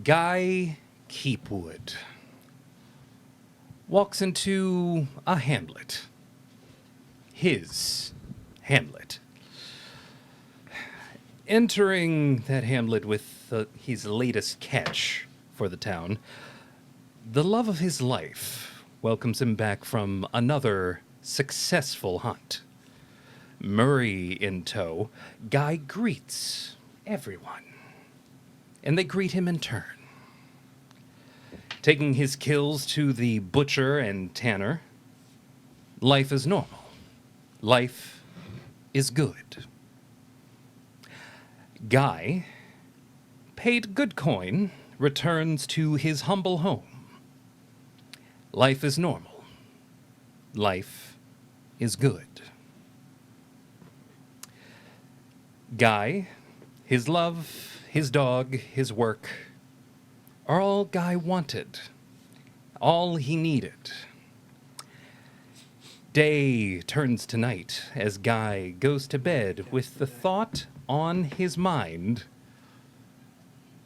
Guy Keepwood walks into a hamlet. His hamlet. Entering that hamlet with his latest catch for the town, the love of his life welcomes him back from another successful hunt. Murray in tow, Guy greets everyone, and they greet him in turn. Taking his kills to the butcher and tanner, life is normal. Life is good. Guy, paid good coin, returns to his humble home. Life is normal. Life is good. Guy, his love, his dog, his work, are all Guy wanted, all he needed. Day turns to night as Guy goes to bed with the thought on his mind.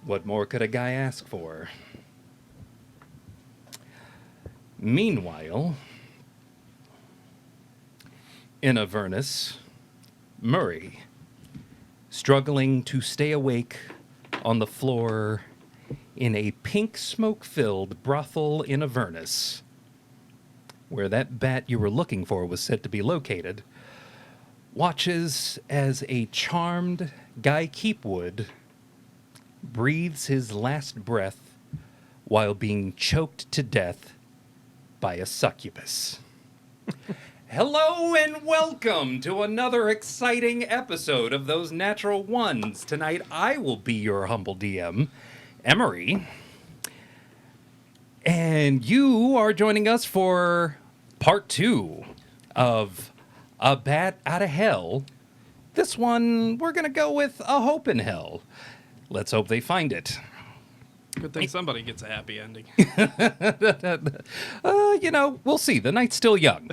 What more could a guy ask for? Meanwhile, in Avernus, Murray, struggling to stay awake on the floor in a pink smoke-filled brothel in Avernus, where that bat you were looking for was said to be located, watches as a charmed Guy Keepwood breathes his last breath while being choked to death by a succubus. Hello and welcome to another exciting episode of Those Natural Ones. Tonight I will be your humble DM, Emery. And you are joining us for part 2 of A Bat Out of Hell. This one, we're going to go with A Hope in Hell. Let's hope they find it. Good thing somebody gets a happy ending. We'll see. The night's still young.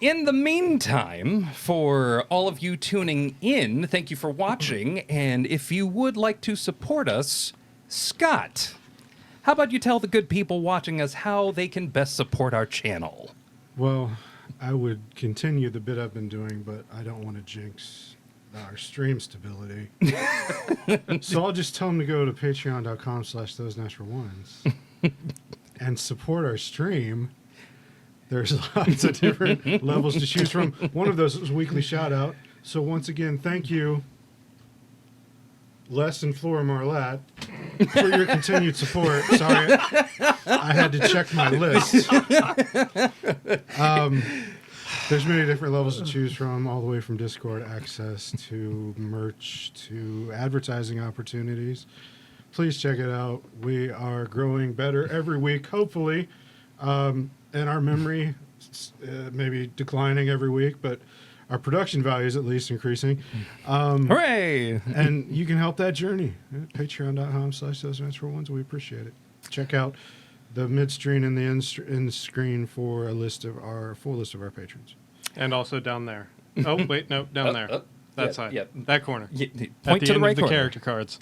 In the meantime, for all of you tuning in, thank you for watching. And if you would like to support us, Scott, how about you tell the good people watching us how they can best support our channel? Well, I would continue the bit I've been doing, but I don't want to jinx our stream stability. So I'll just tell them to go to patreon.com/thosenatural1s and support our stream. There's lots of different levels to choose from. One of those is weekly shout out. So once again, thank you, Les and Flora Marlatt, for your continued support. Sorry, I had to check my list. There's many different levels to choose from, all the way from Discord access to merch to advertising opportunities. Please check it out. We are growing better every week, hopefully. And our memory may be declining every week, but our production value is at least increasing. Hooray! And you can help that journey at patreon.com/thosenatural1s. We appreciate it. Check out the mid-screen and the end screen for a full list of our patrons. And also down there. Oh, wait, no, down there. That side. Yep. That corner. Point to the right of the corner. character cards.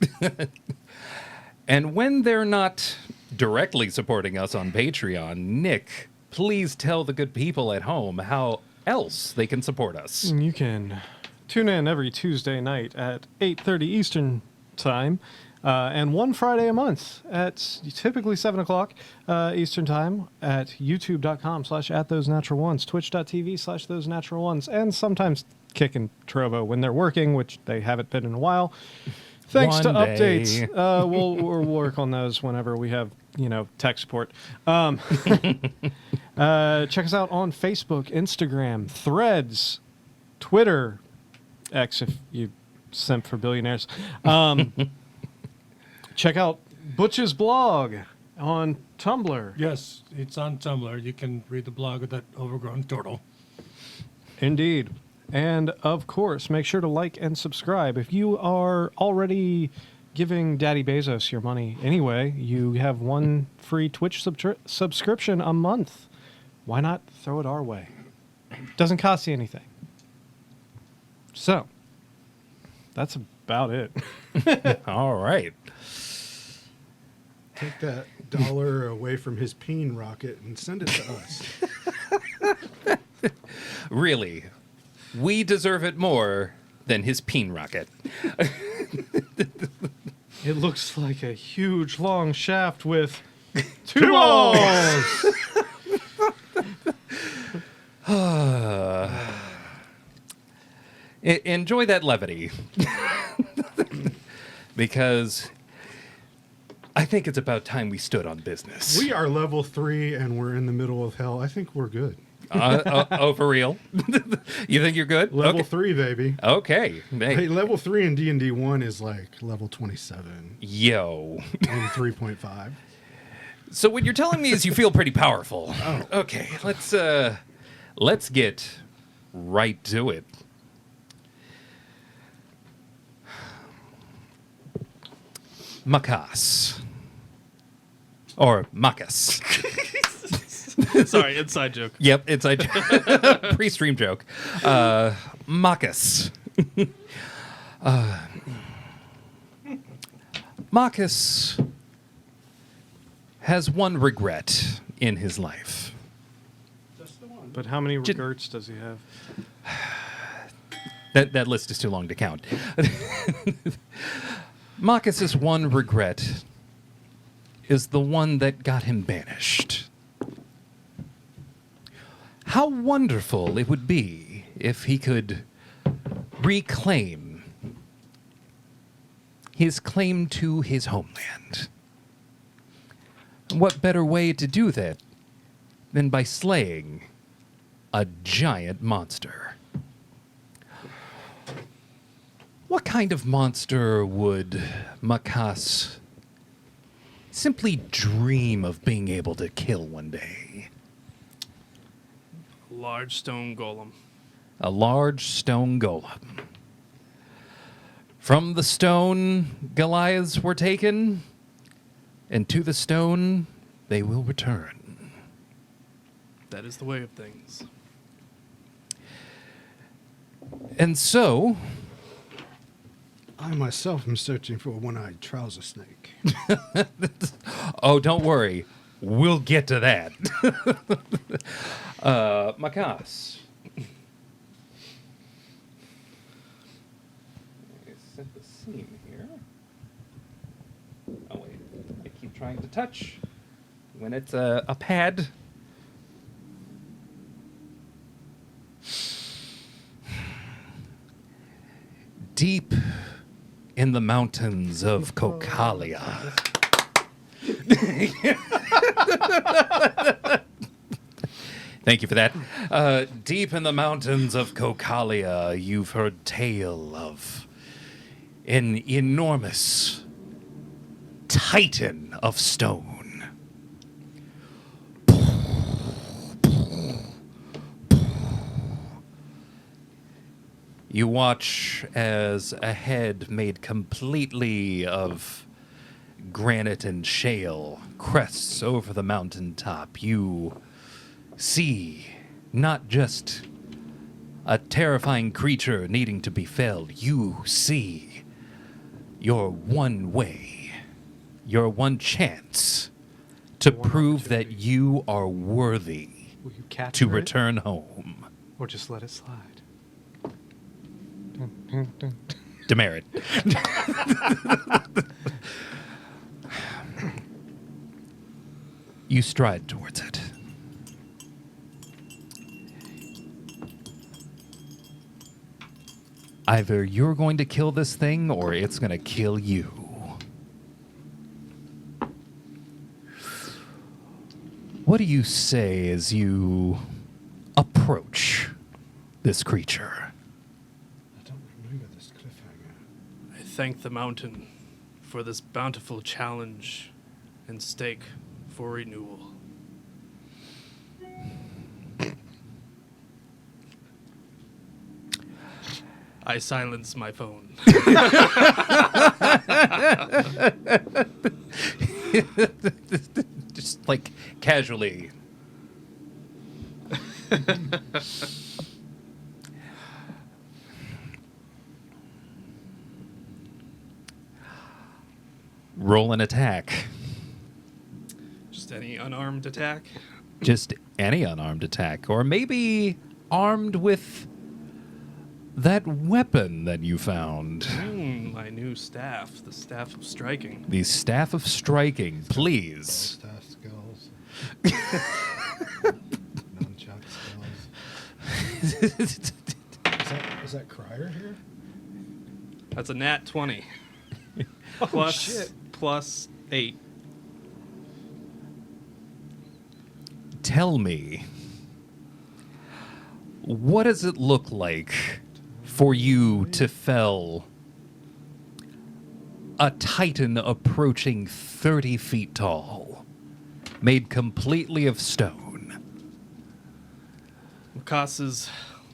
And when they're not directly supporting us on Patreon, Nick, please tell the good people at home how else they can support us. You can tune in every Tuesday night at 8:30 Eastern Time, and one Friday a month at typically 7 o'clock Eastern Time at youtube.com/@thosenatural1s, twitch.tv/thosenatural1s, and sometimes Kick and Trovo when they're working, which they haven't been in a while. Thanks to One day. updates. We'll work on those whenever we have, tech support. Check us out on Facebook, Instagram, Threads, Twitter, X if you simp for billionaires. Check out Butch's blog on Tumblr. Yes, it's on Tumblr. You can read the blog of that overgrown turtle. Indeed. And, of course, make sure to like and subscribe. If you are already giving Daddy Bezos your money anyway, you have one free Twitch subscription a month. Why not throw it our way? Doesn't cost you anything. So, that's about it. All right. Take that dollar away from his peen rocket and send it to us. Really, we deserve it more than his peen rocket. It looks like a huge long shaft with two balls. Enjoy that levity. Because I think it's about time we stood on business. We are level 3 and we're in the middle of hell. I think we're good. Oh, for real? You think you're good? Level Okay. 3, baby. Okay. Hey, Hey. level 3 in D&D 1 is like level 27 Yo. and 3.5. So what you're telling me is you feel pretty powerful. Oh. Okay, let's get right to it. Makas. Or Makas. Sorry, inside joke. Yep, it's a pre-stream joke. Makas. Makas has one regret in his life. But how many regrets does he have? That list is too long to count. Marcus's one regret is the one that got him banished. How wonderful it would be if he could reclaim his claim to his homeland. What better way to do that than by slaying a giant monster? What kind of monster would Makas simply dream of being able to kill one day? Large stone golem. A large stone golem. From the stone, Goliaths were taken, and to the stone they will return. That is the way of things. And so, I myself am searching for a one-eyed trouser snake. oh, don't worry. We'll get to that. Makas. Set the scene here. Oh, wait. I keep trying to touch when it's a pad. Deep in the mountains of Kokalia. Thank you for that. Deep in the mountains of Kokalia, you've heard tale of an enormous titan of stone. You watch as a head made completely of granite and shale crests over the mountaintop. You see not just a terrifying creature needing to be felled, you see your one way, your one chance to One prove that opportunity. you are worthy Will you capture to it, return home. or just let it slide? Demerit. You stride towards it. Either you're going to kill this thing or it's going to kill you. What do you say as you approach this creature? I don't remember this cliffhanger. I thank the mountain for this bountiful challenge and stake for renewal. I silence my phone. Just like casually. Roll an attack. Just any unarmed attack? Just any unarmed attack. Or maybe armed with that weapon that you found. My new staff, the Staff of Striking. The Staff of Striking, please. Staff skills. Nunchuck skills. Is that Crier here? That's a nat 20. Plus 8. Tell me, what does it look like for you to fell a titan approaching 30 feet tall, made completely of stone? Makasa's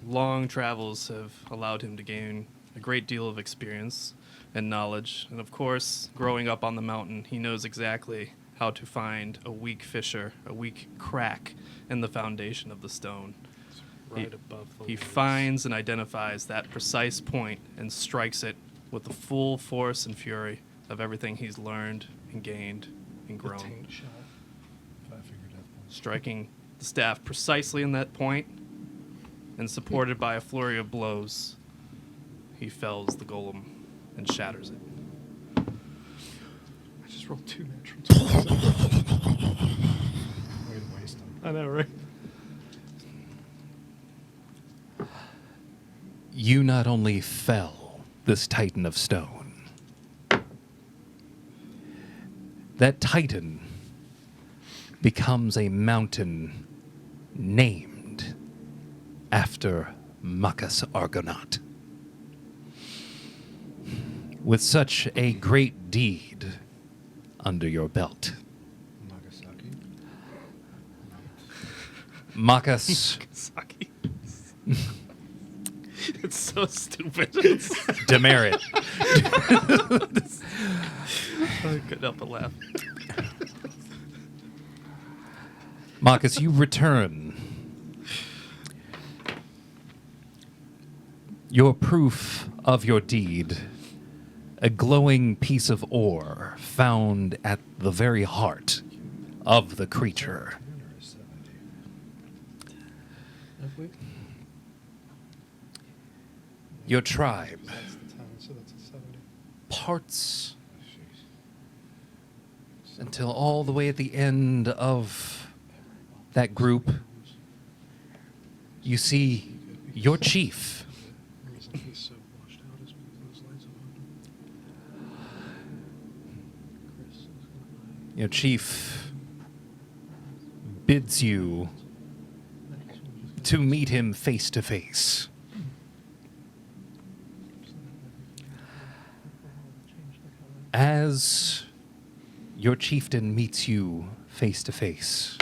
long travels have allowed him to gain a great deal of experience and knowledge. And of course, growing up on the mountain, he knows exactly how to find a weak fissure, a weak crack in the foundation of the stone. Right above the He leaves. finds and identifies that precise point and strikes it with the full force and fury of everything he's learned and gained and The grown. taint shot. Striking the staff precisely in that point and supported by a flurry of blows, he fells the golem and shatters it. I just rolled 2 natural 20s. Way to waste them. I know, right? You not only fell this titan of stone, that titan becomes a mountain named after Makas Argonaut. With such a great deed under your belt, Nagasaki. Makas Saki. It's so stupid. Demerit. I couldn't help but laugh. Marcus, you return your proof of your deed, a glowing piece of ore found at the very heart of the creature. Have we? Your tribe, That's the 10, so that's a 70. parts until all the way at the end of that group, you see your chief. The reason he's so washed out is because those lights are on. Chris is gonna Your chief bids you to meet him face to face. As your chieftain meets you face to face,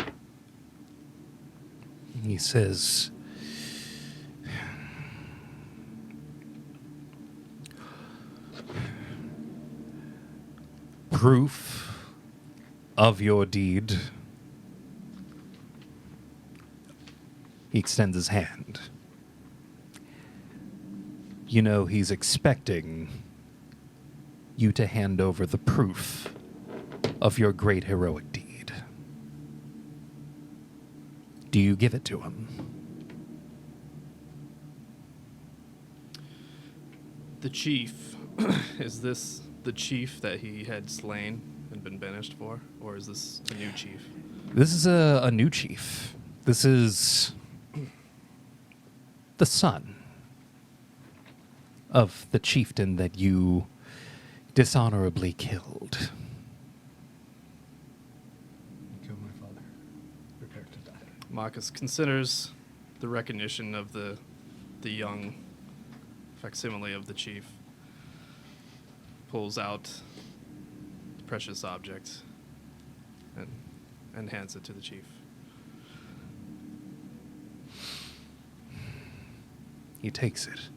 he says, "Proof of your deed." He extends his hand. You know, he's expecting you to hand over the proof of your great heroic deed. Do you give it to him? The chief, is this the chief that he had slain and been banished for? Or is this a new chief? This is a new chief. This is the son of the chieftain that you dishonorably killed. Kill my father. Prepare to die. Marcus considers the recognition of the young facsimile of the chief, pulls out the precious object and hands it to the chief. He takes it.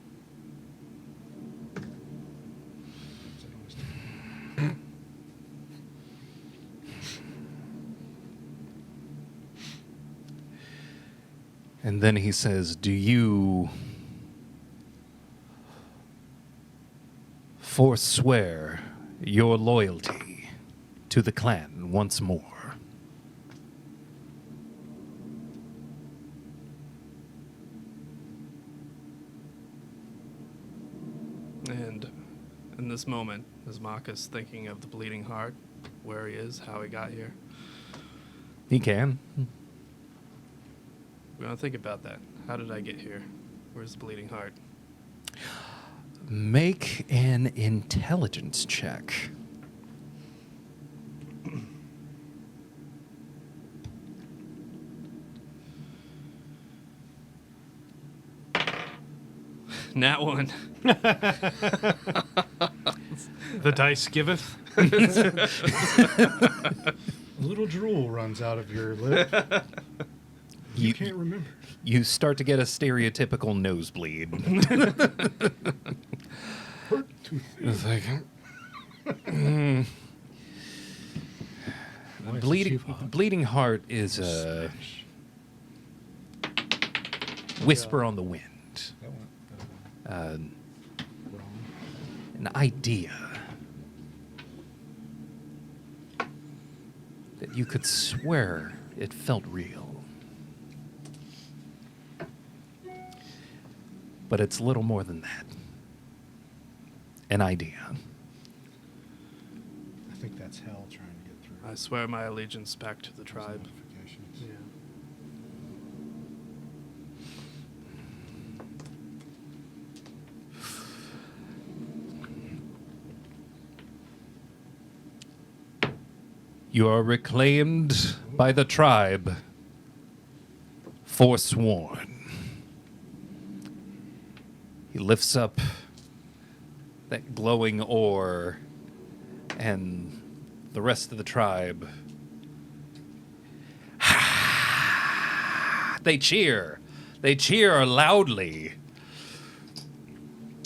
And then he says, "Do you forswear your loyalty to the clan once more?" And in this moment, is Marcus thinking of the bleeding heart, where he is, how he got here? He can. We want to think about that. How did I get here? Where's the bleeding heart? Make an intelligence check. Nat one. The dice giveth. A little drool runs out of your lip. You can't remember. You start to get a stereotypical nosebleed. It's like, bleeding heart is a whisper on the wind. An idea that you could swear it felt real. But it's little more than that. An idea. I think that's hell trying to get through. I swear my allegiance back to the tribe. Notifications. Yeah. You are reclaimed by the tribe, forsworn. He lifts up that glowing ore, and the rest of the tribe. They cheer. They cheer loudly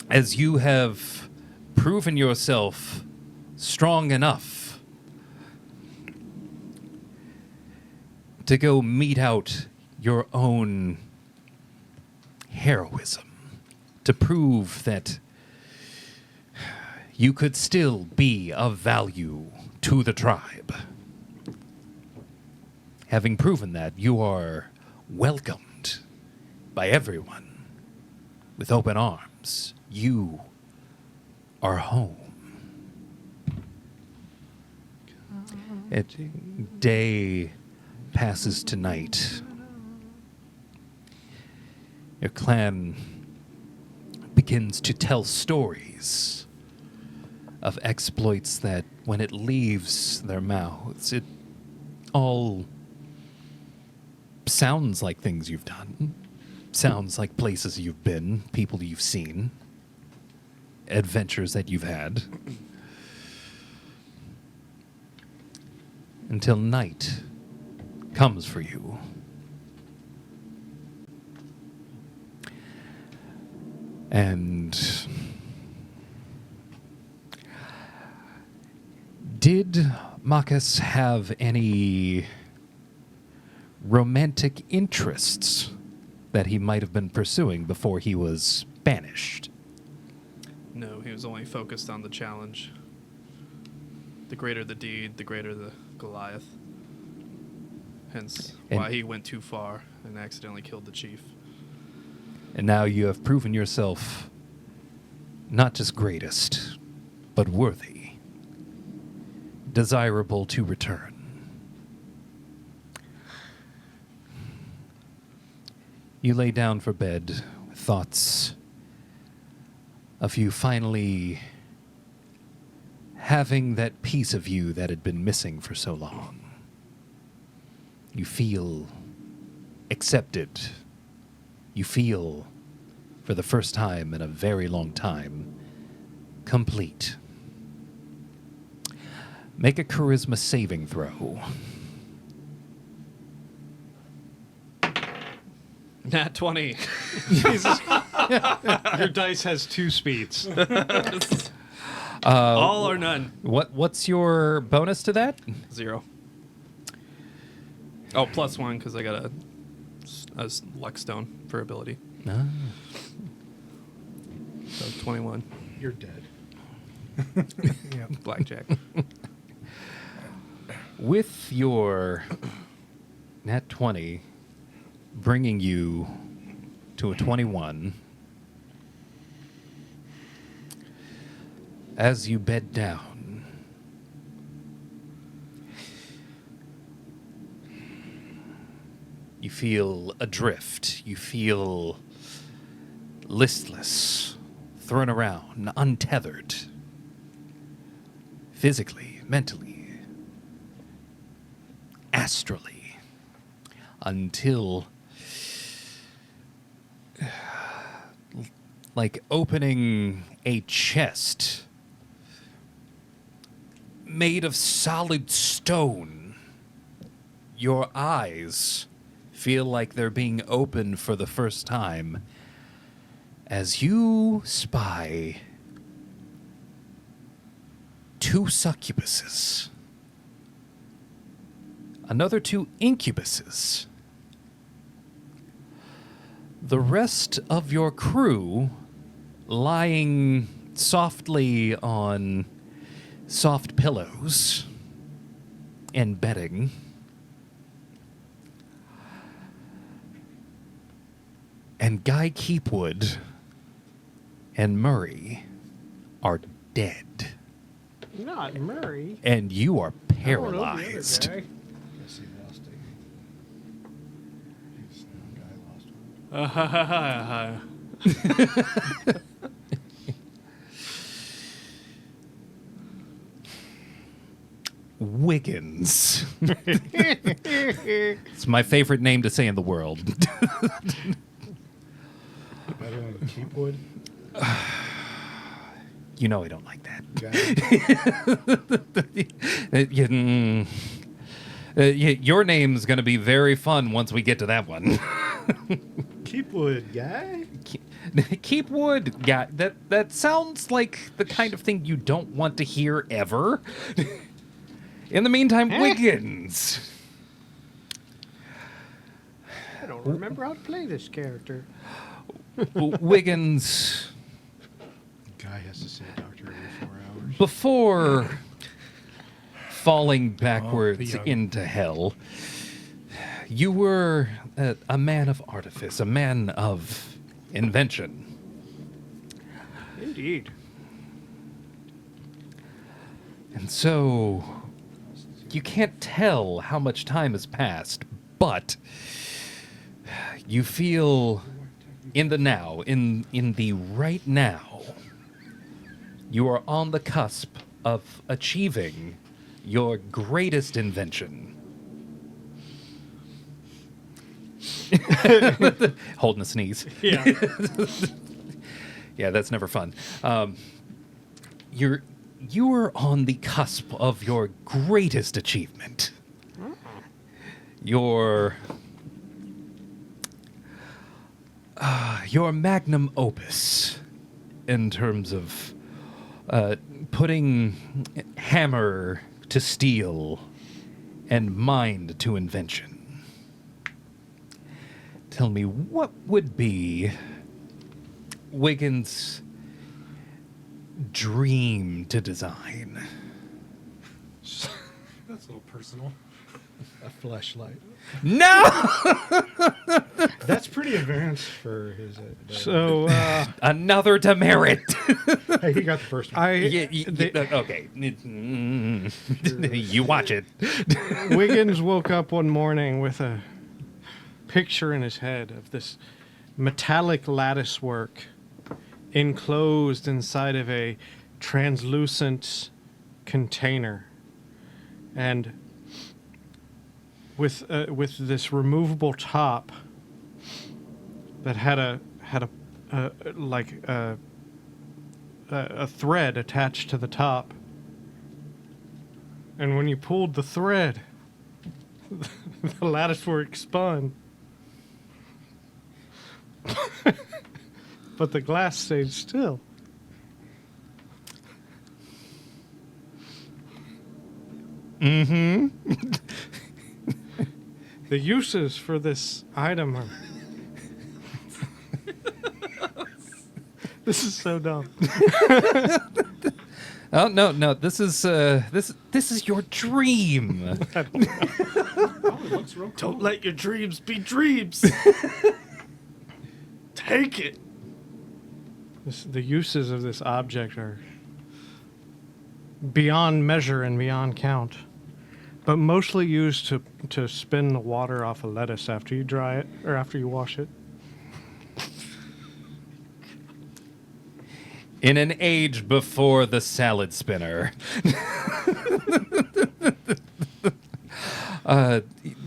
as you have proven yourself strong enough to go mete out your own heroism, to prove that you could still be of value to the tribe. Having proven that, you are welcomed by everyone with open arms. You are home. Day passes to night. Your clan begins to tell stories of exploits that, when it leaves their mouths, it all sounds like things you've done, sounds like places you've been, people you've seen, adventures that you've had. Until night comes for you. And did Marcus have any romantic interests that he might have been pursuing before he was banished? No, he was only focused on the challenge. The greater the deed, the greater the Goliath. Hence why he went too far and accidentally killed the chief. And now you have proven yourself not just greatest, but worthy, desirable to return. You lay down for bed with thoughts of you finally having that piece of you that had been missing for so long. You feel accepted. You feel, for the first time in a very long time, complete. Make a charisma saving throw. Nat 20. Your dice has 2 speeds. All or none. What's your bonus to that? 0. Oh, +1 because I got a luck stone for ability. Ah. So 21. You're dead. Blackjack. With your nat 20 bringing you to a 21, as you bed down, you feel adrift. You feel listless, thrown around, untethered, physically, mentally, astrally, until like opening a chest made of solid stone. Your eyes feel like they're being opened for the first time as you spy 2 succubuses, another 2 incubuses. The rest of your crew lying softly on soft pillows and bedding. And Guy Keepwood and Murray are dead. Not Murray. And you are I don't know the other paralyzed. guy. Yes, he lost it. He's the guy lost one. Wiggins. It's my favorite name to say in the world. Better than Keepwood. You know I don't like that. Guy. Your name's going to be very fun once we get to that one. Keepwood guy. Keepwood, yeah, that sounds like the kind of thing you don't want to hear ever. In the meantime, Wiggins. I don't remember how to play this character. Wiggins, Guy has to see a doctor every 4 hours. before falling backwards young. into hell, you were a man of artifice, a man of invention. Indeed. And so you can't tell how much time has passed, but you feel in the now, in the right now, you are on the cusp of achieving your greatest invention. Holding a sneeze. Yeah. Yeah, that's never fun. You are on the cusp of your greatest achievement. Your magnum opus in terms of putting hammer to steel and mind to invention. Tell me, what would be Wiggins' dream to design? That's a little personal. A flashlight. No! That's pretty advanced for his. So, Another demerit. Hey, he got the first one. Okay. You watch it. Wiggins woke up one morning with a picture in his head of this metallic lattice work enclosed inside of a translucent container, and with this removable top that had a thread attached to the top, and when you pulled the thread, the lattice work spun. But the glass stayed still. Mm-hmm. The uses for this item are... This is so dumb. Oh no! This is your dream. It looks real cool. Don't let your dreams be dreams. Take it. The uses of this object are beyond measure and beyond count, but mostly used to spin the water off a lettuce after you dry it or after you wash it. In an age before the salad spinner.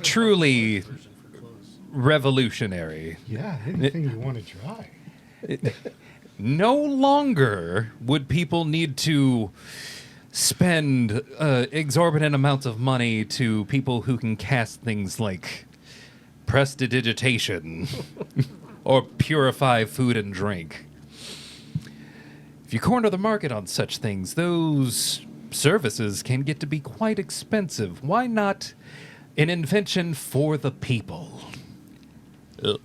Truly revolutionary. Yeah, anything you want to try. No longer would people need to spend exorbitant amounts of money to people who can cast things like prestidigitation or purify food and drink. If you corner the market on such things, those services can get to be quite expensive. Why not an invention for the people?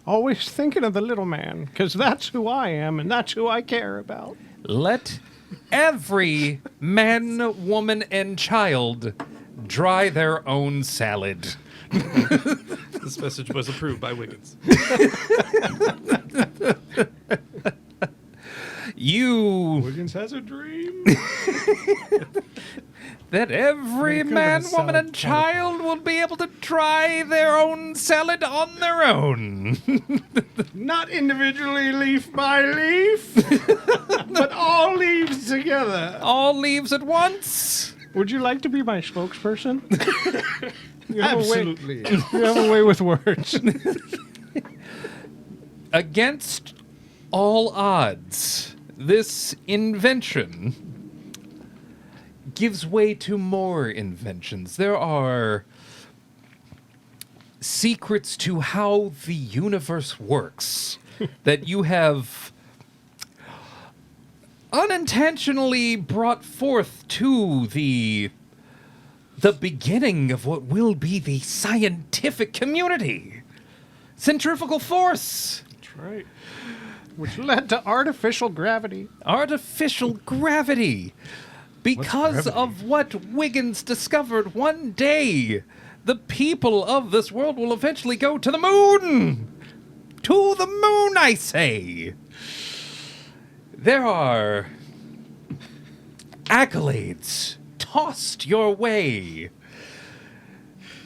Always thinking of the little man, because that's who I am and that's who I care about. Let every man, woman, and child dry their own salad. This message was approved by Wiggins. Wiggins has a dream. That every Make it a man, salad woman, and child will be able to try their own salad on their own. Not individually, leaf by leaf, but all leaves together. All leaves at once. Would you like to be my spokesperson? You have Absolutely. You have a way with words. Against all odds, this invention gives way to more inventions. There are secrets to how the universe works that you have unintentionally brought forth to the beginning of what will be the scientific community. Centrifugal force. That's right. Which led to artificial gravity. Artificial gravity. Because of what Wiggins discovered one day, the people of this world will eventually go to the moon. To the moon, I say. There are accolades tossed your way.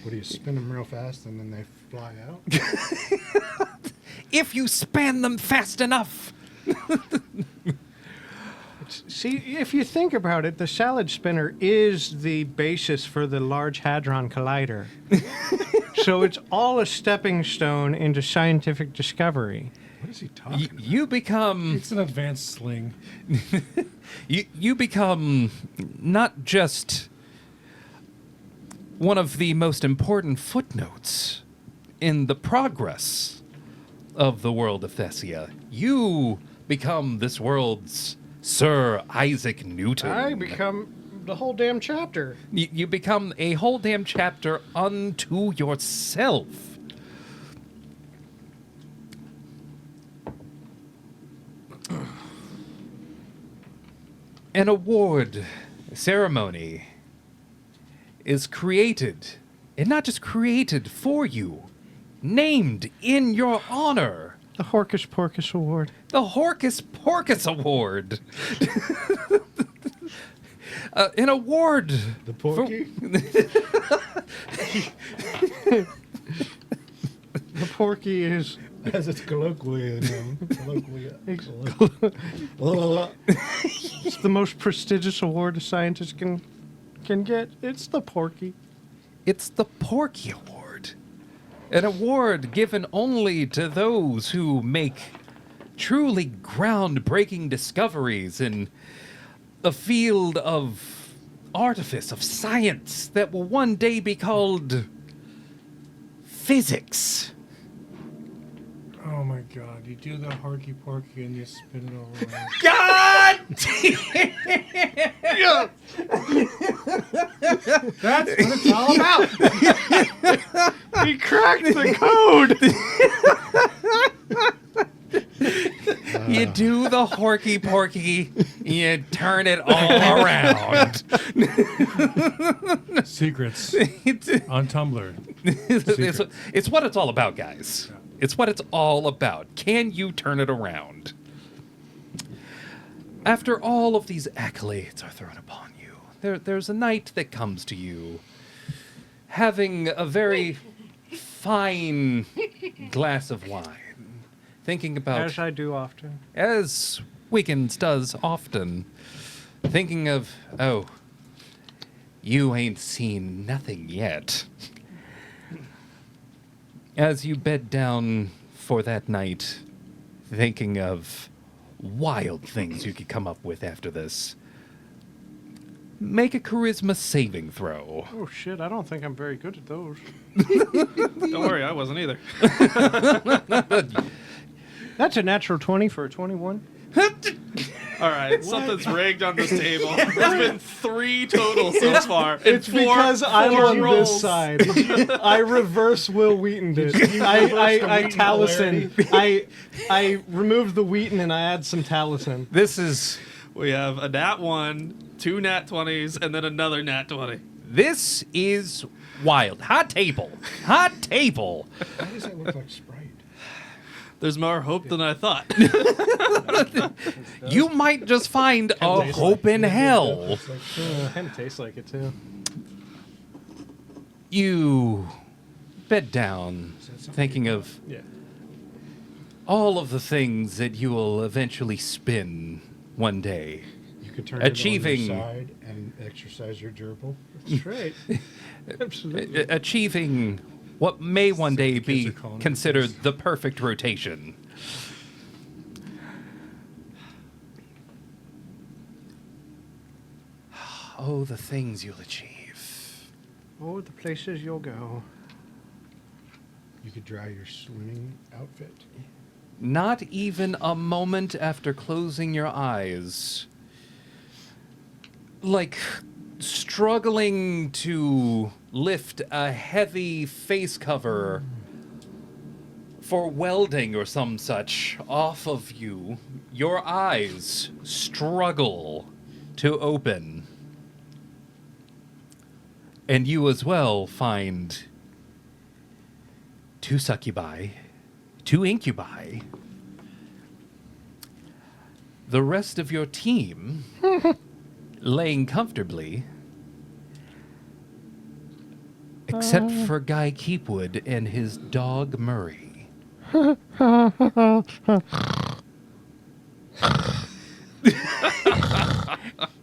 What do you spin them real fast and then they fly out? If you span them fast enough. See, if you think about it, the salad spinner is the basis for the Large Hadron Collider. So it's all a stepping stone into scientific discovery. What is he talking about? You become It's an advanced sling. you become not just one of the most important footnotes in the progress of the world of Thessia. You become this world's Sir Isaac Newton. I become the whole damn chapter. You become a whole damn chapter unto yourself. An award ceremony is created, and not just created for you, named in your honor. The Horcus Porcus Award. The Horcus Porcus Award. An award. The Porky? The Porky is... As it's colloquially known. It's the most prestigious award a scientist can get. It's the Porky. It's the Porky Award. An award given only to those who make truly groundbreaking discoveries in a field of artifice, of science, that will one day be called physics. Oh my god, you do the harky porky and you spin it all around. God! That's what it's all about! He cracked the code! You do the horky porky, you turn it all around. Secrets it's, on Tumblr. it's what it's all about, guys. It's what it's all about. Can you turn it around? After all of these accolades are thrown upon you, there's a knight that comes to you, having a very fine glass of wine, thinking about, As I do often. as Wiggins does often, thinking of, oh, you ain't seen nothing yet. As you bed down for that night, thinking of wild things you could come up with after this, make a charisma saving throw. Oh shit, I don't think I'm very good at those. Don't worry, I wasn't either. That's a natural 20 for a 21. All right, something's rigged on this table. There's been 3 total so far. and It's because I'm four on rolls. this side. I reverse Will Wheaton did. I Wheaton Taliesin. I removed the Wheaton and I add some Taliesin. This is We have a nat 1, 2 nat 20s, and then another nat 20. this is wild. Hot table. Hot table. Why does that look like Sprite? There's more hope than I thought. You might just find a tastes hope like- in hell. It's like, Kind of tastes like it too. You bed down, is that something thinking you- of Yeah. all of the things that you will eventually spin one day. You could turn Achieving- it on your side and exercise your gerbil. That's right. Absolutely. Achieving what may one day Kids be are calling it considered this. the perfect rotation. Oh, the things you'll achieve. Oh, the places you'll go. You could dry your swimming outfit. Not even a moment after closing your eyes, like struggling to lift a heavy face cover for welding or some such off of you, your eyes struggle to open. And you as well find 2 succubi, 2 incubi. The rest of your team laying comfortably, except for Guy Keepwood and his dog Murray.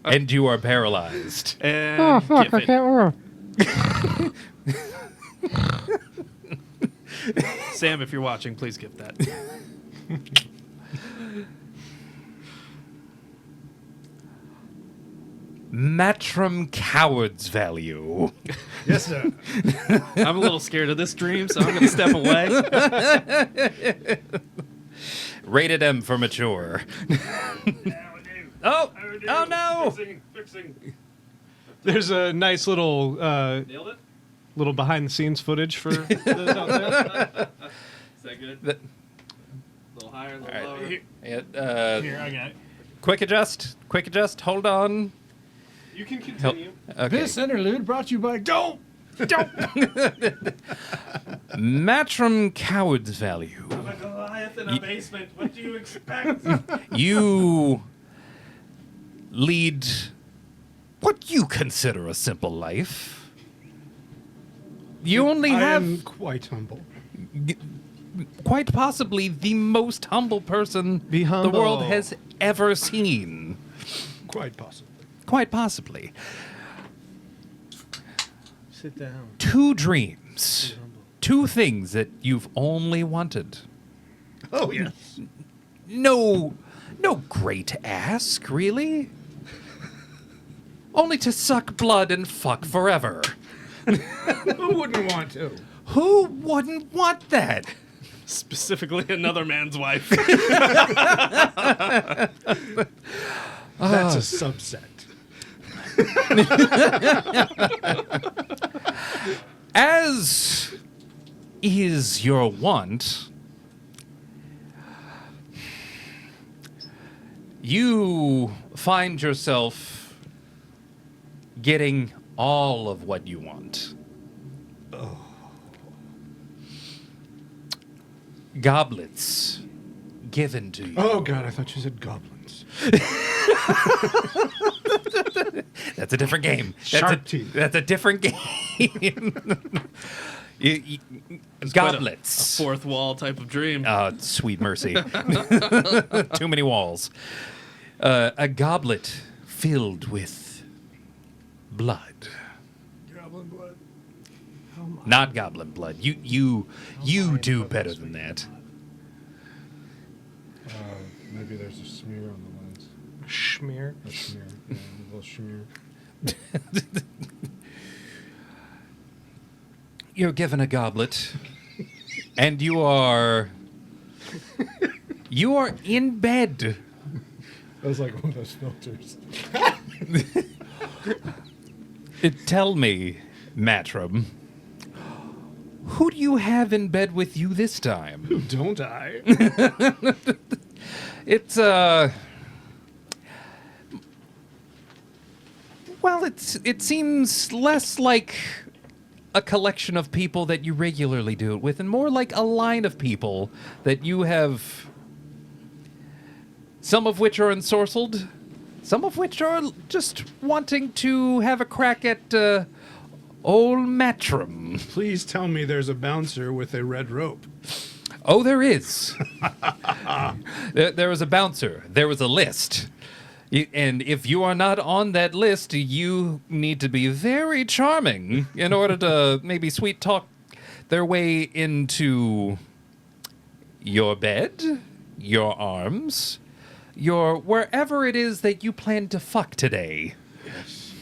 And you are paralyzed. And Giffen. Sam, if you're watching, please give that. Matrim Coward's value. Yes, sir. I'm a little scared of this dream, so I'm going to step away. Rated M for mature. Oh! Oh no! Fixing. There's a nice little Nailed it? little behind the scenes footage for this out there. Is that good? Th- A little higher, a little All lower. right. Yeah, Here, I got it. quick adjust. Quick adjust. Hold on. You can Hel- continue. Okay. This interlude brought to you by Don't. Matrim Coward's value. I'm a Goliath in a basement. What do you expect? You lead what you consider a simple life. You only I have am quite humble. quite possibly the most humble person Be the humble. world has ever seen. Quite possible. Quite possibly. Sit down. 2 dreams. 2 things that you've only wanted. Oh, yes. No great ask, really. Only to suck blood and fuck forever. Who wouldn't want to? Who wouldn't want that? Specifically, another man's wife. That's a subset. As is your wont, you find yourself getting all of what you want. Goblets given to you. Oh, God, I thought you said goblins. That's That's a different game. Shark teeth. That's a different game. It's quite Goblets. A fourth wall type of dream. Sweet mercy. Too many walls. A goblet filled with blood. Goblin blood. Not goblin blood. You do better than that. Maybe there's a smear on the lens. Schmear. A smear. Yeah, a little smear. You're given a goblet, and you are in bed. That was like one of those filters. Tell me, Matram, who do you have in bed with you this time? Don't I? It's well, it seems less like a collection of people that you regularly do it with, and more like a line of people that you have, some of which are ensorcelled, some of which are just wanting to have a crack at old Matram. Please tell me there's a bouncer with a red rope. Oh, there is. There was a bouncer. There was a list. And if you are not on that list, you need to be very charming in order to maybe sweet talk their way into your bed, your arms, your wherever it is that you plan to fuck today. Yes.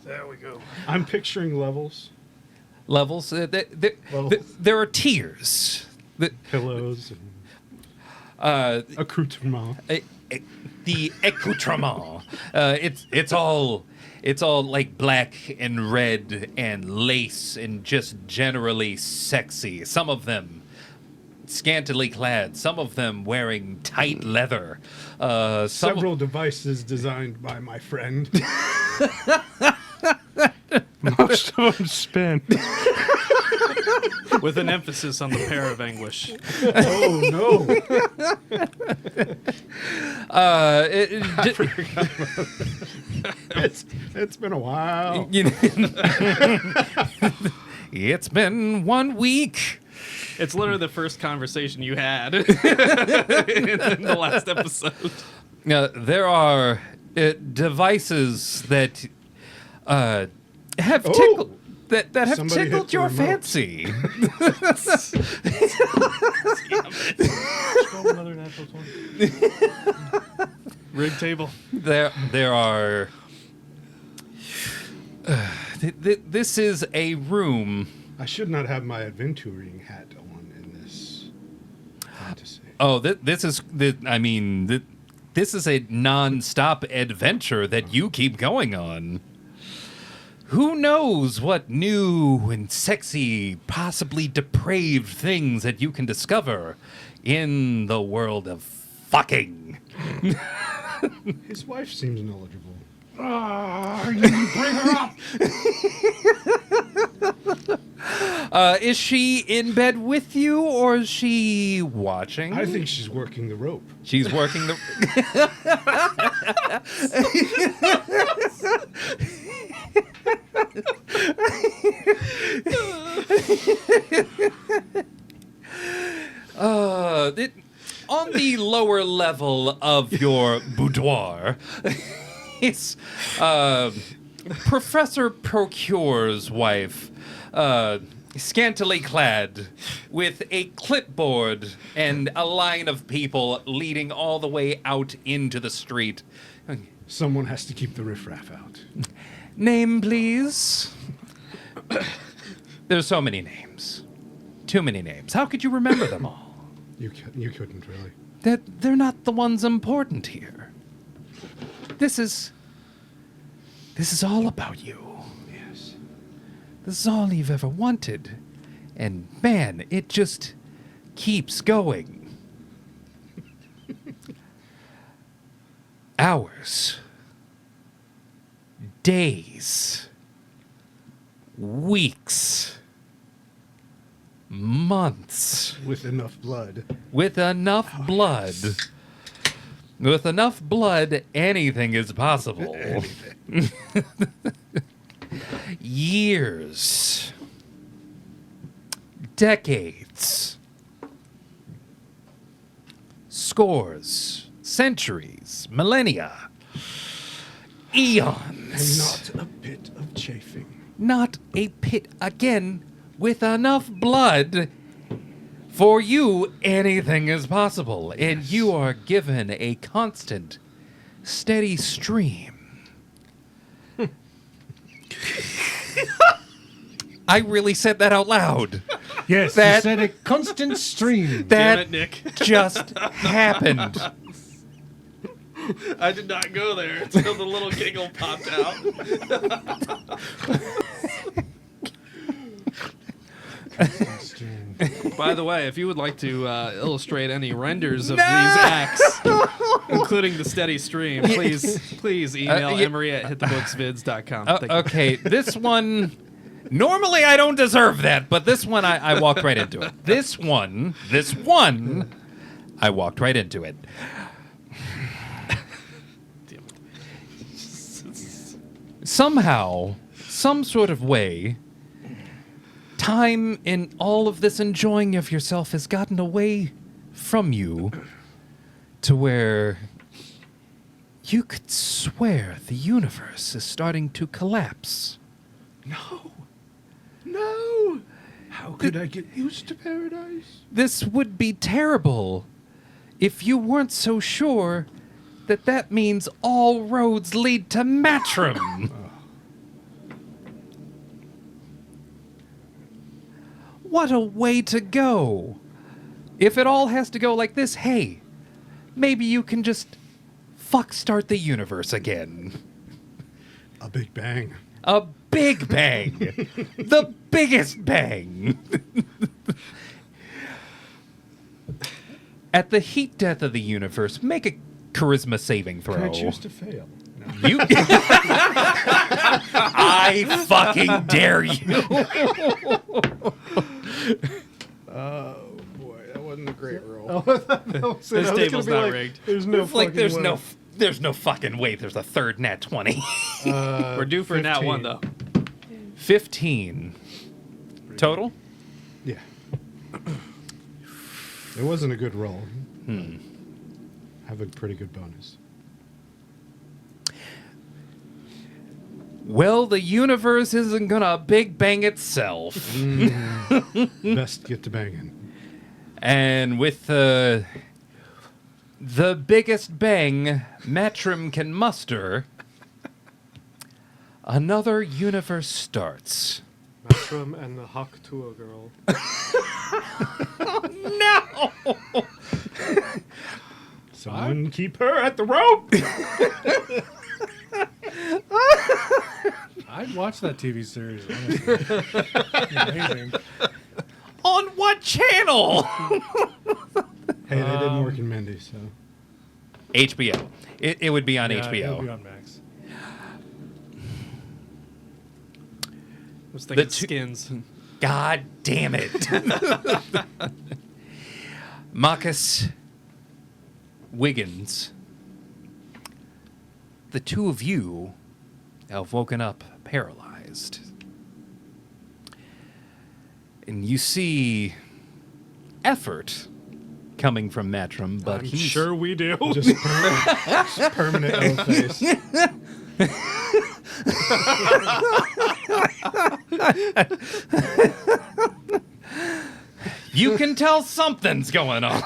There we go. I'm picturing levels, Levels. There are tiers. pillows, and accoutrement. The accoutrement. It's all like black and red and lace and just generally sexy. Some of them scantily clad. Some of them wearing tight leather. Several devices designed by my friend. Most of them spin. With an emphasis on the pair of anguish. Oh no! It's been a while. It's been 1 week. It's literally the first conversation you had in the last episode. There are devices that have Oh! tickled that have Somebody tickled hit the your remote. fancy. Another natural 20. Rig table. There are. This is a room. I should not have my adventuring hat on in this fantasy. Oh, this is. This is a non-stop adventure that you keep going on. Who knows what new and sexy, possibly depraved things that you can discover in the world of fucking. His wife seems knowledgeable. Is she in bed with you, or is she watching? I think she's working the rope. She's working the. On the lower level of your boudoir is Professor Procure's wife, scantily clad, with a clipboard and a line of people leading all the way out into the street. Someone has to keep the riffraff out. Name, please. There's so many names. Too many names. How could you remember them all? You couldn't really. They're not the ones important here. This is all about you. Yes. This is all you've ever wanted. And man, it just keeps going. Hours. Days. Weeks. Months. With enough blood. With enough blood. With enough blood, anything is possible. Years. Decades. Scores. Centuries. Millennia. Eons. And not a bit of chafing. Not a pit again. With enough blood, for you, anything is possible. And you are given a constant, steady stream. I really said that out loud. Yes, That- you said a constant stream. That Damn it, Nick. just happened. I did not go there until the little giggle popped out. By the way, if you would like to illustrate any renders of these acts, including the steady stream, please email yeah. Emery at hitthebooksvids.com. Thank you. Okay, this one. Normally, I don't deserve that, but this one, I walked right into it. This one, I walked right into it. Somehow, some sort of way, time in all of this enjoying of yourself has gotten away from you to where you could swear the universe is starting to collapse. No. No. How could I get used to paradise? This would be terrible if you weren't so sure that that means all roads lead to Matrim. What a way to go. If it all has to go like this, hey, maybe you can just fuck start the universe again. A big bang. A big bang. The biggest bang. At the heat death of the universe, make a charisma saving throw. Can I choose to fail? No. You I fucking dare you. Oh boy, that wasn't a great roll. This table's not rigged. There's no It's like fucking way. there's no fucking way there's a third nat 20. We're due for a nat 1, 15. though. 15 total. Yeah. It wasn't a good roll. Have a pretty good bonus. Well, the universe isn't gonna big bang itself. Best get to banging. And with the biggest bang Matrim can muster, another universe starts. Matrim and the Haktua girl. No! Someone keep her at the rope. I'd watch that TV series. Honestly. Amazing. On what channel? Hey, they didn't work in Mindy, so. HBO. It would be on Yeah, HBO. it'll be on Max. I was thinking The two- skins. God damn it. Marcus Wiggins, the two of you have woken up paralyzed. And you see effort coming from Matrim, but I'm he's sure we do. Just permanent O face. you can tell something's going on.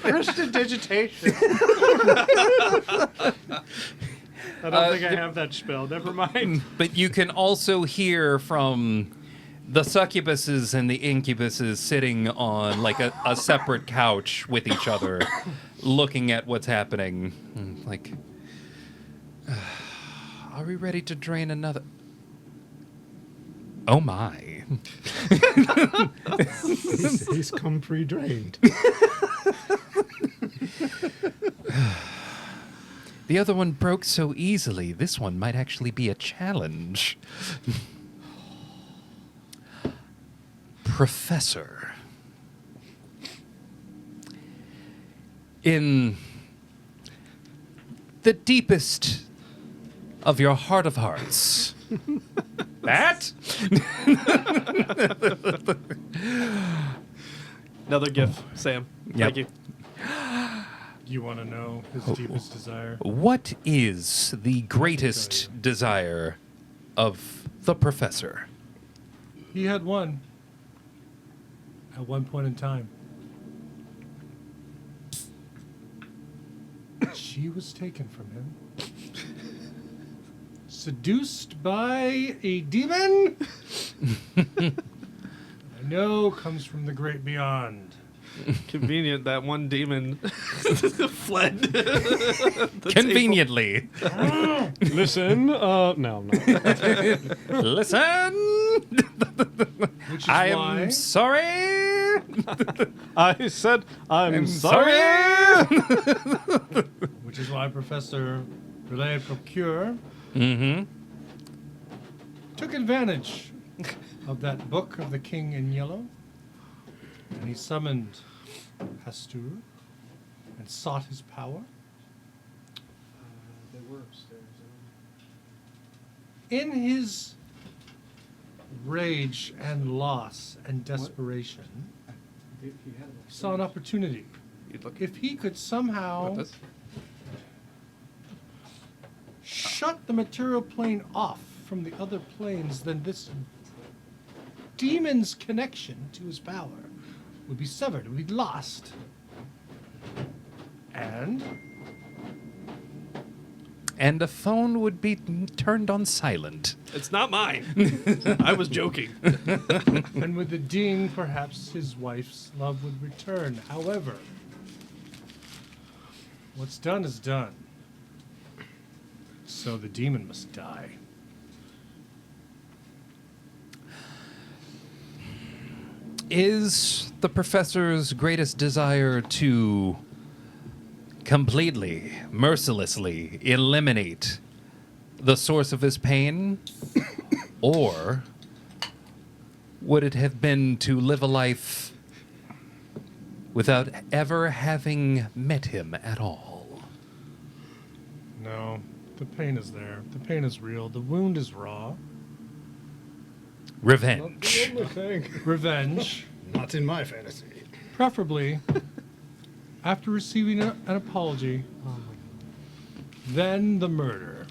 Prestidigitation. I don't think I have that spell. Never mind. But you can also hear from the succubuses and the incubuses sitting on like a separate couch with each other, looking at what's happening. Like, are we ready to drain another? Oh my. He's come pre-drained. The other one broke so easily. This one might actually be a challenge. Professor. in the deepest of your heart of hearts. That? Another GIF, Sam. Thank you. You want to know his deepest desire? What is the greatest desire of the professor? He had one at one point in time. She was taken from him. Seduced by a demon I know comes from the great beyond. Convenient that one demon fled. the Conveniently. Listen, no, I'm not. Listen. Which is I why am sorry. I said I'm I'm sorry. which is why Professor Relay Procure Mm-hmm. took advantage of that book of the King in Yellow, and he summoned Pasteur and sought his power. They were upstairs. In his rage and loss and desperation, he saw an opportunity. You'd look If he could somehow at this. shut the material plane off from the other planes, then this demon's connection to his power would be severed, would be lost. And And the phone would be turned on silent. It's not mine. I was joking. and with the ding, perhaps his wife's love would return. However, what's done is done. So the demon must die. Is the professor's greatest desire to completely, mercilessly eliminate the source of his pain? Or would it have been to live a life without ever having met him at all? No, the pain is there. The pain is real. The wound is raw. Revenge. Revenge, Not in my fantasy. preferably after receiving an apology, then the murder.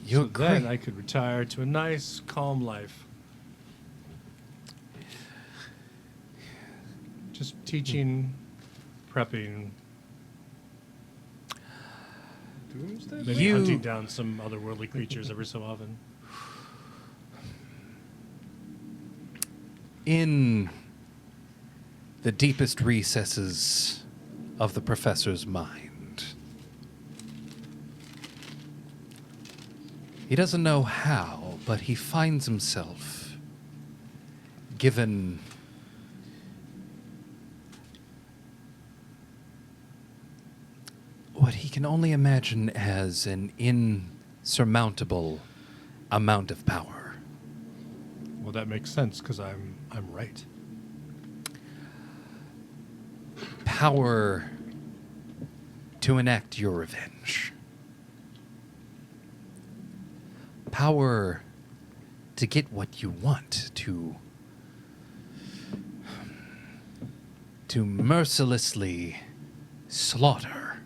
You're So then great. I could retire to a nice, calm life. Just teaching, prepping, maybe You- hunting down some otherworldly creatures every so often. In the deepest recesses of the professor's mind, he doesn't know how, but he finds himself given what he can only imagine as an insurmountable amount of power. Well, that makes sense because I'm right. Power to enact your revenge. Power to get what you want, to mercilessly slaughter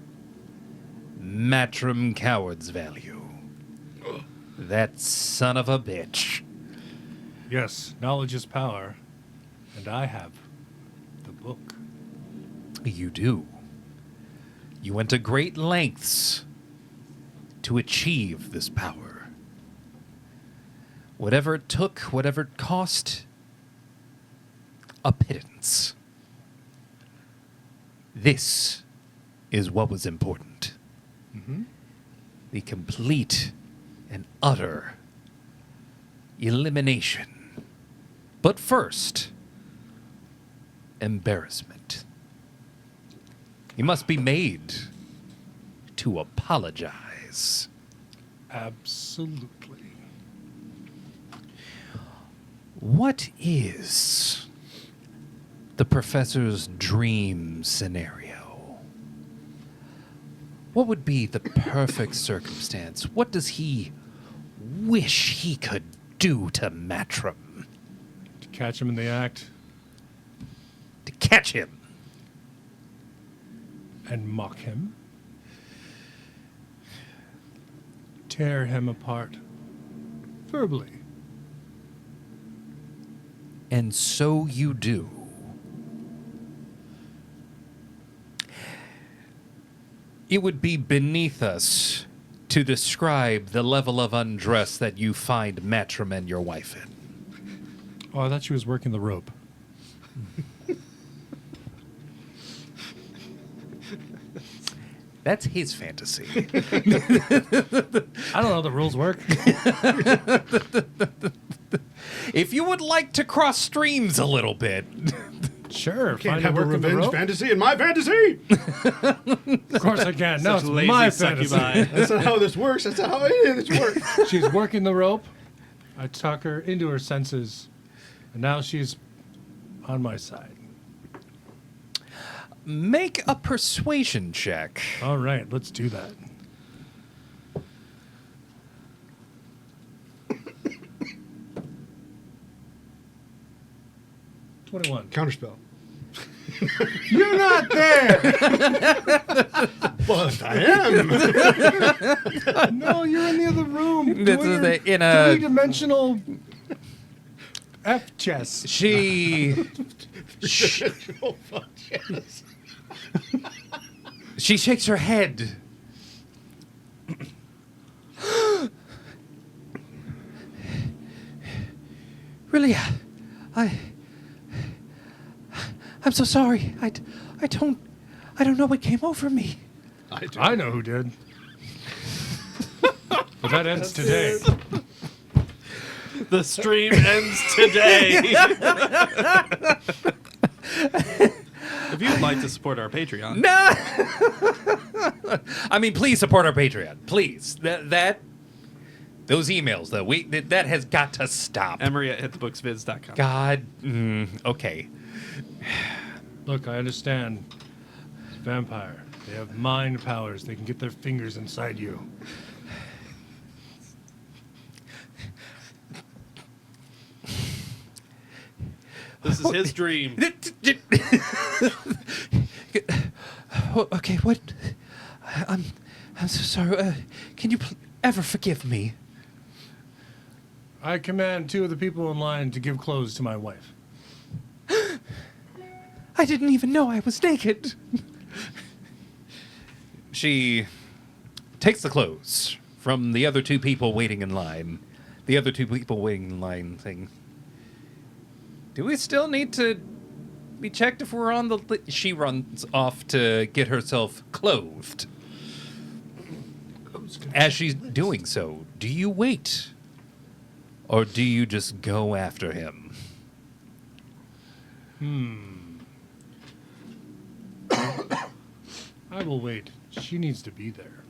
Matrim Coward's value. That son of a bitch. Yes, knowledge is power, and I have the book. You do. You went to great lengths to achieve this power. Whatever it took, whatever it cost, a pittance. This is what was important. The complete and utter elimination. But first, embarrassment. You must be made to apologize. Absolutely. What is the professor's dream scenario, what would be the perfect circumstance? What does he wish he could do to Matrim To catch him in the act to catch him? and mock him. Tear him apart. Verbally. And so you do. It would be beneath us to describe the level of undress that you find Matrim and your wife in. Oh, I thought she was working the rope. That's his fantasy. I don't know how the rules work. If you would like to cross streams a little bit, Sure. Can't find have a working the revenge rope. fantasy in my fantasy. Of course I can. No, it's Such lazy my succubi. fantasy. That's not how this works. That's not how any of this works. She's working the rope. I talk her into her senses, and now she's on my side. make a persuasion check. All right, let's do that. $21. Counterspell. You're not there. But I am. No, you're in the other room. This doing is your in a- three-dimensional F chess. She Oh, fuck, yes. she shakes her head. Really, I'm so sorry. I don't know what came over me. I do. I know who did. But that ends today. The stream ends today. If you'd like to support our Patreon, No. I mean, please support our Patreon. Please. Those emails that has got to stop. Emery at hitthebooksvids.com. God. Okay. Look, I understand. Vampire. They have mind powers. They can get their fingers inside you. This is his dream. Okay, what? I'm so sorry. Can you ever forgive me? I command 2 of the people in line to give clothes to my wife. I didn't even know I was naked. She takes the clothes from the other 2 people waiting in line. The other 2 people waiting in line saying, "Do we still need to be checked if we're on the She runs off to get herself clothed. As she's doing so, do you wait? Or do you just go after him? I will wait. She needs to be there.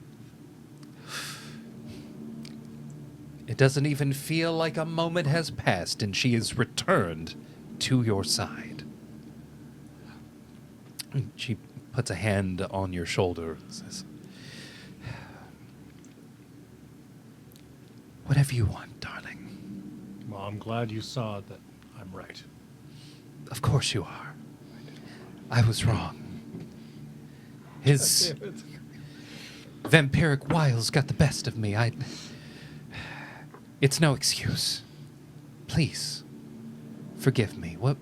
It doesn't even feel like a moment has passed and she is returned to your side. And she puts a hand on your shoulder and says, "Whatever you want, darling." Well, I'm glad you saw that I'm right. Of course you are. I was wrong. His vampiric wiles got the best of me. It's no excuse. Please, forgive me. What?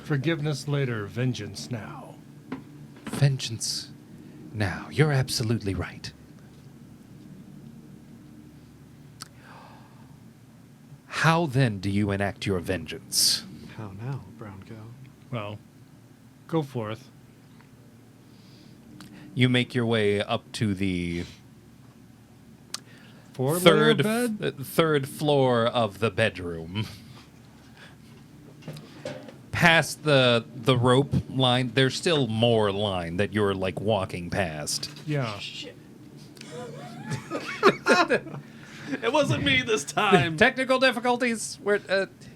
Forgiveness later, vengeance now. Vengeance now. You're absolutely right. How then do you enact your vengeance? How now, brown cow? Well, go forth. You make your way up to the Four-layer bed? third floor of the bedroom. Past the rope line, there's still more line that you're like walking past. Yeah. It wasn't me this time. Technical difficulties.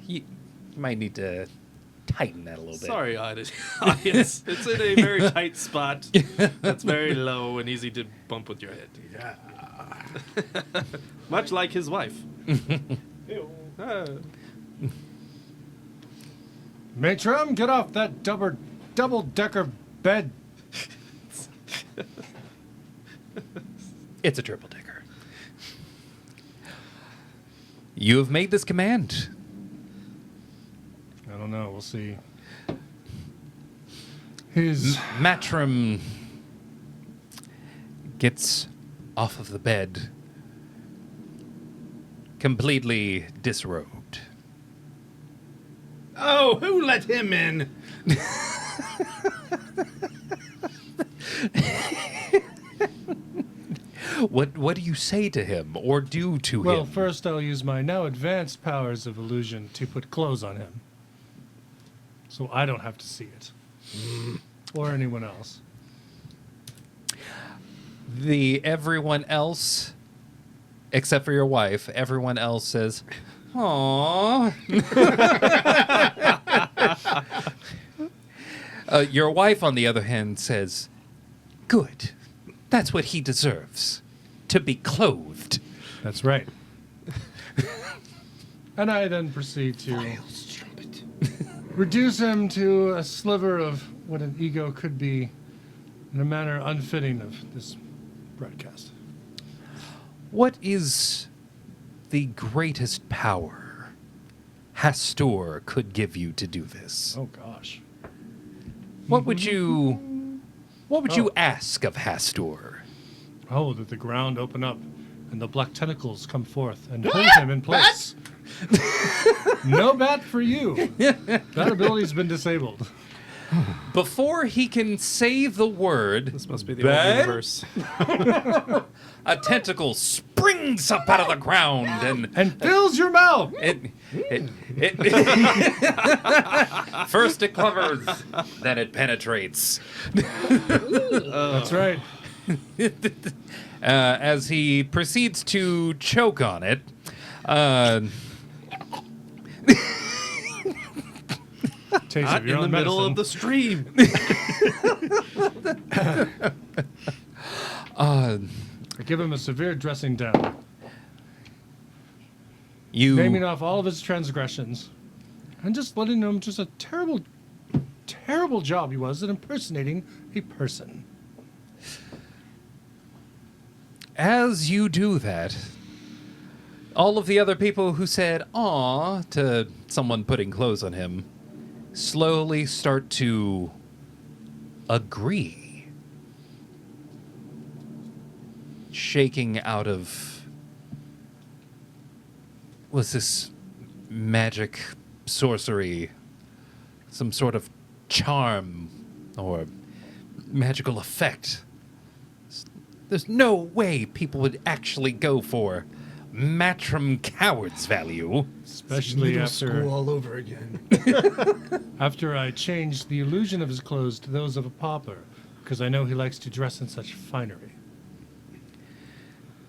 You might need to tighten that a little bit. Sorry, audience. It's in a very tight spot. That's very low and easy to bump with your head. Yeah. Much like his wife. Matron, get off that double-decker bed. It's a triple decker. You have made this command. I don't know. We'll see. His Matrim gets off of the bed, completely disrobed. Oh, who let him in? What do you say to him or do to well, him? first I'll use my now advanced powers of illusion to put clothes on him, so I don't have to see it, or anyone else. Everyone else, except for your wife, everyone else says, "Aww." Your wife, on the other hand, says, "Good. That's what he deserves. To be clothed." That's right. And I then proceed to reduce him to a sliver of what an ego could be in a manner unfitting of this broadcast. What is the greatest power Hastur could give you to do this? Oh, gosh. What would you ask of Hastur? Oh, that the ground open up and the black tentacles come forth and hold him in place. No bat for you. That ability's been disabled. Before he can say the word, This must be the Bat? old universe. a tentacle springs up out of the ground And fills your mouth. First it covers, then it penetrates. That's right. As he proceeds to choke on it, Taste Not of your in the own middle medicine. of the stream. I give him a severe dressing down, you naming off all of his transgressions, and just letting him just a terrible, terrible job he was at impersonating a person. As you do that, all of the other people who said "aw" to someone putting clothes on him slowly start to agree. Shaking out of, was this magic, sorcery, some sort of charm or magical effect? There's no way people would actually go for Matrim Coward's value. Especially Middle after school all over again. after I changed the illusion of his clothes to those of a pauper, because I know he likes to dress in such finery.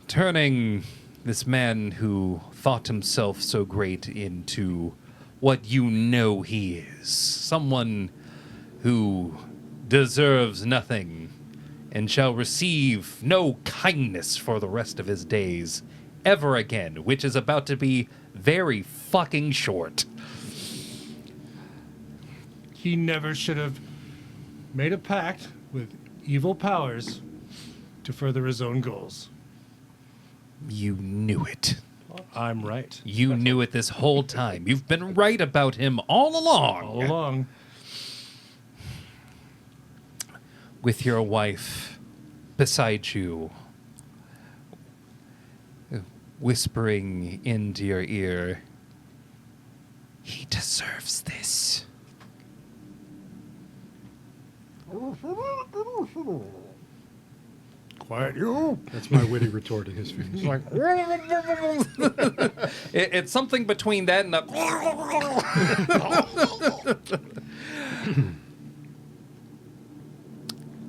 Turning this man who thought himself so great into what you know he is. Someone who deserves nothing and shall receive no kindness for the rest of his days ever again, which is about to be very fucking short. He never should have made a pact with evil powers to further his own goals. You knew it. I'm right. You knew it this whole time. You've been right about him all along. All along. With your wife beside you, whispering into your ear, "He deserves this." Quiet you. That's my witty retort in his face. It's like it's something between that and the.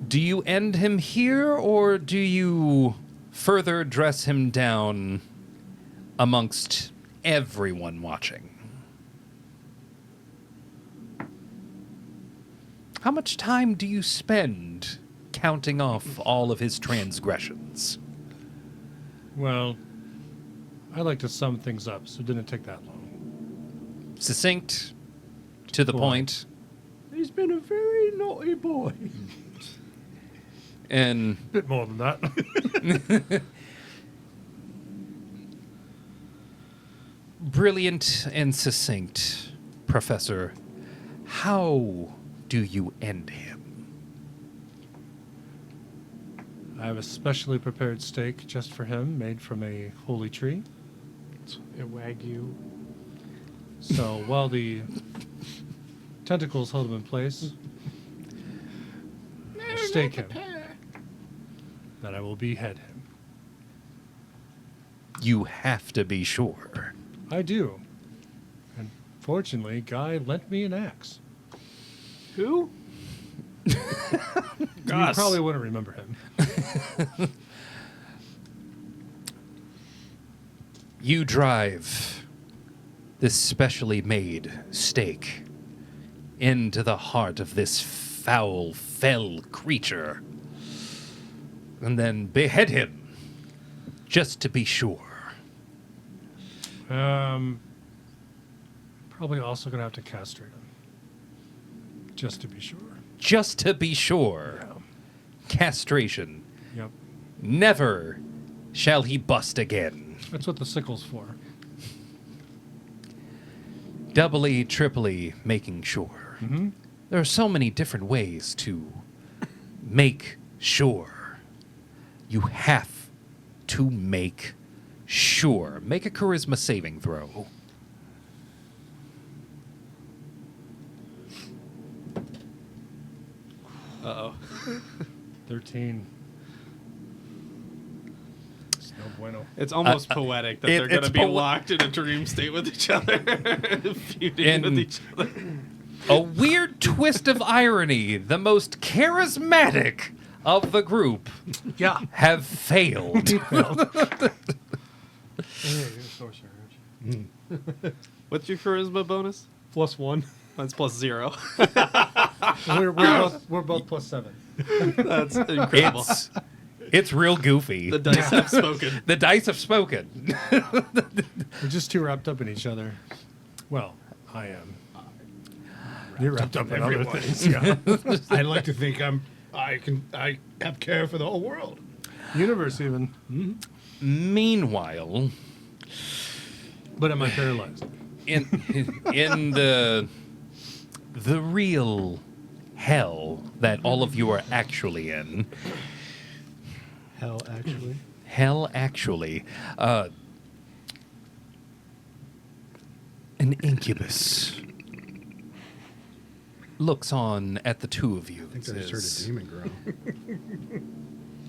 Do you end him here, or do you further dress him down amongst everyone watching? How much time do you spend counting off all of his transgressions? Well, I like to sum things up, so it didn't take that long. Succinct, to the Well, point, He's been a very naughty boy. and Bit more than that. brilliant and succinct, Professor. How do you end him? I have a specially prepared steak just for him, made from a holy tree. It's a Wagyu. So while the tentacles hold him in place, I'll stake him. Then I will behead him. You have to be sure. I do. And fortunately, Guy lent me an axe. Who? You probably wouldn't remember him. You drive this specially made steak into the heart of this foul, fell creature, and then behead him, just to be sure. Probably also gonna have to castrate him, just to be sure. Just to be sure. Castration. Yep, Never shall he bust again. that's what the sickle's for. Doubly, triply making sure. Mm-hmm. There are so many different ways to make sure. You have to make sure. Make a charisma saving throw. Uh-oh. 13. It's no bueno. It's almost poetic that they're going it's to be poe- locked in a dream state with each other, feuding with each other. A weird twist of irony. The most charismatic of the group Yeah. have failed. What's your charisma bonus? +1. Mine's +0. We're both +7. That's incredible. It's real goofy. The dice have spoken. The dice have spoken. We're just too wrapped up in each other. Well, I am. You're wrapped up in other things. Yeah. I like to think I have care for the whole world. Universe even. Meanwhile, But am I paralyzed? in the real hell that all of you are actually in, Hell, actually. an incubus looks on at the two of you. I think I just heard a demon growl.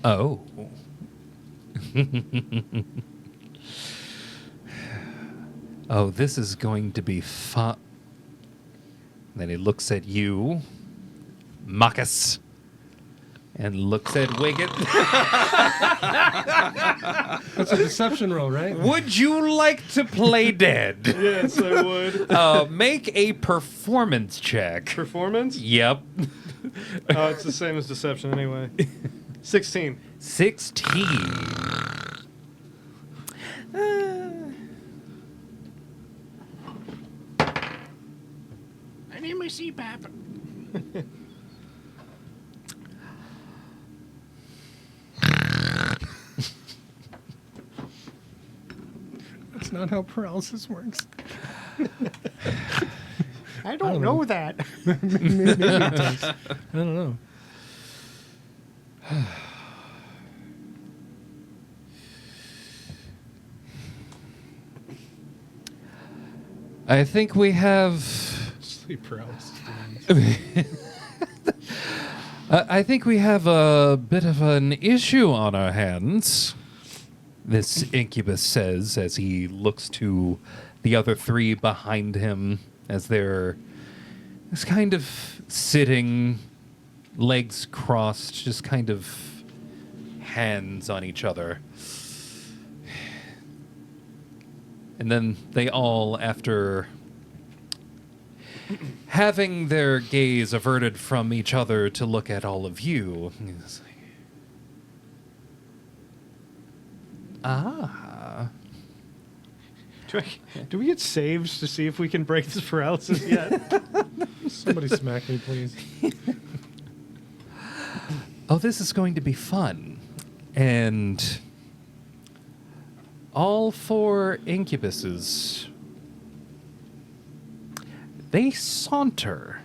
Oh. Oh, this is going to be fun. Then he looks at you, Marcus, and looks at Wiggett. That's a deception roll, right? Would you like to play dead? Yes, I would. Make a performance check. Performance? Yep. Oh, it's the same as deception anyway. 16. 16. I need my CPAP. That's not how paralysis works. I don't know that. I don't know. I think we have. Sleep paralysis. I think we have a bit of an issue on our hands. This incubus says as he looks to the other three behind him as they're just kind of sitting, legs crossed, just kind of hands on each other. And then they all, after having their gaze averted from each other to look at all of you. He's like, ah. Do we get saves to see if we can break this paralysis yet? Somebody smack me, please. Oh, this is going to be fun. And all 4 incubuses, they saunter.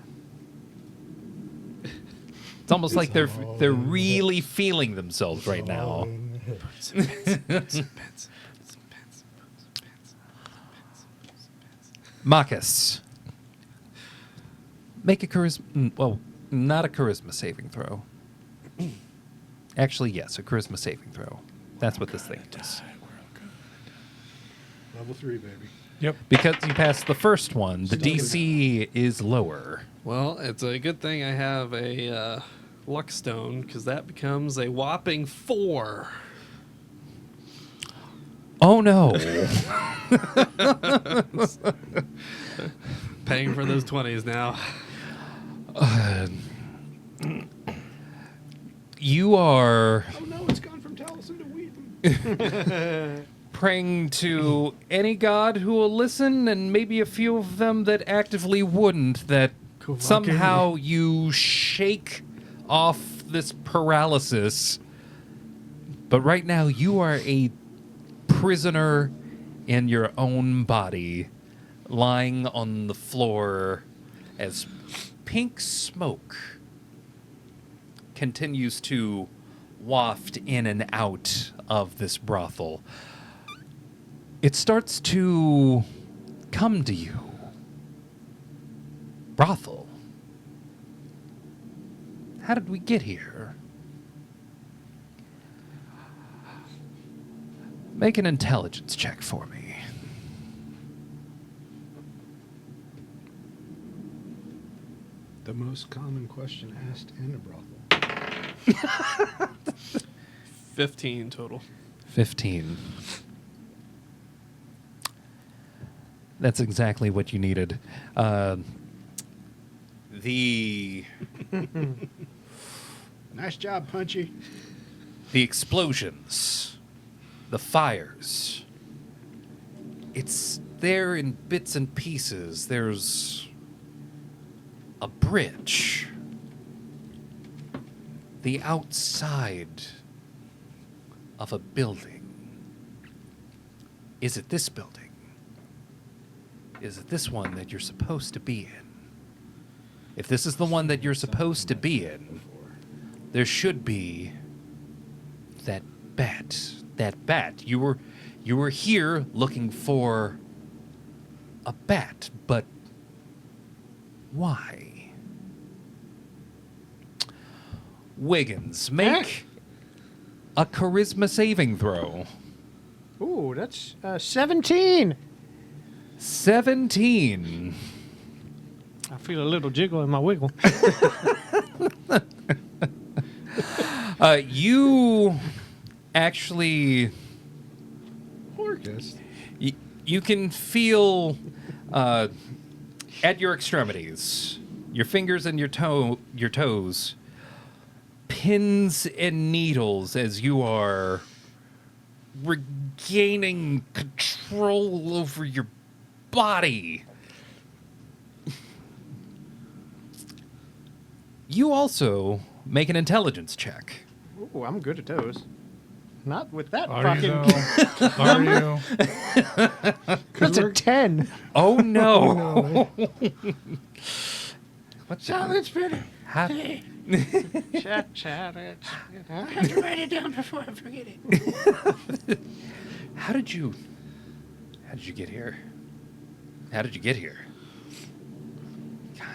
It's almost like they're really feeling themselves right now. Marcus, make a charisma. Well, not a charisma saving throw. Actually, yes, a charisma saving throw. That's what this thing is. Level 3, baby. Yep. Because you passed the first one, the DC is lower. Well, it's a good thing I have a luck stone, because that becomes a whopping 4. Oh no! Paying for those 20s now. You are Oh no, it's gone from Taliesin to Wheaton. praying to any god who will listen, and maybe a few of them that actively wouldn't, that somehow you shake off this paralysis. But right now, you are a prisoner in your own body, lying on the floor as pink smoke continues to waft in and out of this brothel. It starts to come to you. Brothel? How did we get here? Make an intelligence check for me. The most common question asked in a brothel. 15 total. 15. That's exactly what you needed. The Nice job, Punchy. explosions, the fires. It's there in bits and pieces. There's a bridge. The outside of a building. Is it this building? Is it this one that you're supposed to be in? If this is the one that you're supposed to be in, there should be that bat. That bat. You were here looking for a bat, but why? Wiggins, make a charisma saving throw. Ooh, that's 17. 17. I feel a little jiggle in my wiggle. You actually, Orcus. you can feel at your extremities, your fingers and your toes, pins and needles as you are regaining control over your body. You also make an intelligence check. Ooh, I'm good at those. Not with that Are fucking. you, though? Are you? That's a 10. Oh no! What the? Silence, Pretty. How, Chat. I have to write it down before I forget it. how did you get here? How did you get here?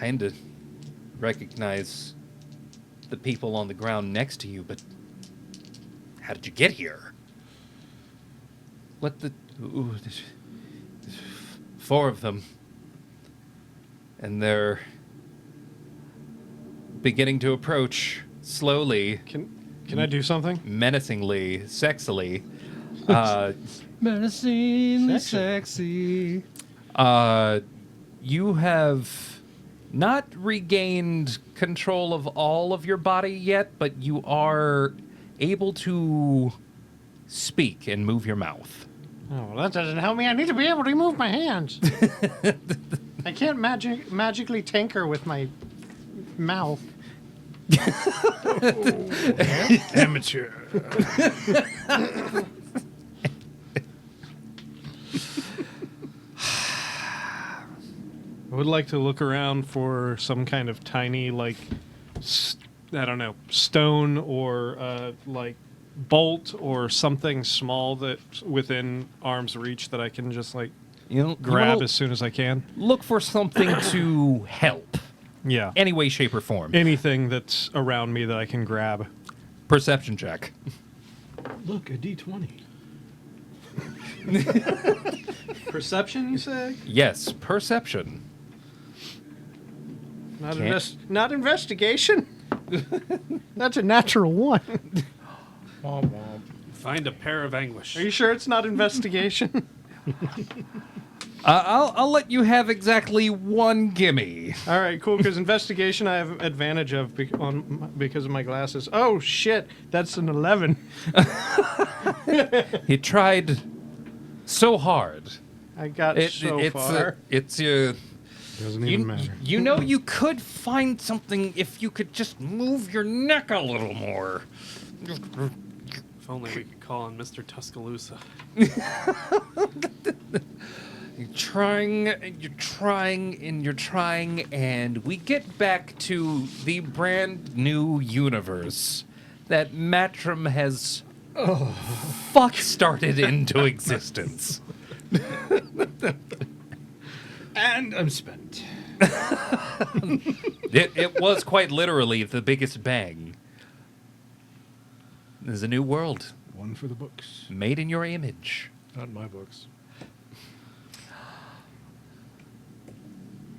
Kinda recognize the people on the ground next to you, but how did you get here? What the? Ooh, there's 4 of them, and they're beginning to approach slowly, Can I do something? menacingly, sexily. Menacingly sexy. You have not regained control of all of your body yet, but you are able to speak and move your mouth. Oh, well, that doesn't help me. I need to be able to move my hands. I can't magically tinker with my mouth. Amateur. I would like to look around for some kind of tiny, like, I don't know, stone or like bolt or something small that's within arm's reach that I can just like grab as soon as I can. Look for something to help. Yeah. Any way, shape, or form. Anything that's around me that I can grab. Perception check. Look, a D20. Perception, you say? Yes, perception. Not, Can't- not investigation? That's a natural one. Womp womp. Find a pair of anguish. Are you sure it's not investigation? I'll let you have exactly one gimme. All right, cool. Because investigation, I have advantage of because of my glasses. Oh shit, that's an 11. He tried so hard. I got so far. It's your. Doesn't even matter. You know you could find something if you could just move your neck a little more. If only we could call on Mr. Tuscaloosa. You're trying, and we get back to the brand new universe that Matrim has started into existence. And I'm spent. It was quite literally the biggest bang. There's a new world One for the books. made in your image. Not in my books.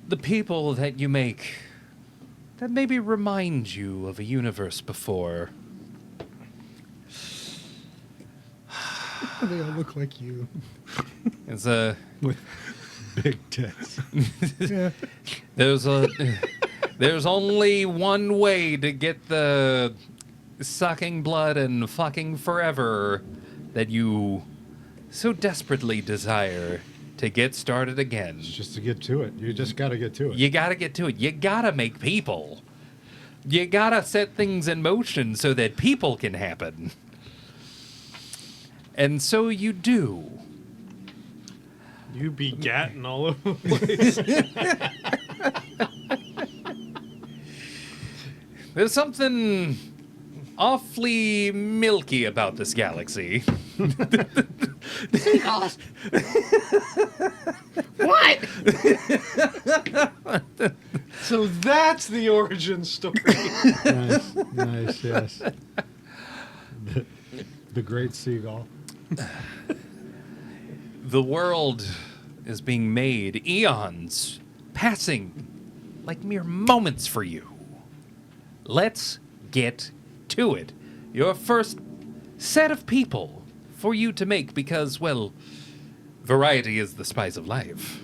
The people that you make that maybe remind you of a universe before. They all look like you. It's a With big tits. there's only one way to get the sucking blood and fucking forever that you so desperately desire to get started again. It's just to get to it. You just got to get to it. You gotta get to it. You gotta make people. You gotta set things in motion so that people can happen. And so you do. You be gatting all over the place. There's something awfully milky about this galaxy. What? So that's the origin story. Nice, yes. The great seagull. The world is being made, eons passing like mere moments for you. Let's get to it. Your first set of people for you to make because, well, variety is the spice of life.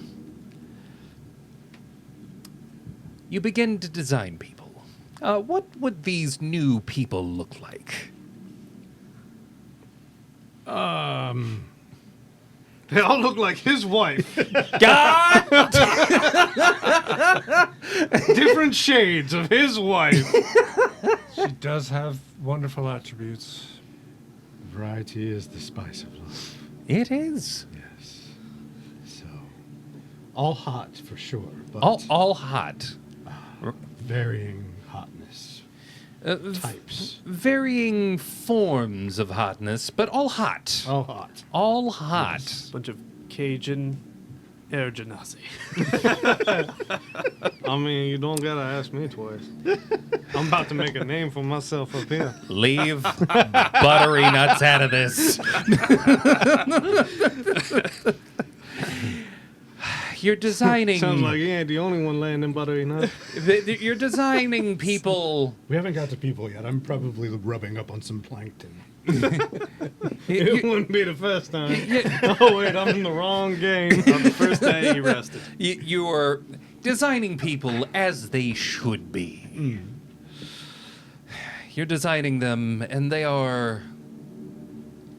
You begin to design people. What would these new people look like? They all look like his wife. God! Different shades of his wife. She does have wonderful attributes. Variety is the spice of life. It is. Yes. So, all hot for sure, but All hot. varying hotness types. Varying forms of hotness, but all hot. All hot. All hot. Bunch of Cajun air genasi. I mean, you don't gotta ask me twice. I'm about to make a name for myself up here. Leave buttery nuts out of this. You're designing. Sounds like you ain't the only one laying them buttery nuts. You're designing people. We haven't got to people yet. I'm probably rubbing up on some plankton. It wouldn't be the first time. Oh wait, I'm in the wrong game. On the first day he rested. designing people as they should be. You're designing them, and they are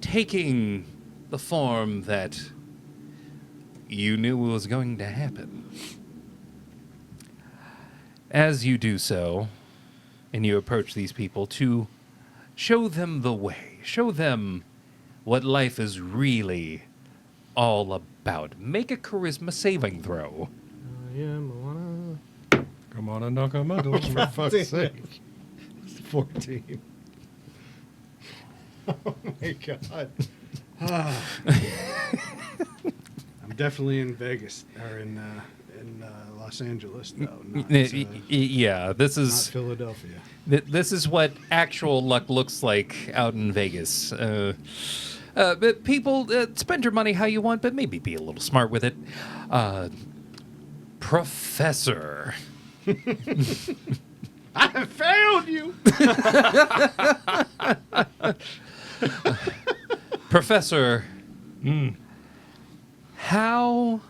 taking the form that you knew was going to happen. As you do so, and you approach these people to show them the way, show them what life is really all about. Make a charisma saving throw. Yeah, Moana. Come on and knock on my door. For fuck's sake. It's 14. Oh my god. I'm definitely in Vegas, or in Los Angeles, though. Not, Yeah, this not is Philadelphia. this is what actual luck looks like out in Vegas. But people, spend your money how you want, but maybe be a little smart with it. Professor. I failed you! Professor, how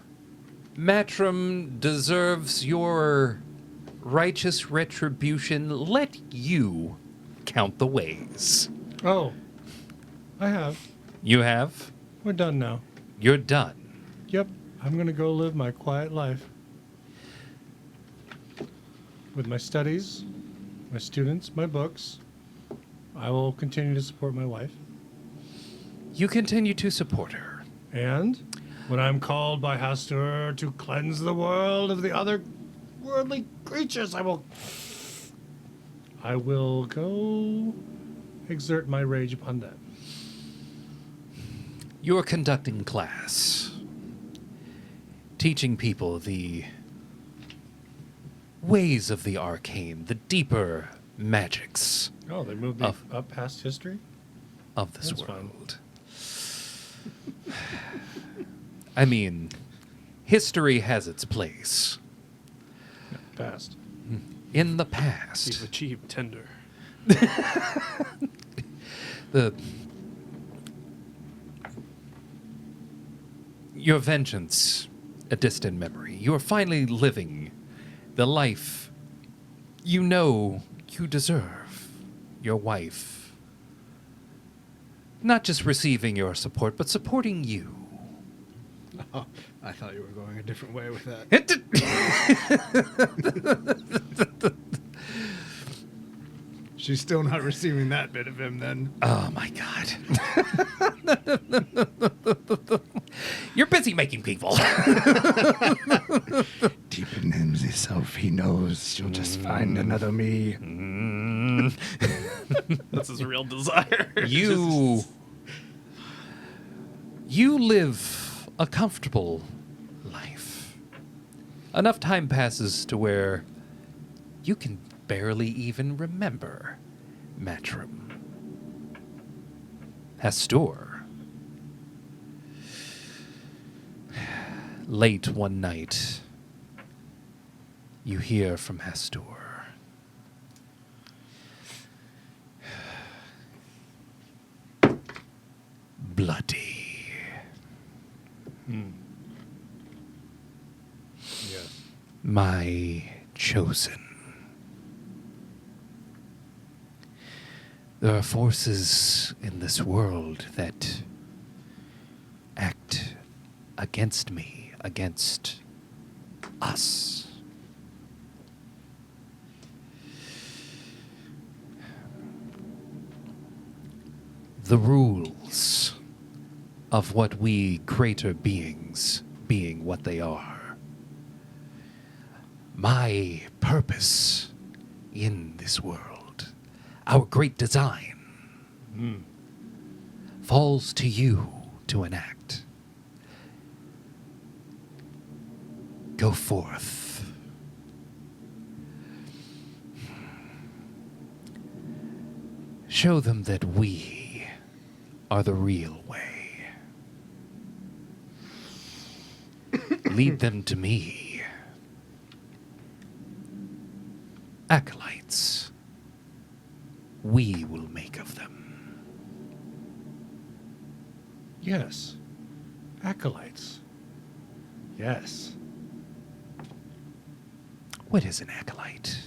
Matrim deserves your righteous retribution, let you count the ways. Oh, I have. You have? We're done now. You're done. Yep, I'm gonna go live my quiet life. With my studies, my students, my books. I will continue to support my wife. You continue to support her. And when I'm called by Hastur to cleanse the world of the other worldly creatures, I will go exert my rage upon them. You're conducting class, teaching people the ways of the arcane, the deeper magics Oh, they moved Of- up past history? of this That's fine. world. I mean, history has its place. Past. In the You've past, achieved tender. the your vengeance, a distant memory. You are finally living the life you know you deserve. Your wife, not just receiving your support, but supporting you. Oh, I thought you were going a different way with that. She's still not receiving that bit of him, then. Oh my god. You're busy making people. Deep in himself, he knows she'll just find another me. That's his real desire. You live a comfortable life. Enough time passes to where you can barely even remember Matrim. Hastur. Late one night, you hear from Hastur. Bloody. Yes. My chosen. There are forces in this world that act against me, against us. The rules of what we greater beings being what they are. My purpose in this world, our great design, falls to you to enact. Go forth. Show them that we are the real way. Lead them to me. Acolytes, we will make of them. Yes. Acolytes. Yes. What is an acolyte?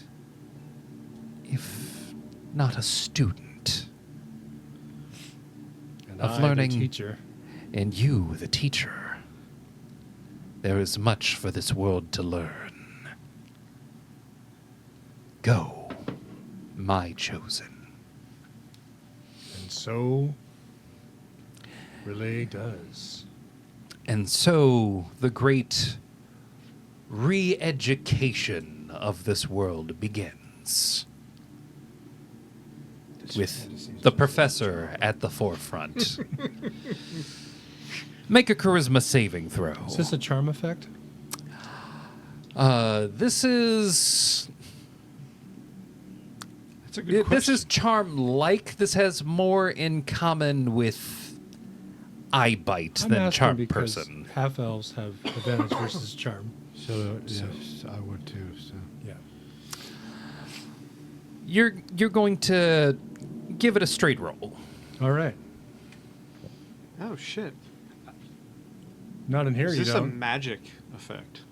If not a student And of I, the learning, teacher. and you, the teacher. There is much for this world to learn. Go, my chosen. And so, Relay does. And so the great re-education of this world begins. With the professor at the forefront. Make a charisma saving throw. Is this a charm effect? This is... That's a good question. This is charm-like. This has more in common with eye bite I'm than asking charm because person. half elves have advantage versus charm. So, yes, I would too. So. Yeah. You're going to give it a straight roll. All right. Oh shit! Not in here, Is you this a don't. magic effect?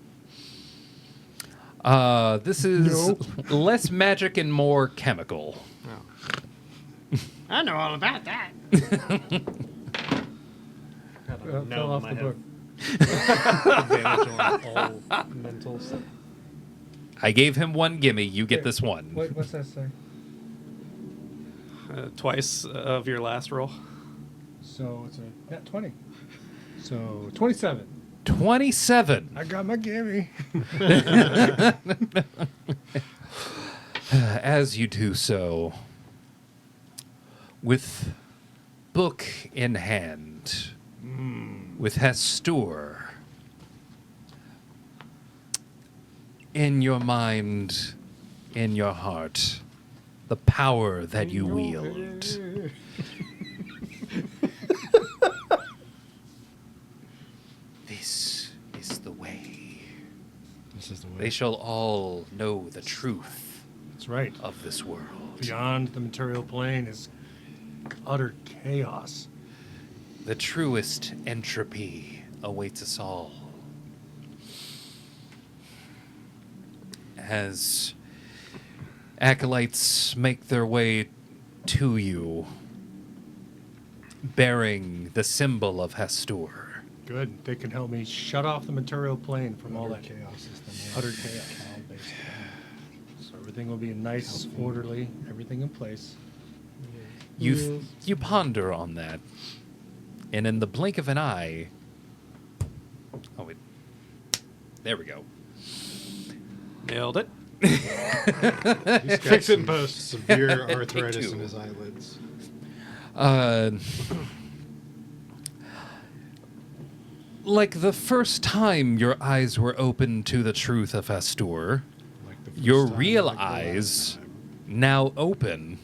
This is less magic and more chemical. No. I know all about that. Fell off the book. Advantage on all mental stuff. I gave him one gimme. You get Here. this one. What's that say? Twice of your last roll. So it's a net 20. So 27. 27. I got my gimme. As you do so, with book in hand, with Hastur in your mind, in your heart, the power that you wield. This is the way. This is the way. They shall all know the truth That's right. of this world. Beyond the material plane is utter chaos. The truest entropy awaits us all. As acolytes make their way to you, bearing the symbol of Hastur. Good. They can help me shut off the material plane from all that chaos is the utter chaos. So everything will be nice, orderly, everything in place. You ponder on that, and in the blink of an eye, oh wait, there we go. Nailed it. Fix it in post. Severe Take arthritis two. in his eyelids. Like the first time your eyes were open to the truth of Hastur, Like the first your time, real like the last eyes time. now open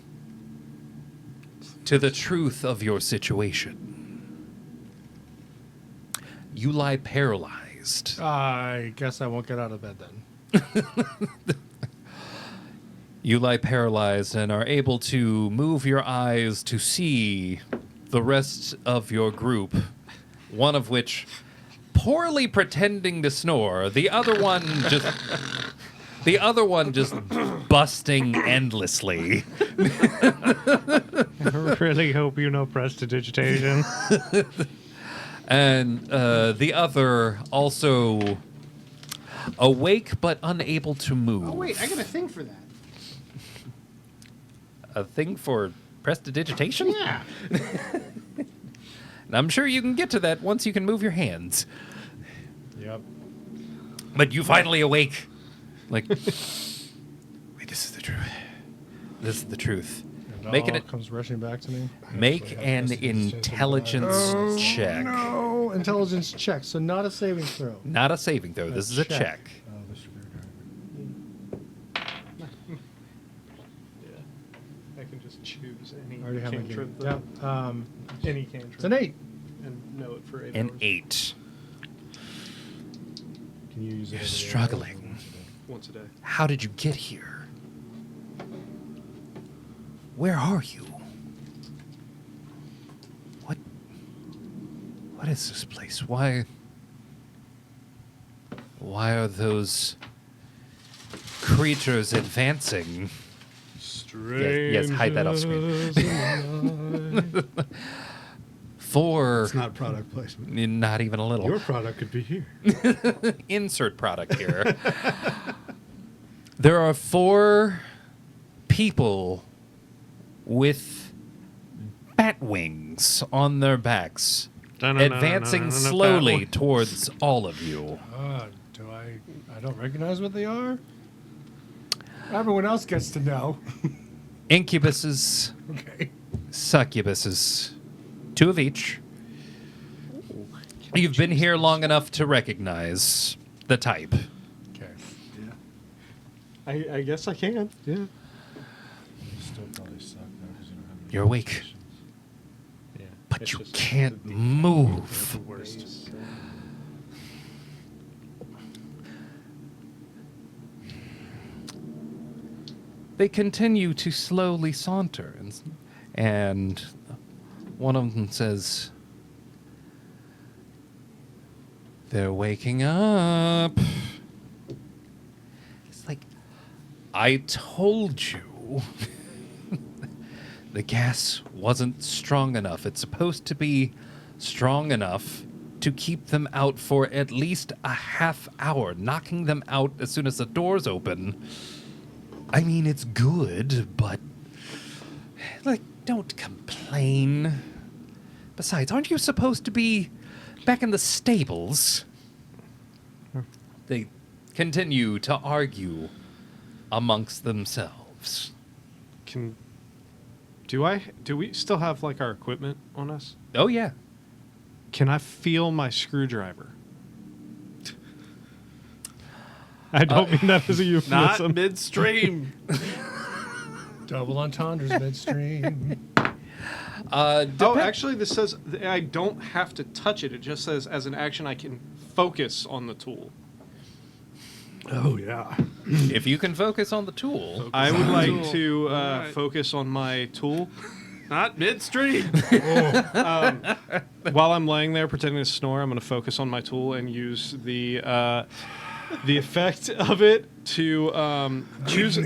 to the truth of your situation. You lie paralyzed. I guess I won't get out of bed then. You lie paralyzed and are able to move your eyes to see the rest of your group, one of which poorly pretending to snore, the other one just busting endlessly. I really hope you know prestidigitation. And the other also awake but unable to move. Oh wait, I got a thing for that. A thing for prestidigitation? Yeah. And I'm sure you can get to that once you can move your hands. Yep. But you finally awake. Like, wait, this is the truth. This is the truth. And Make all it. comes rushing back to me. Make an intelligence check. No, intelligence check. So not a saving throw. Not a saving throw. This is a check. Oh, the screwdriver. Yeah. I can just choose any I already have my cantrip. game. Yeah. Any cantrip. It's an 8. And know it for 8 An hours. 8. Can you use it? You're every day? struggling. Once a day. How did you get here? Where are you? What is this place? Why are those creatures advancing. Yes, hide that off screen. 4. It's not product placement. Not even a little. Your product could be here. Insert product here. There are 4 people with bat wings on their backs, advancing slowly towards all of you. I don't recognize what they are. Everyone else gets to know. Incubuses, Okay. succubuses, 2 of each. You've been here long enough to recognize the type. Okay. I guess I can. Yeah. Still probably suck though because you don't have any You're awake, options. Yeah. but It's you just can't the move. Worst. They continue to slowly saunter, and one of them says, "They're waking up." It's like, I told you. The gas wasn't strong enough. It's supposed to be strong enough to keep them out for at least a half hour, knocking them out as soon as the doors open. I mean, it's good, but, like, don't complain. Besides, aren't you supposed to be back in the stables? They continue to argue amongst themselves. Do we still have like our equipment on us? Oh, yeah. Can I feel my screwdriver? I don't mean that as a Not euphemism. midstream. Double entendres midstream. Oh, actually, this says I don't have to touch it. It just says, as an action, I can focus on the tool. Oh yeah. If you can focus on the tool. I would like Tool. to Alright. focus on my tool. Not midstream. While I'm laying there pretending to snore, I'm going to focus on my tool and use the effect of it to choose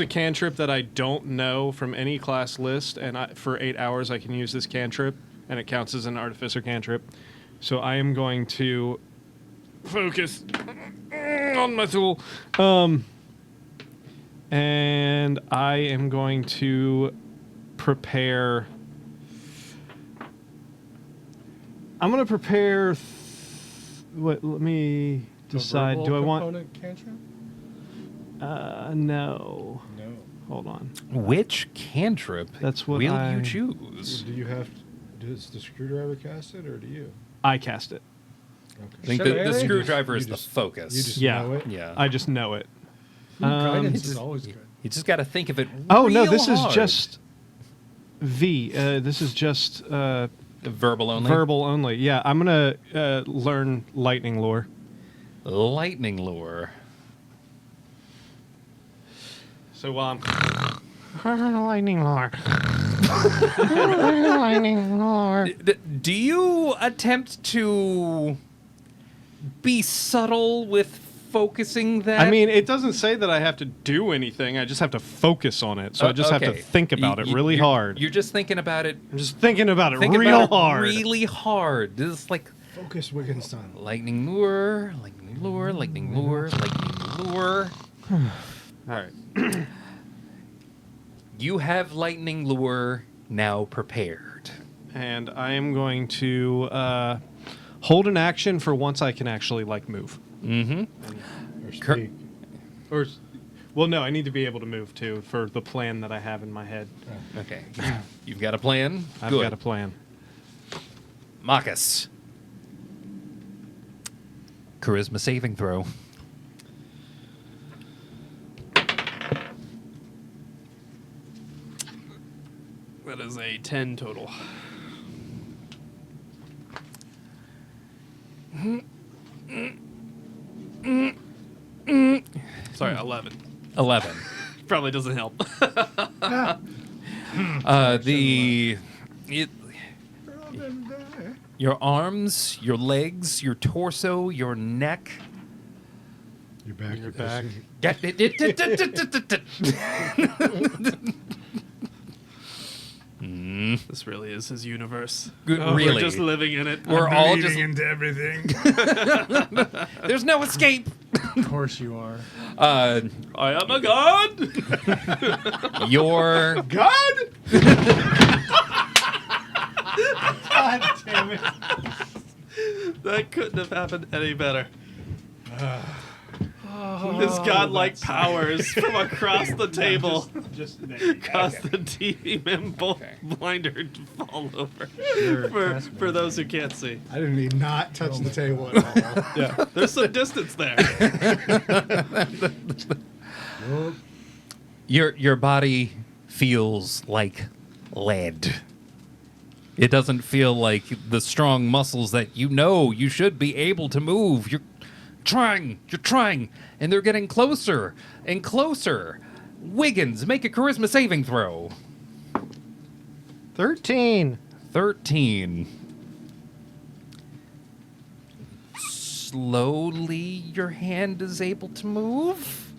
a cantrip that I don't know from any class list, and for 8 hours I can use this cantrip, and it counts as an artificer cantrip. So I am going to focus on my tool, and I am going to prepare. I'm going to prepare. Let me decide. Do I want? Component cantrip? No. No. Hold on. Which cantrip That's what will I- you choose? Do you have? Does the screwdriver cast it, or do you? I cast it. I Okay. think Shall the I- screwdriver You is just- the focus. You just Yeah. know it. yeah. I just know it. Guidance is just- always good. You just got to think of it. Oh no, real this hard. is just V. This is just verbal only. verbal only. Yeah, I'm gonna learn lightning lore. Lightning lure. So while I'm lightning lore, lightning lore. Do you attempt to be subtle with focusing that? I mean, it doesn't say that I have to do anything. I just have to focus on it. So I just have to okay. think about it really hard. You're just thinking about it. I'm just thinking about it Thinking real about it hard. really hard. This is like Focus Wittgenstein. lightning lure, lightning lure, lightning lure, lightning lure. All right. You have lightning lure now prepared. And I am going to hold an action for once I can actually like move. Mm-hmm. Or Cur- speak. Or, well, no, I need to be able to move too for the plan that I have in my head. Okay. You've got a plan? I've Good. got a plan. Marcus. Charisma saving throw. That is a 10 total. Sorry, 11. 11. Probably doesn't help. Your arms, your legs, your torso, your neck, You're back. You're back. This really is his universe. Really? We're just living in it. We're all just. into everything. There's no escape. Of course you are. I am a god. Your God! God damn it. That couldn't have happened any better. His godlike powers from across the table Just caused the TV man blinder to fall over. You're For those who can't see. I didn't even not touch the table at all. Yeah. There's some distance there. Nope. your body feels like lead. It doesn't feel like the strong muscles that you should be able to move. You're trying, and they're getting closer and closer. Wiggins, make a charisma saving throw. 13. 13. Slowly, your hand is able to move.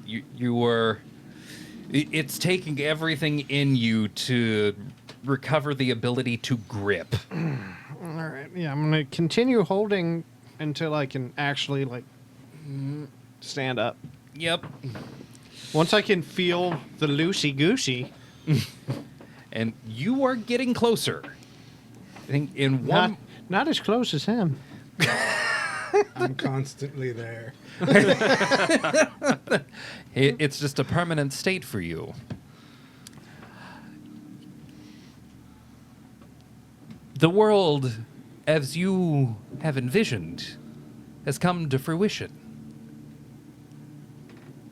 You were. It's taking everything in you to recover the ability to grip. All right. Yeah, I'm going to continue holding until I can actually, stand up. Yep. Once I can feel the loosey-goosey. And you are getting closer. I think in one. Not as close as him. I'm constantly there. It's just a permanent state for you. The world, as you have envisioned, has come to fruition.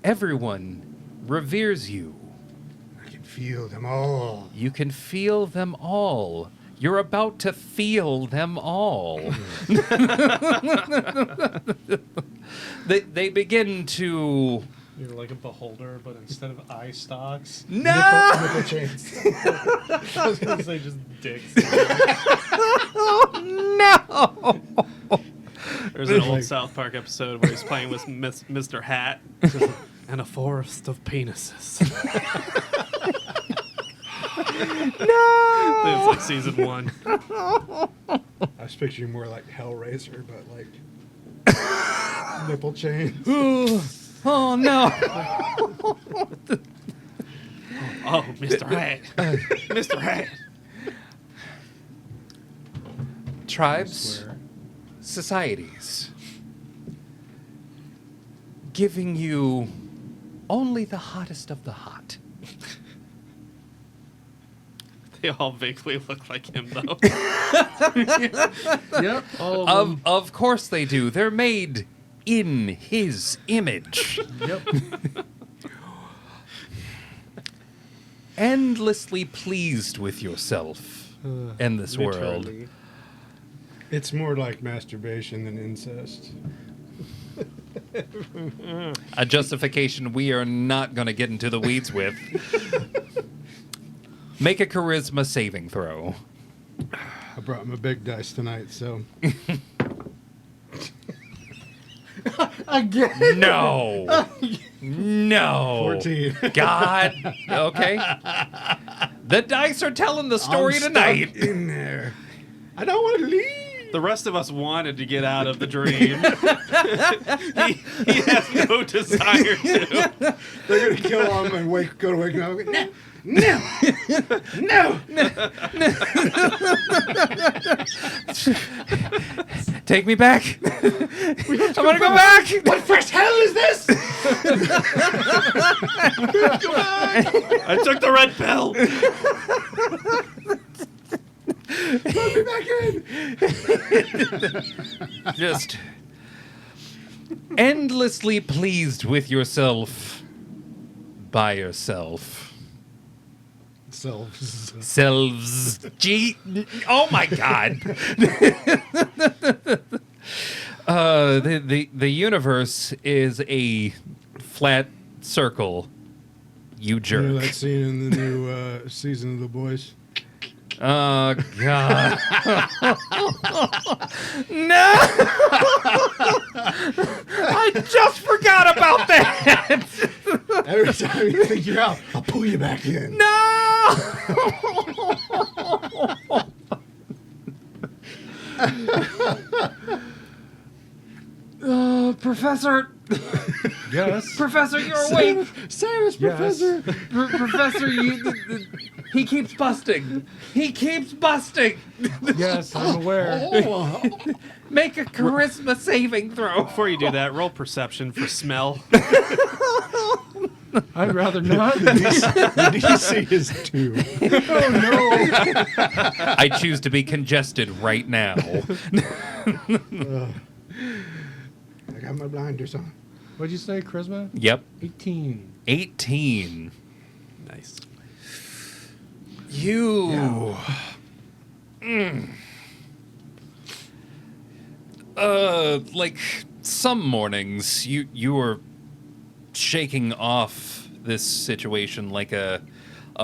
Everyone reveres you. I can feel them all. You can feel them all. You're about to feel them all. They begin to... You're like a beholder, but instead of eye stalks, No! Nipple chains. I was gonna say just dicks. No! There's an old South Park episode where he's playing with Mr. Hat and a forest of penises. It's like season 1. I was picturing more like Hellraiser, but like nipple chains. Oh, no. Oh, Mr. Hat. Mr. Hat. Tribes, Swear. societies, giving you only the hottest of the hot. They all vaguely look like him, though. Yep. All of them. Of course they do. They're made in his image. Yep. Endlessly pleased with yourself and this world. Literally. It's more like masturbation than incest. A justification we are not going to get into the weeds with. Make a charisma saving throw. I brought my big dice tonight, so Again. No. No. 14. God. Okay. The dice are telling the story I'm tonight. stuck in there. I don't want to leave. The rest of us wanted to get out of the dream. he has no desire to. They're gonna kill him and go to wake him up. No, no, no. Take me back. I want to go back. What fresh hell is this? I took the red pill. Let me back in. Just endlessly pleased with yourself by yourself. Selves. Gee. Oh my God. The universe is a flat circle. You You know that jerk. scene in the new season of The Boys? Oh, God. No! I just forgot about that! Every time you think you're out, I'll pull you back in. No! Professor, Yes. Professor, you're awake. Cyrus, Yes. Professor. Professor, he keeps busting. He keeps busting. Yes, I'm aware. Oh, Make a charisma saving throw. Before you do that, roll perception for smell. I'd rather not. the DC is 2. I choose to be congested right now. I got my blinders on. What'd you say, charisma? Yep. 18. 18. Nice. You. Like some mornings, you were shaking off this situation like a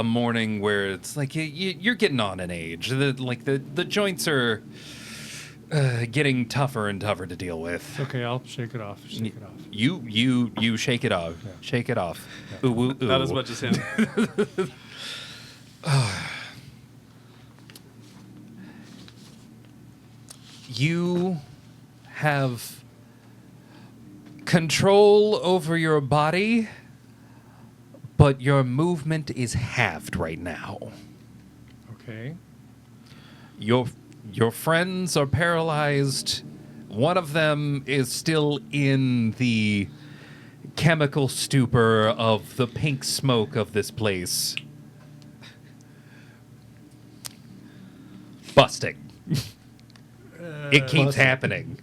morning where it's like you're getting on in age. The joints are getting tougher and tougher to deal with. Okay, I'll shake it off. Shake it off. You shake it off. Yeah. Shake it off. Ooh, ooh, ooh. Not as much as him. You have control over your body, but your movement is halved right now. Okay. Your friends are paralyzed. One of them is still in the chemical stupor of the pink smoke of this place. Busting. It keeps Busting. happening.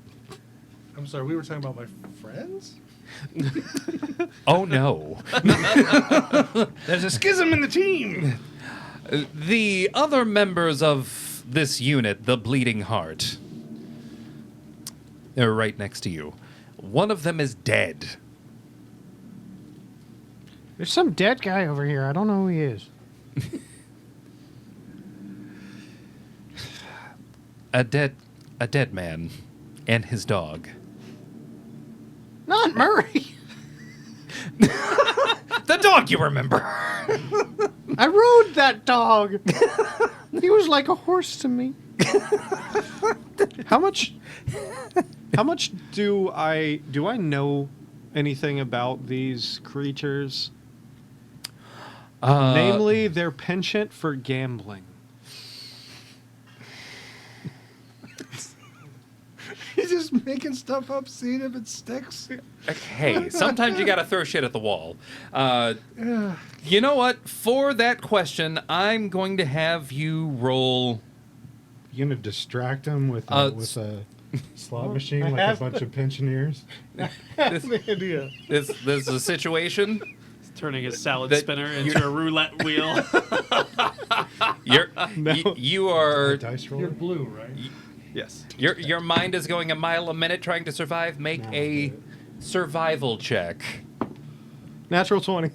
I'm sorry, we were talking about my friends? Oh no. There's a schism in the team. The other members of this unit, the Bleeding Heart, they're right next to you. One of them is dead. There's some dead guy over here. I don't know who he is. A dead man and his dog. Not Murray. The dog you remember. I rode that dog. He was like a horse to me. How much do I know anything about these creatures? Namely, their penchant for gambling. He's just making stuff up, seeing if it sticks. Hey, sometimes you gotta throw shit at the wall. You know what? For that question, I'm going to have you roll. You gonna distract him with a slot machine I like have- a bunch of pensioners? This, The idea. this is a situation. Turning his salad That spinner into a roulette wheel. You are. A dice roller? You're blue, right? Yes. Your mind is going a mile a minute trying to survive. Make Nah, a do survival check. Natural 20.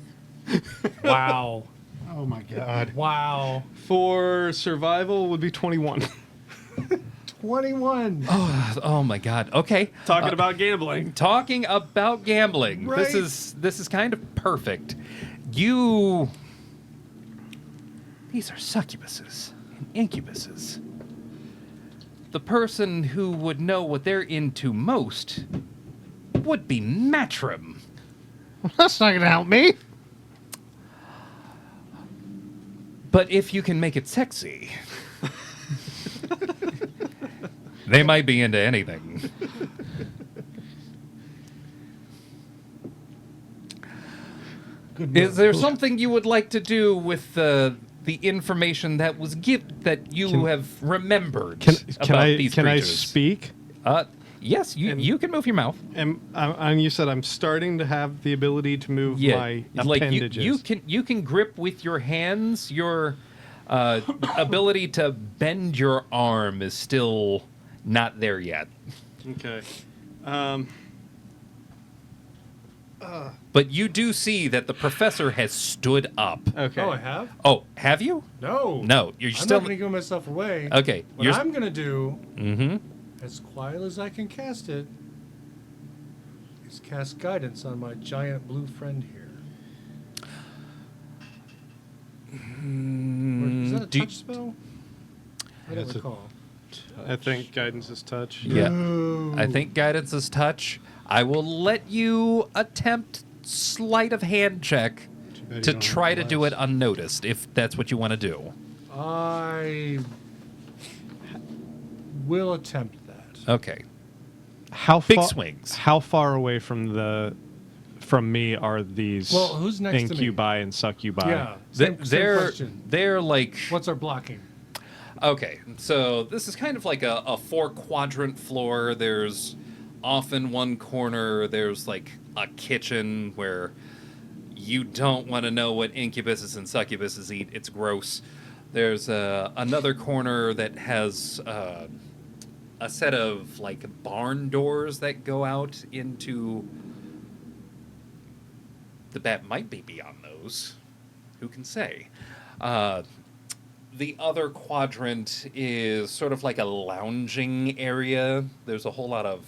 Wow. Oh my god. Wow. For survival would be 21. 21. Oh my god. Okay. Talking about gambling. Talking about gambling. Right. This is kind of perfect. These are succubuses and incubuses. The person who would know what they're into most would be Matrim. That's not going to help me. But if you can make it sexy, they might be into anything. Good Is move. there something you would like to do with the information that was that you Can- have remembered Can about I these can I creatures? speak? Yes, you can move your mouth. And you said I'm starting to have the ability to move my like appendages. you can grip with your hands. Your ability to bend your arm is still not there yet. Okay. But you do see that the professor has stood up. Okay. Oh, I have? Oh, have you? No. No, you're I'm still. not going to give myself away. Okay, What you're. I'm going to do, Mm-hmm. as quiet as I can cast it, is cast guidance on my giant blue friend here. Is that a Do you- touch spell? I don't It's a- recall. I think guidance is touch. Yeah. Ooh. I think guidance is touch. I will let you attempt sleight of hand check Too bad you to don't try have to do it bless. unnoticed, if that's what you want to do. I will attempt that. Okay. How Big far, swings. How far away from me are these Well, who's next to me? incubi and succubi? Yeah. Same question. They're like What's our blocking? okay. So this is kind of like a 4-quadrant floor. There's often one corner. There's like a kitchen where you don't want to know what incubuses and succubuses eat. It's gross. There's another corner that has a set of like barn doors that go out into. The bat might be beyond those. Who can say? The other quadrant is sort of like a lounging area. There's a whole lot of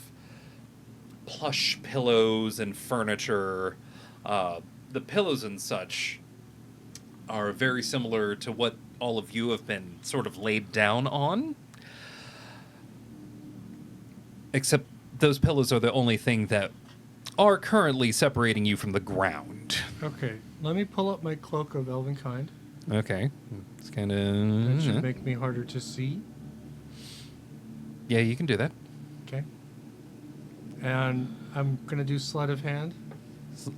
plush pillows and furniture. The pillows and such are very similar to what all of you have been sort of laid down on. Except those pillows are the only thing that are currently separating you from the ground. Okay. Let me pull up my cloak of elven kind. Okay. It's kind That should of... make me harder to see. Yeah, you can do that. Okay. And I'm going to do sleight of hand.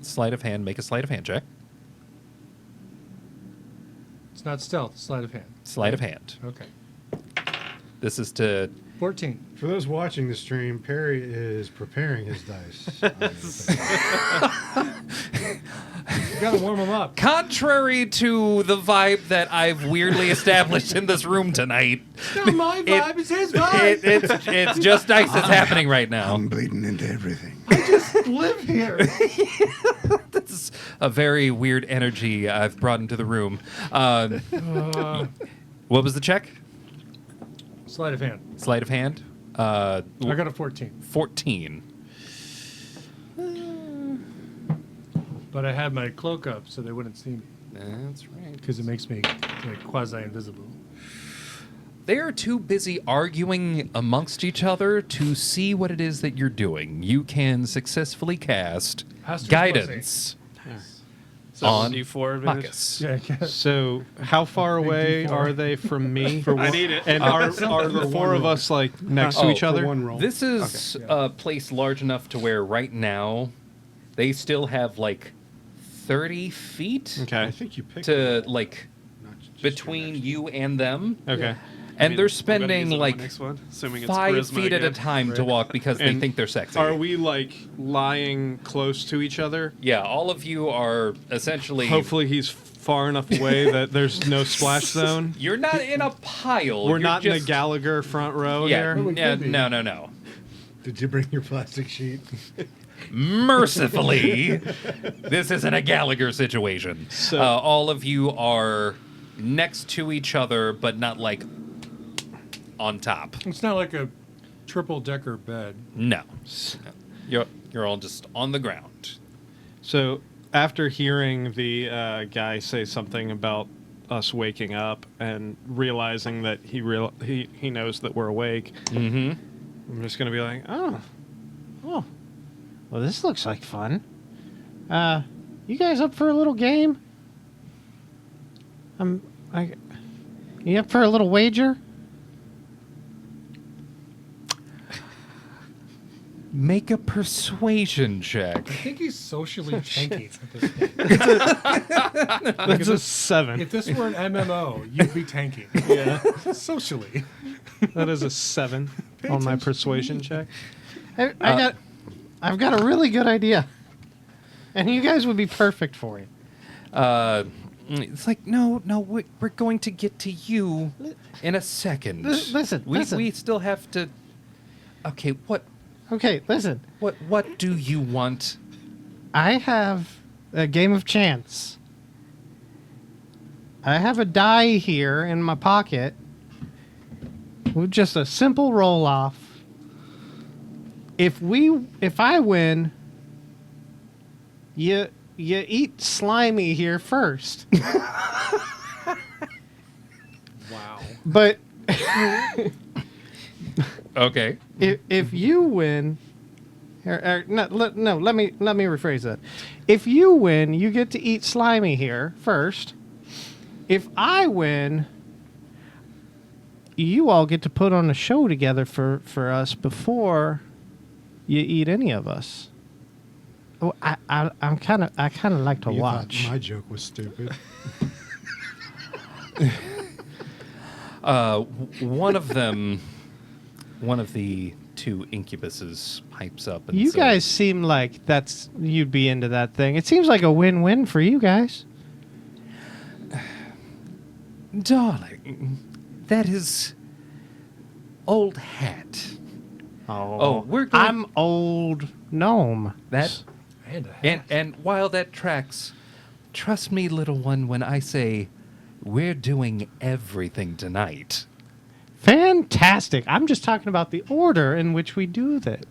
Sleight of hand. Make a sleight of hand check. It's not stealth, sleight of hand. Sleight of hand. Okay. This is to... 14. For those watching the stream, Perry is preparing his dice. You got to warm them up. Contrary to the vibe that I've weirdly established in this room tonight, It's not my vibe, it's his vibe. it's just dice that's happening right now. I'm bleeding into everything. I just live here. This is a very weird energy I've brought into the room. What was the check? Sleight of hand. Sleight of hand? I got a 14. 14. But I had my cloak up so they wouldn't see me. That's right. Because it makes me like quasi-invisible. They are too busy arguing amongst each other to see what it is that you're doing. You can successfully cast Master's guidance So on D4 advantage. Marcus. Yeah, I guess. So how far Big away D4. are they from me? I need it. And are the For four one of roll. us like next Oh, to each for other? One roll. This is Okay. a place large enough to where right now they still have like 30 feet I Okay. think you picked to it, like not just between your you and them. Okay. And they're I'm gonna spending use it on like the next one, assuming it's 5 charisma feet at a again. time to walk because they And think they're sexy. Are we like lying close to each other? Yeah, all of you are essentially. Hopefully he's far enough away that there's no splash zone. You're not in a pile. We're you're not in just, a Gallagher front row Yeah, here. we yeah, could be. no. Did you bring your plastic sheet? Mercifully, this isn't a Gallagher situation. So- All of you are next to each other, but not like on top. It's not like a triple-decker bed. No, you're all just on the ground. So after hearing the guy say something about us waking up and realizing that he knows that we're awake, Mm-hmm. I'm just gonna be like, oh, Well, this looks like fun. You guys up for a little game? You up for a little wager? Make a persuasion check. I think he's socially tanky at this point. that's a 7. If this were an MMO, you'd be tanky. Yeah, Socially. that is a 7 on my persuasion check. I've got a really good idea, and you guys would be perfect for it. It's like no, we're going to get to you in a second. Listen. We still have to. Okay, what Okay, listen. do you want? I have a game of chance. I have a die here in my pocket with just a simple roll off. If I win, you eat Slimy here first. Wow. But Okay. if you win, no, let me rephrase that. If you win, you get to eat Slimy here first. If I win, you all get to put on a show together for us before you eat any of us. Oh, I kind of like to You watch. thought my joke was stupid. One of them, one of the two incubuses pipes up and You says, guys seem like you'd be into that thing. It seems like a win-win for you guys. "Darling, that is old hat. Oh, we're going- I'm old gnome. That And a hat. and while that tracks, trust me, little one, when I say we're doing everything tonight." Fantastic. I'm just talking about the order in which we do that.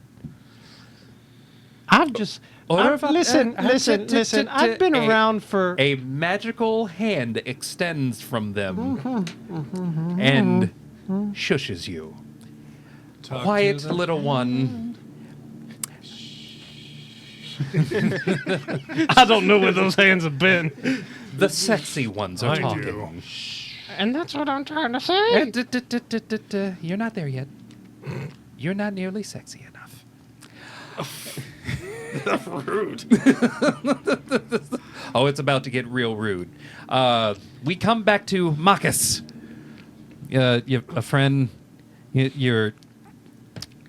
Listen. I've been around for. A magical hand extends from them and shushes you. Talk to Quiet, the little one. I don't know where those hands have been. The sexy ones are I do. talking. And that's what I'm trying to say. You're not there yet. You're not nearly sexy enough. Rude. Oh, it's about to get real rude. We come back to Marcus. A friend, your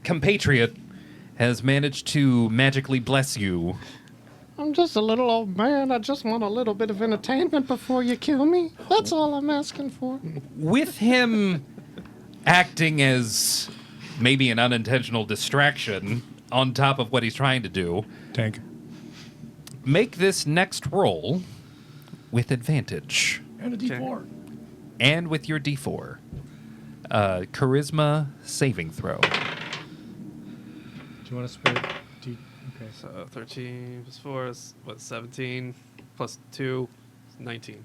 compatriot, has managed to magically bless you. I'm just a little old man. I just want a little bit of entertainment before you kill me. That's all I'm asking for. With him acting as maybe an unintentional distraction on top of what he's trying to do, tank. make this next roll with advantage And a D4. and with your D4. Charisma saving throw. Do you want to spare D? Okay. So 13 plus 4 is, 17 plus 2 is 19.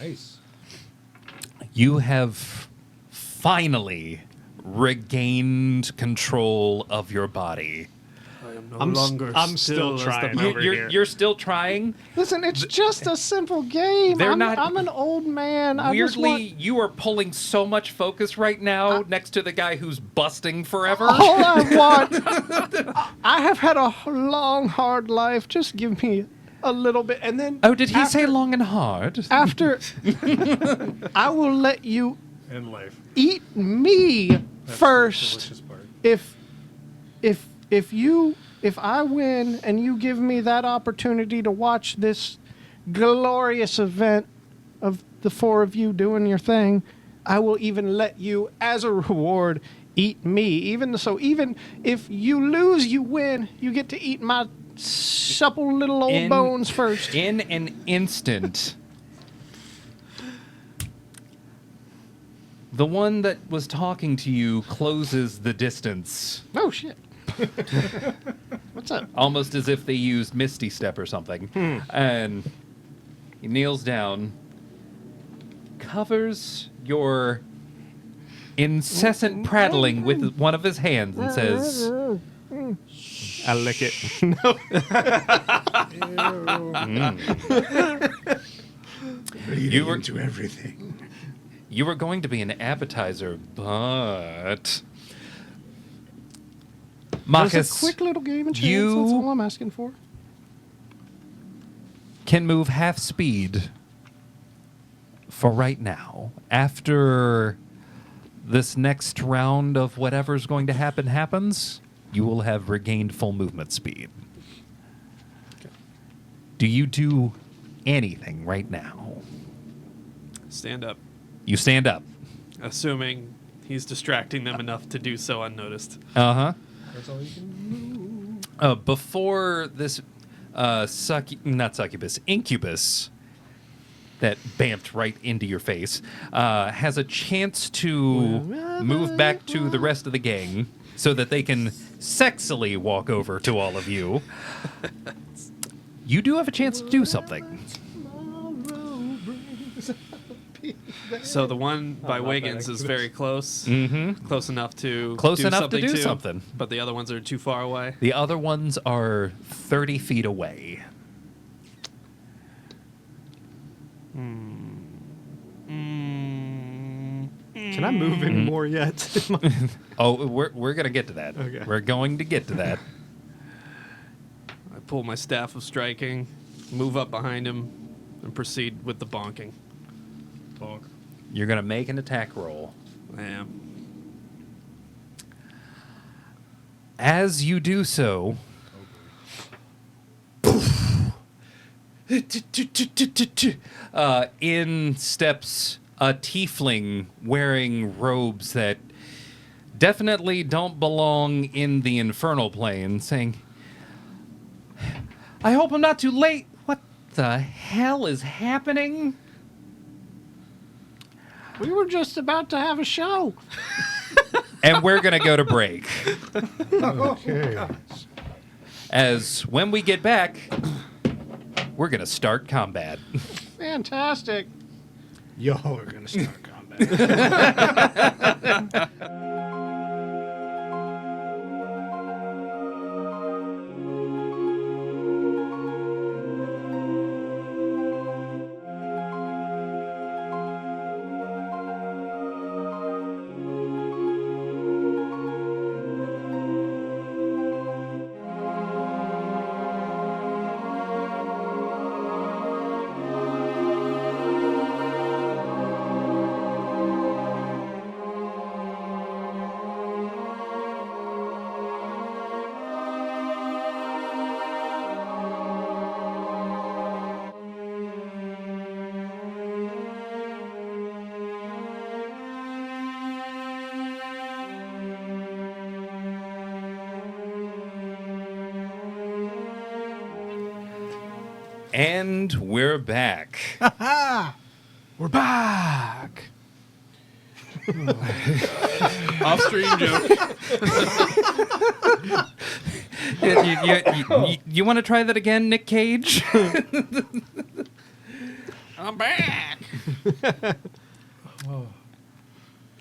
Nice. You have finally regained control of your body. I am no I'm longer I'm still as the trying mountain. over here. You're still trying. Listen, it's just a simple game. They're not- I'm an old man. I just Weirdly, want, you are pulling so much focus right now next to the guy who's busting forever. all I want. I have had a long, hard life. Just give me a little bit, and then. Oh, did he say after- long and hard? After, I will let you And life. eat me That's the first. delicious part. If I win and you give me that opportunity to watch this glorious event of the four of you doing your thing, I will even let you, as a reward, eat me. Even if you lose, you win. You get to eat my supple little old bones first. In an instant, the one that was talking to you closes the distance, Oh shit! What's up? almost as if they used Misty Step or something. And he kneels down, covers your incessant prattling with one of his hands, and says, I lick it. You were to everything. You were going to be an appetizer, but Marcus, Just a quick little game of chance. you- That's all I'm asking for. can move half speed for right now. After this next round of whatever's going to happen happens, you will have regained full movement speed. Do you do anything right now? Stand up, You stand up. assuming he's distracting them enough to do so unnoticed. Uh-huh. That's all you can before this not succubus, incubus that bamped right into your face has a chance to move back to the rest of the gang so that they can sexily walk over to all of you. You do have a chance to do something. So the one by not Wiggins that is very close. Mm-hmm. Close enough to Close do enough to something do too, something. But the other ones are too far away. The other ones are 30 feet away. Can I move any more yet? Oh, we're going to get to that. Okay. We're going to get to that. I pull my staff of striking, move up behind him, and proceed with the bonking. Bonk. You're going to make an attack roll. I am. As you do so, in steps a tiefling wearing robes that definitely don't belong in the infernal plane, saying, "I hope I'm not too late. What the hell is happening?" We were just about to have a show. And we're going to go to break. Okay. As when we get back, we're going to start combat. Fantastic. Y'all are going to start combat. And we're back. We're back. Off-stream joke. You want to try that again, Nick Cage? I'm back.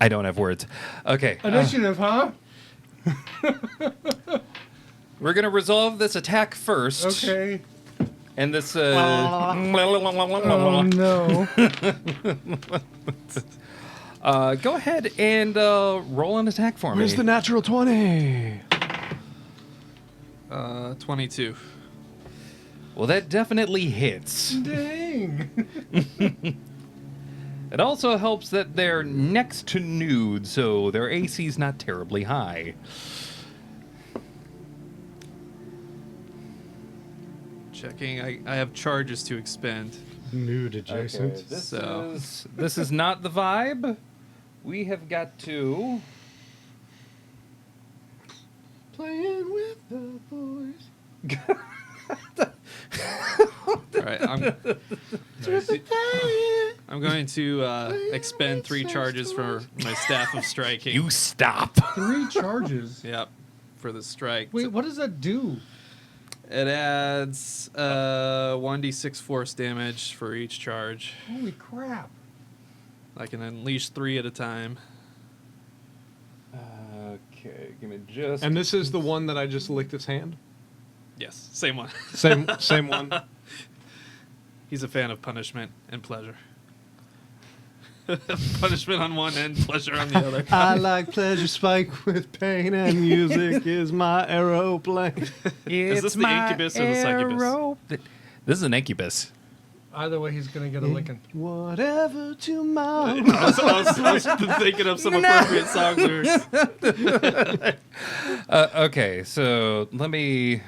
I don't have words. Okay. Initiative, huh? We're going to resolve this attack first. Okay. And this... Oh no. go ahead and roll an attack for Where's me. the natural 20? 22. Well, that definitely hits. Dang. It also helps that they're next to nude, so their AC's not terribly high. Checking. I have charges to expend. Nude adjacent. Okay, So- this is not the vibe. We have got to... Playing with the boys. All right. I'm going to expend 3 charges for my staff of striking. You stop. 3 charges. Yep. For the strike. Wait, what does that do? It adds 1d6 force damage for each charge. Holy crap. I can unleash 3 at a time. Okay, give me just... And this is the one that I just licked its hand? Yes, same one. Same one. He's a fan of punishment and pleasure. Punishment on one end, pleasure on the other. I like pleasure spike with pain, and music is my aeroplane. It's this the my incubus or the succubus? arrow. This is an incubus. Either way, he's going to get a licking. Whatever tomorrow. I was thinking of some appropriate song lyrics. Okay, so let me...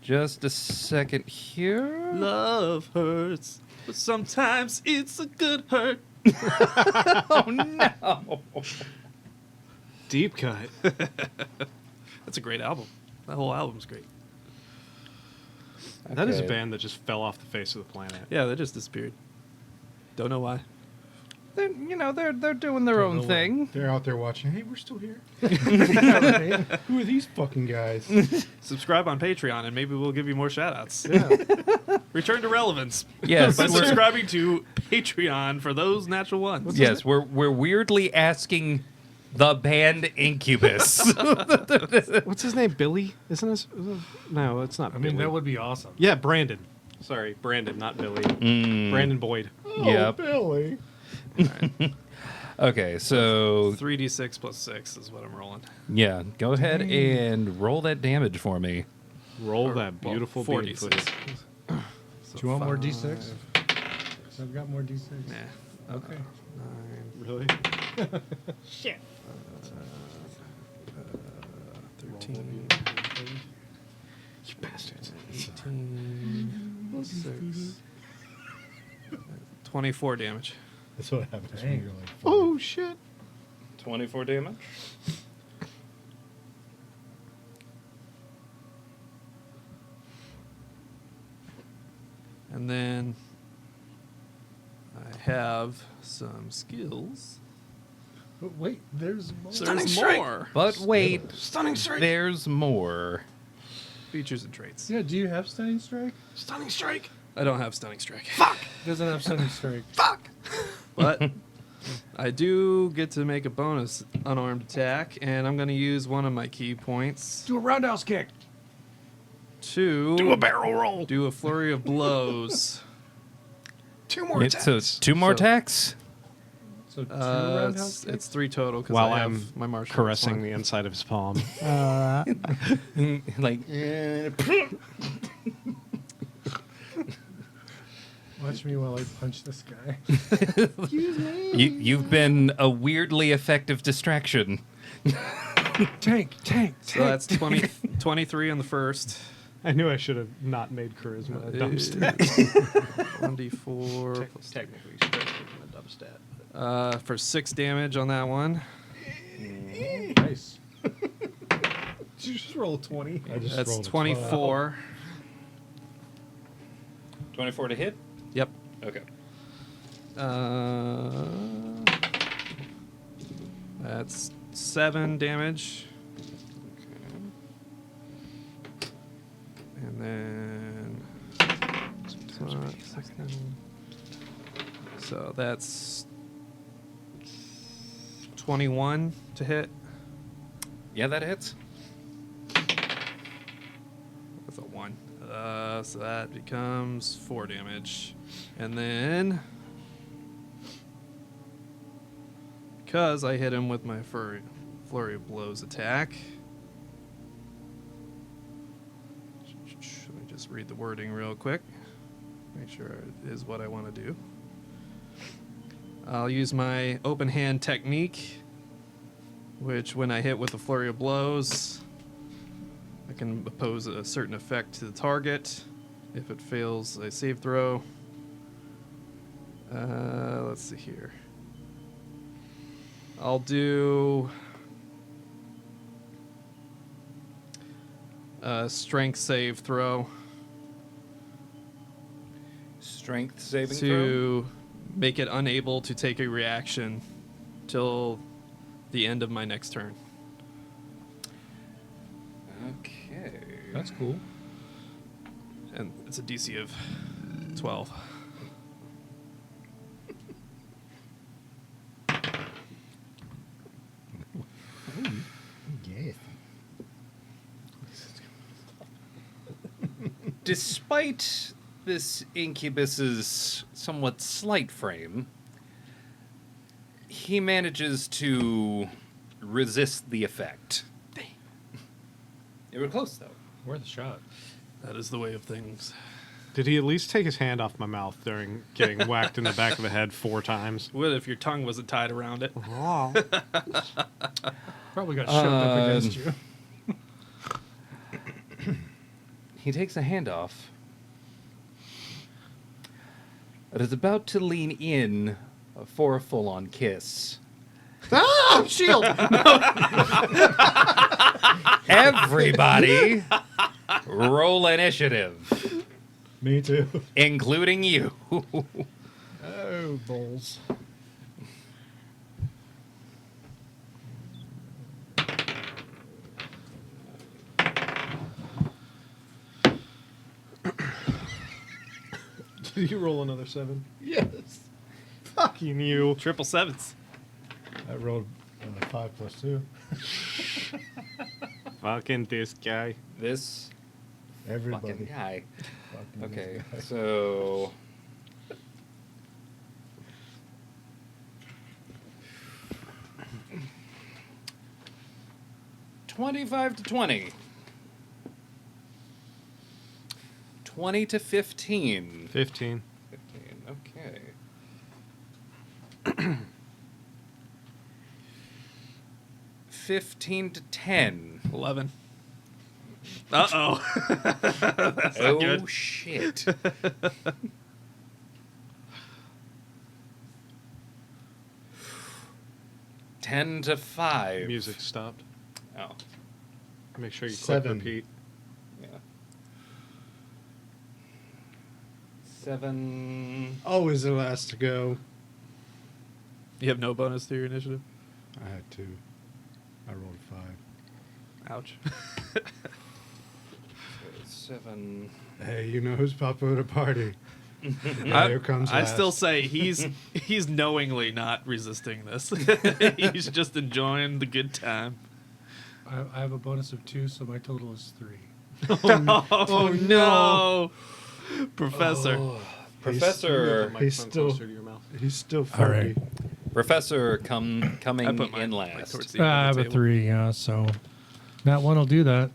Just a second here. Love hurts, but sometimes it's a good hurt. Oh, no. Deep cut. That's a great album. That whole album's great. That is a Okay. band that just fell off the face of the planet. Yeah, they just disappeared. Don't know why. They're doing their own know thing. They're out there watching. Hey, we're still here. Who are these fucking guys? Subscribe on Patreon, and maybe we'll give you more shout-outs. Yeah. Return to relevance Yes, by we're- subscribing to Patreon for those natural ones. Yes, we're weirdly asking the band Incubus. What's his name? Billy? Isn't his? No, it's not. I mean, Billy. that would be awesome. Yeah, Brandon. Sorry, Brandon, not Billy. Brandon Boyd. Yep. Billy. Okay, so 3d6 plus 6 is what I'm rolling. yeah, go ahead and roll that damage for me. Roll Or, that well, beautiful 4d6. bean footage. So Do you want more 5, D6? 'Cause I've got more D6. Nah. Okay. 9, Really? 13, You bastards. 18, plus 6. 24 damage. That's what happens Dang. when you're like. Oh shit! 24 damage. And then I have some skills. But wait, there's more. There's more. But wait, Stunning strike! there's more. Features and traits. Yeah, do you have Stunning Strike? Stunning strike! I don't have Stunning Strike. Doesn't have Stunning Strike. But I do get to make a bonus unarmed attack, and I'm going to use one of my key points Do a roundhouse kick. to Do a barrel roll! do a flurry of blows. 2 more So attacks! 2 more So- attacks. So two roundhouse It's, kicks. it's 3 total because While I have I'm my martial caressing arts the one. inside of his palm. Like Watch me while I punch this guy. you've been a weirdly effective distraction. Tank. So that's 20, 23 on the first. I knew I should have not made charisma a dumb stat. 1d4 plus Technically, you should have taken a dumb stat. for 6 damage on that one. Nice. Did you just roll a 20? I just That's rolled a 24. 24 to hit. Yep. Okay. That's 7 damage. And then. So that's 21 to hit Yeah, that hits. with a 1. So that becomes 4 damage. And then. Because I hit him with my flurry of blows attack. Let me just read the wording real quick. Make sure it is what I want to do. I'll use my open hand technique, which when I hit with a flurry of blows, I can oppose a certain effect to the target. If it fails a save throw. Let's see here. I'll do a strength save throw Strength saving throw. to make it unable to take a reaction till the end of my next turn. Okay. That's cool. And it's a DC of 12. Yes. Despite this incubus's somewhat slight frame, he manages to resist the effect. They were close, though. Worth a shot. That is the way of things. Did he at least take his hand off my mouth during getting whacked in the back of the head 4 times? What if your tongue wasn't tied around it? Probably got shoved up against you. He takes a hand off, but is about to lean in for a full-on kiss. Ah, shield! Everybody, roll initiative. Me too. including you. Oh, balls. Did you roll another 7? Yes. Fucking you. Triple sevens. I rolled 5 plus 2. Fucking this guy. This Everybody. fucking guy. Fucking Okay, this guy. so 25 to 20. 20 to 15. 15. 15, okay. $15 to 10. 11. Uh-oh. That's not Oh, good. shit. $10 to 5. Music stopped. Oh, Make sure you 7. click repeat. yeah. 7. Always the last to go. You have no bonus to your initiative? I had 2. I rolled 5. Ouch. 7. Hey, you know who's popping at a party? Yeah, here comes I last. still say he's knowingly not resisting this. He's just enjoying the good time. I have a bonus of 2, so my total is 3. Oh, no. Professor. Professor. He's still- closer to your mouth. He's still All right. 40. Professor I coming put mine in like, last. towards the end I of have the a table. 3, yeah, so that one will do that.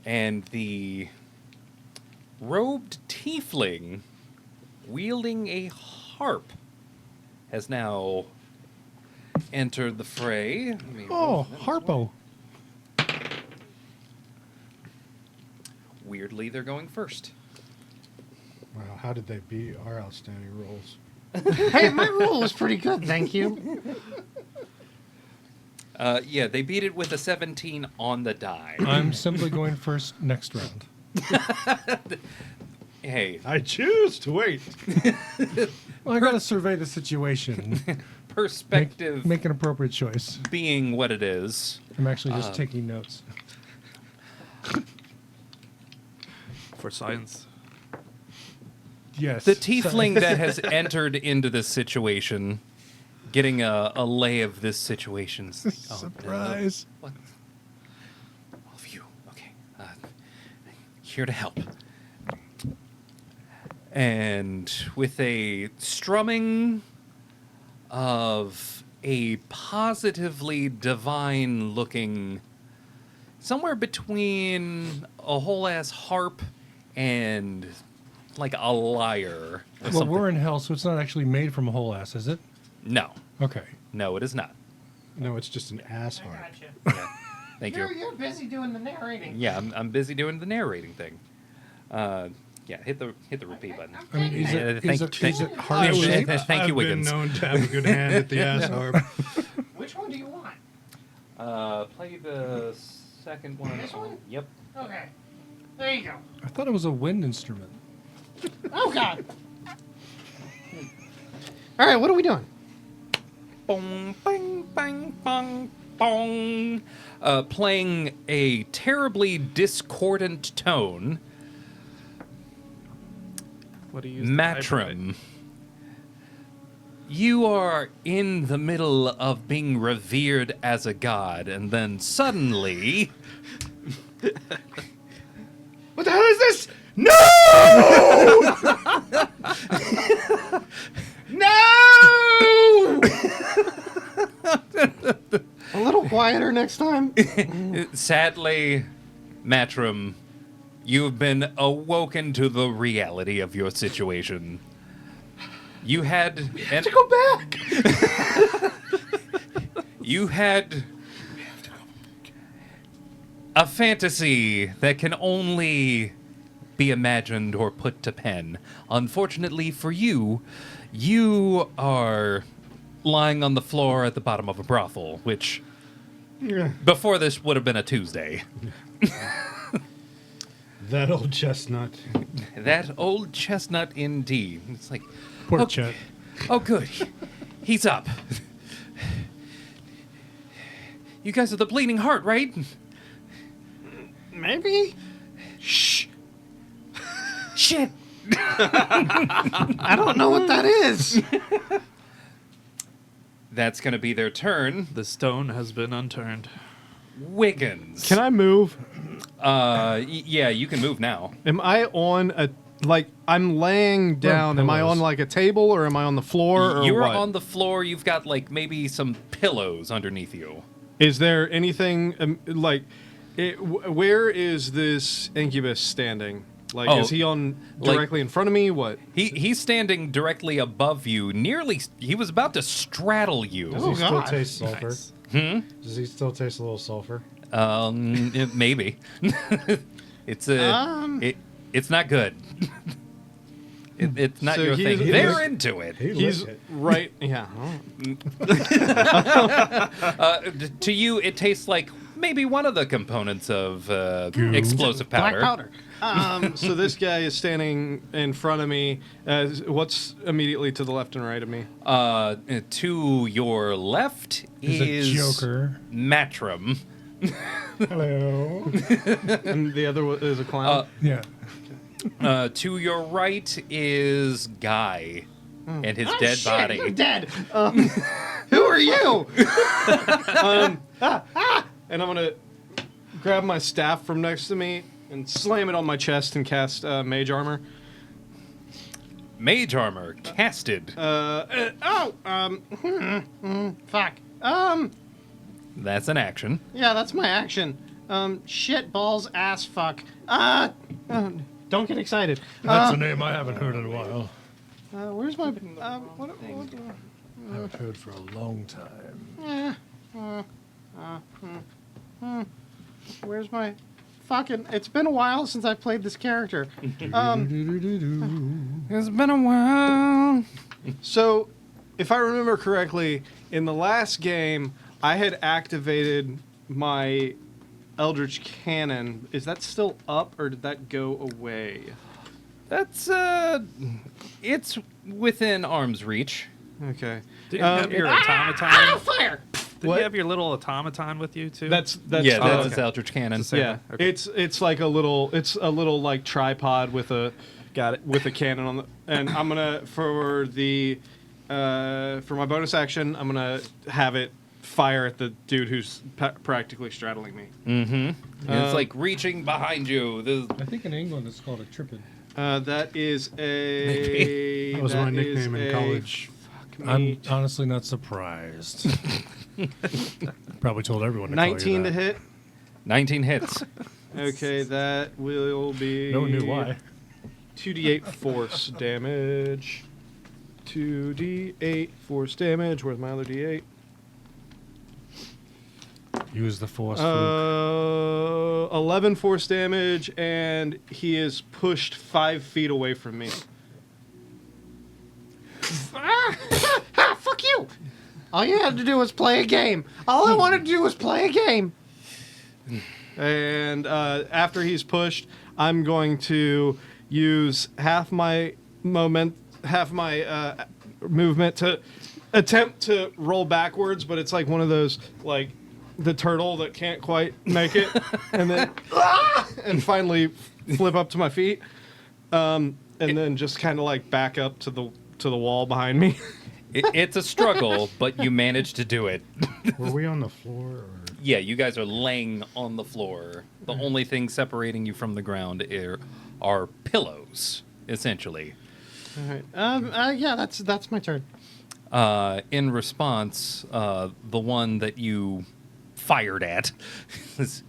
And the robed tiefling wielding a harp has now entered the fray. Let me roll Oh, that as Harpo. well. Weirdly, they're going first. Wow, how did they beat our outstanding rolls? Hey, my roll was pretty good, thank you. Yeah, they beat it with a 17 on the die. I'm simply going first next round. Hey, I choose to wait. Well, I got to survey the situation. perspective Make an appropriate choice. being what it is. I'm actually just taking notes. For science. Yes. The tiefling that has entered into this situation, getting a lay of this situation. Oh, no. Surprise. What? All of you. Okay. Here to help. And with a strumming of a positively divine looking, somewhere between a whole ass harp and like a lyre. or Well, something. we're in hell, so it's not actually made from a whole ass, is it? No. Okay. No, it is not. No, it's just an ass harp. Yeah. Thank you. You're busy doing the narrating. Yeah, I'm busy doing the narrating thing. Yeah, hit the repeat button. I mean, is Yeah, it, thank- is it thank- hard I was- shaped? Thank you, I've Wiggins. been known to have a good hand at the ass harp. Which one do you want? Play the second one. This one? Yep. Okay. There you go. I thought it was a wind instrument. Oh, God. All right, what are we doing? Bong, bang, bang, bong, bong. Playing a terribly discordant tone. What do you use? Matrim. You are in the middle of being revered as a god, and then suddenly. What the hell is this? No! No! A little quieter next time. Sadly, Matrim, you've been awoken to the reality of your situation. You had To go back. you had a fantasy that can only be imagined or put to pen. Unfortunately for you, you are lying on the floor at the bottom of a brothel, which Yeah. before this would have been a Tuesday. That old chestnut. That old chestnut indeed. It's like, Poor okay. Chet. Oh, good. He's up. You guys are the Bleeding Heart, right? Maybe? Shh. Shit. I don't know what that is. That's going to be their turn. The stone has been unturned. Wiggins. Can I move? Yeah, you can move now. Am I on a like? I'm laying down. Am I pillows. on like a table or am I on the floor or You're what? on the floor. You've got like maybe some pillows underneath you. Is there anything where is this incubus standing? Like, Oh, is he on like- directly in front of me? What? He's standing directly above you. Nearly, he was about to straddle you. Does Oh, he still God. taste sulfur? Hmm? Does he still taste a little sulfur? Maybe. It's it's not good. It's not So your he's- thing. he They're was- into it. He's licked it. right. Yeah. To you, it tastes like maybe one of the components of explosive powder. Black powder. So this guy is standing in front of me. What's immediately to the left and right of me? To your left He's a is joker. Matrim. Hello. And the other is a clown. Yeah. To your right is Guy and his Oh, dead shit, body. You're dead. Who are you? And I'm gonna grab my staff from next to me and slam it on my chest and cast mage armor. Mage armor casted. Fuck. That's an action. Yeah, that's my action. Shit, balls, ass, fuck. Don't get excited. That's a name I haven't heard in a while. Where's my... I haven't heard for a long time. Where's my... Fucking... It's been a while since I played this character. It's been a while. So, if I remember correctly, in the last game, I had activated my Eldritch Cannon. Is that still up, or did that go away? That's it's within arm's reach. Okay. Did you have your automaton? Ah, fire! Did What? you have your little automaton with you too? That's Yeah, that's uh, his Eldritch Cannon. It's the same yeah. one. Okay. It's like a little like tripod with a with a cannon on the, and I'm gonna for my bonus action I'm gonna have it fire at the dude who's practically straddling me. Mm-hmm. It's like reaching behind you. I think in England it's called a tripod. That is a. That was my is nickname in a- college. fuck me. I'm honestly not surprised. Probably told everyone to 19 call to you hit. 19 hits. Okay, that will be. that. No one knew why. 2d8 force damage. 2d8 force damage. Where's my other d8? Use the force. 11 force damage, and he is pushed 5 feet away from me. Fuck you! All you had to do was play a game. All I wanted to do was play a game. And after he's pushed, I'm going to use half my movement to attempt to roll backwards, but it's like one of those like the turtle that can't quite make it, and then and finally flip up to my feet, and then just kind of like back up to the wall behind me. It's a struggle, but you managed to do it. Were we on the floor? Or? Yeah, you guys are laying on the floor. The only thing separating you from the ground are pillows, essentially. All right. Yeah, that's my turn. In response, the one that you fired at is,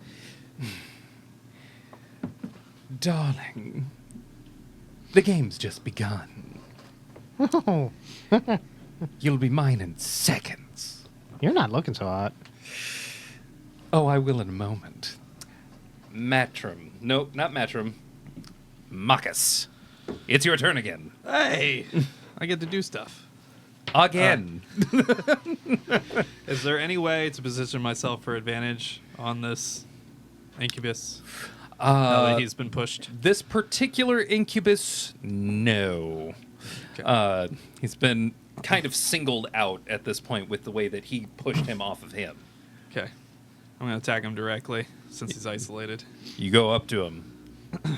darling, the game's just begun. Oh, You'll be mine in seconds. you're not looking so hot. Oh, I will in a moment. Matrim. Nope, not Matrim. Marcus. It's your turn again. Hey, I get to do stuff. Again. Is there any way to position myself for advantage on this incubus now that he's been pushed? This particular incubus, no. Okay. He's been kind of singled out at this point with the way that he pushed him off of him. Okay. I'm going to attack him directly since he's isolated. You go up to him. You're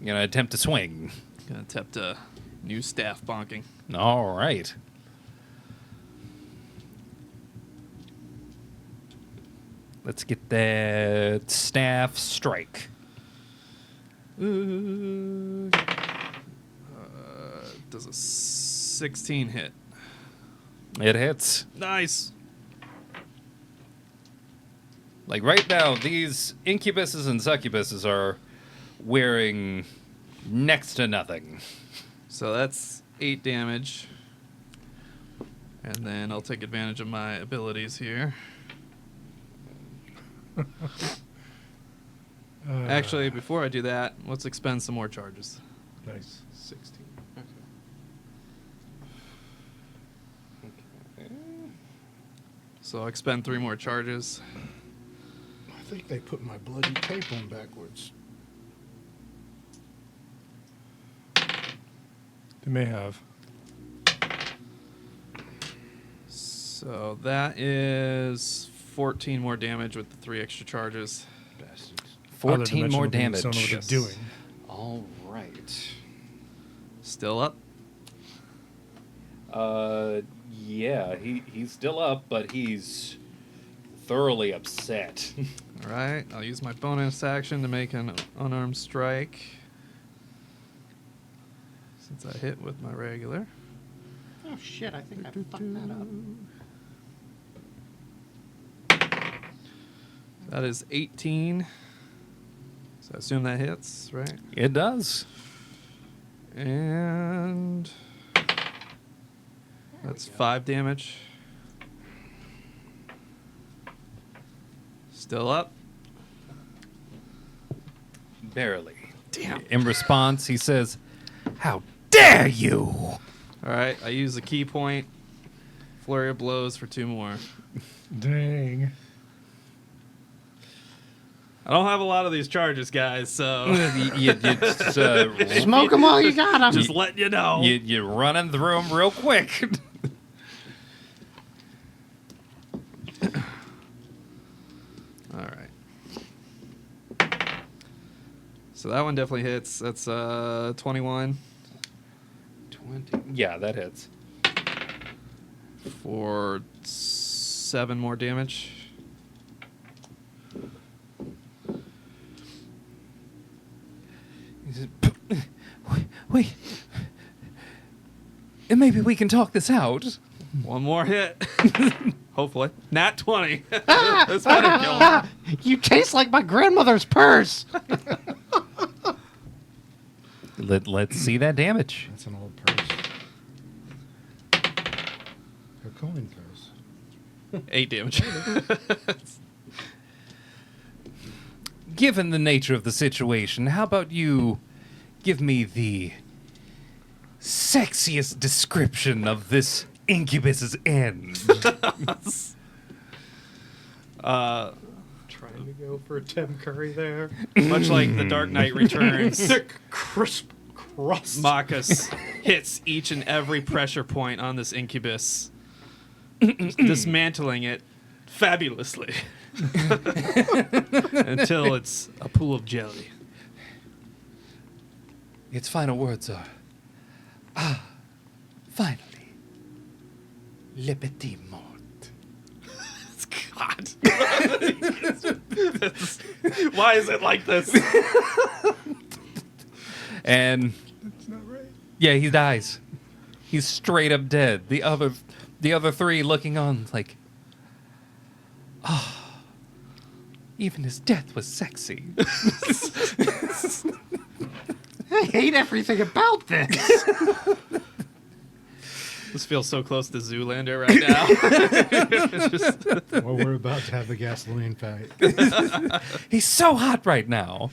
going to attempt to swing. Going to attempt a new staff bonking. All right. Let's get that staff strike. Does a 16 hit? It hits. Nice. Like right now, these incubuses and succubuses are wearing next to nothing. So that's 8 damage. And then I'll take advantage of my abilities here. Actually, before I do that, let's expend some more charges. Nice. 16. So I'll expend 3 more charges. I think they put my bloody tape on backwards. They may have. So that is 14 more damage with the 3 extra charges. Bastards. 14 more damage. Don't know what they're doing. All right. Still up. Yeah, he's still up, but he's thoroughly upset. All right. I'll use my bonus action to make an unarmed strike. Since I hit with my regular. Oh shit! I think I fucked that up. That is 18. So I assume that hits, right? It does. And that's 5 damage. Still up. Barely. Damn. In response, he says, "How dare you!" All right, I use the key point. Flurry of blows for 2 more. Dang. I don't have a lot of these charges, guys, so Smoke them while you got them. just letting you know. You're running through them real quick. All right. So that one definitely hits. That's 21 20. Yeah, that hits. for 7 more damage. He says, "Wait. And maybe we can talk this out." 1 more hit. Hopefully. Nat 20. That's better kill him. You taste like my grandmother's purse. Let's see that damage. That's an old purse. A coin purse. 8 damage. Given the nature of the situation, how about you give me the sexiest description of this incubus's end? Trying to go for a Tim Curry there. Much like The Dark Knight Returns, Thick, crisp crust. Marcus hits each and every pressure point on this incubus, dismantling it fabulously until it's a pool of jelly. Its final words are, finally, le petit mort. God. Why is it like this? And That's not right. yeah, he dies. He's straight up dead. The other 3 looking on like, even his death was sexy. I hate everything about this. This feels so close to Zoolander right now. It's just, Well, we're about to have a gasoline fight. He's so hot right now.